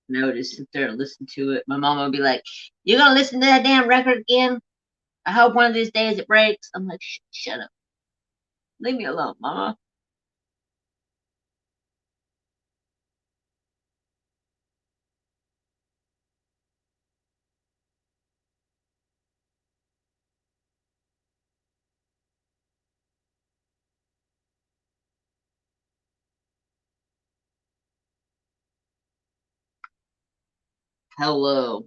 and I would just sit there and listen to it. My mom would be like, "You gonna listen to that damn record again? I hope one of these days it breaks." I'm like, "Shut up, leave me alone, Mama." Hello.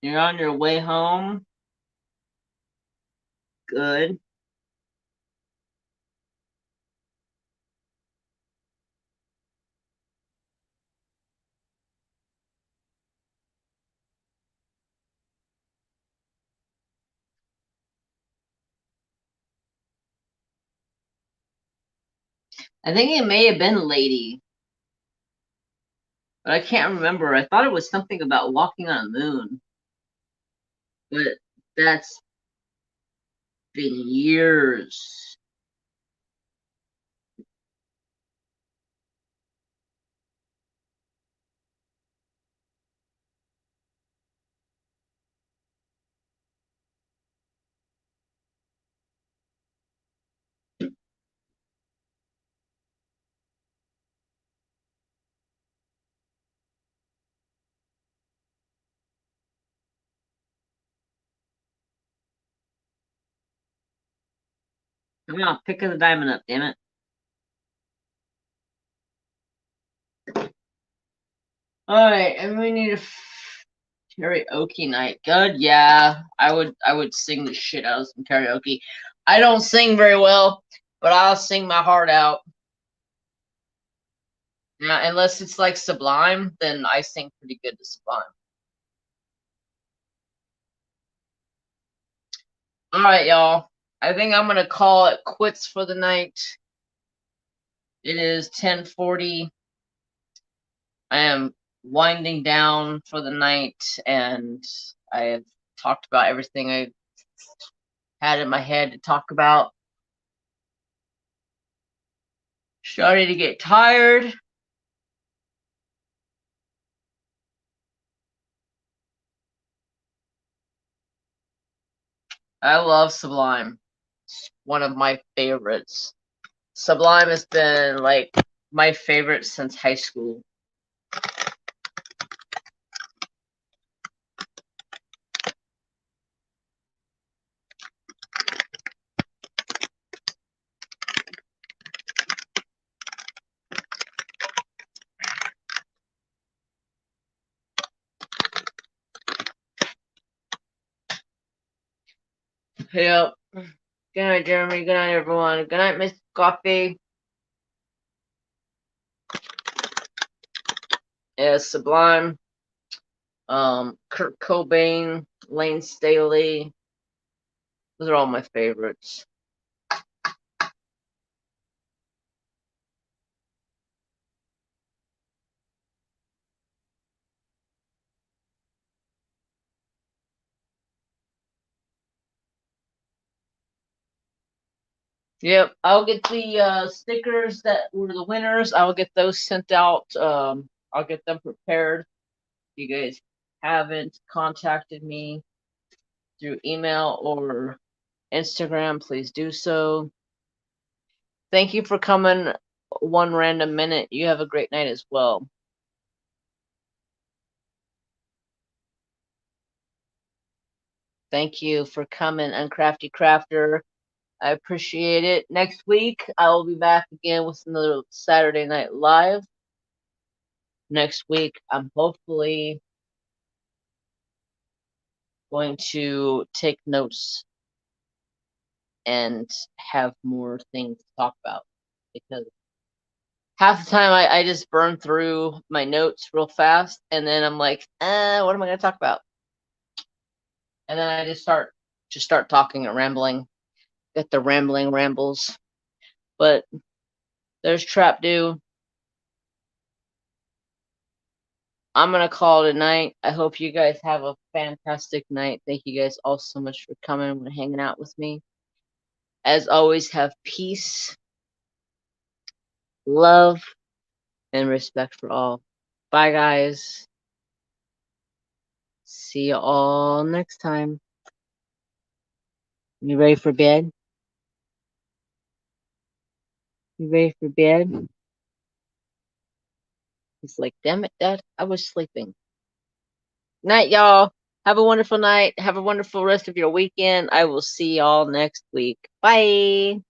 You're on your way home. Good. I think it may have been Lady, but I can't remember. I thought it was something about walking on a moon, but that's been years. Come on, pick the diamond up, damn it. Alright, and we need a karaoke night. Good, yeah. I would sing the shit out of some karaoke. I don't sing very well, but I'll sing my heart out. Yeah, unless it's like Sublime, then I sing pretty good to Sublime. Alright, y'all. I think I'm gonna call it quits for the night. It is 10:40. I am winding down for the night, and I have talked about everything I had in my head to talk about. Starting to get tired. I love Sublime. It's one of my favorites. Sublime has been like my favorite since high school. Yep. Good night, Jeremy. Good night, everyone. Good night, Miss Coffee. Yeah, Sublime. Kurt Cobain, Lane Staley. Those are all my favorites. Yep, I'll get the stickers that were the winners. I'll get those sent out. I'll get them prepared. If you guys haven't contacted me through email or Instagram, please do so. Thank you for coming one random minute. You have a great night as well. Thank you for coming, Uncrafty Crafter. I appreciate it. Next week, I will be back again with another Saturday Night Live. Next week, I'm hopefully going to take notes and have more things to talk about, because half the time I just burn through my notes real fast, and then I'm like, what am I going to talk about? And then I just start talking and rambling. Get the rambling rambles. But there's Trap Do. I'm going to call it a night. I hope you guys have a fantastic night. Thank you guys all so much for coming and hanging out with me. As always, have peace, love, and respect for all. Bye, guys. See you all next time. You ready for bed? You ready for bed? He's like, damn it, Dad, I was sleeping. Night, y'all. Have a wonderful night. Have a wonderful rest of your weekend. I will see y'all next week. Bye.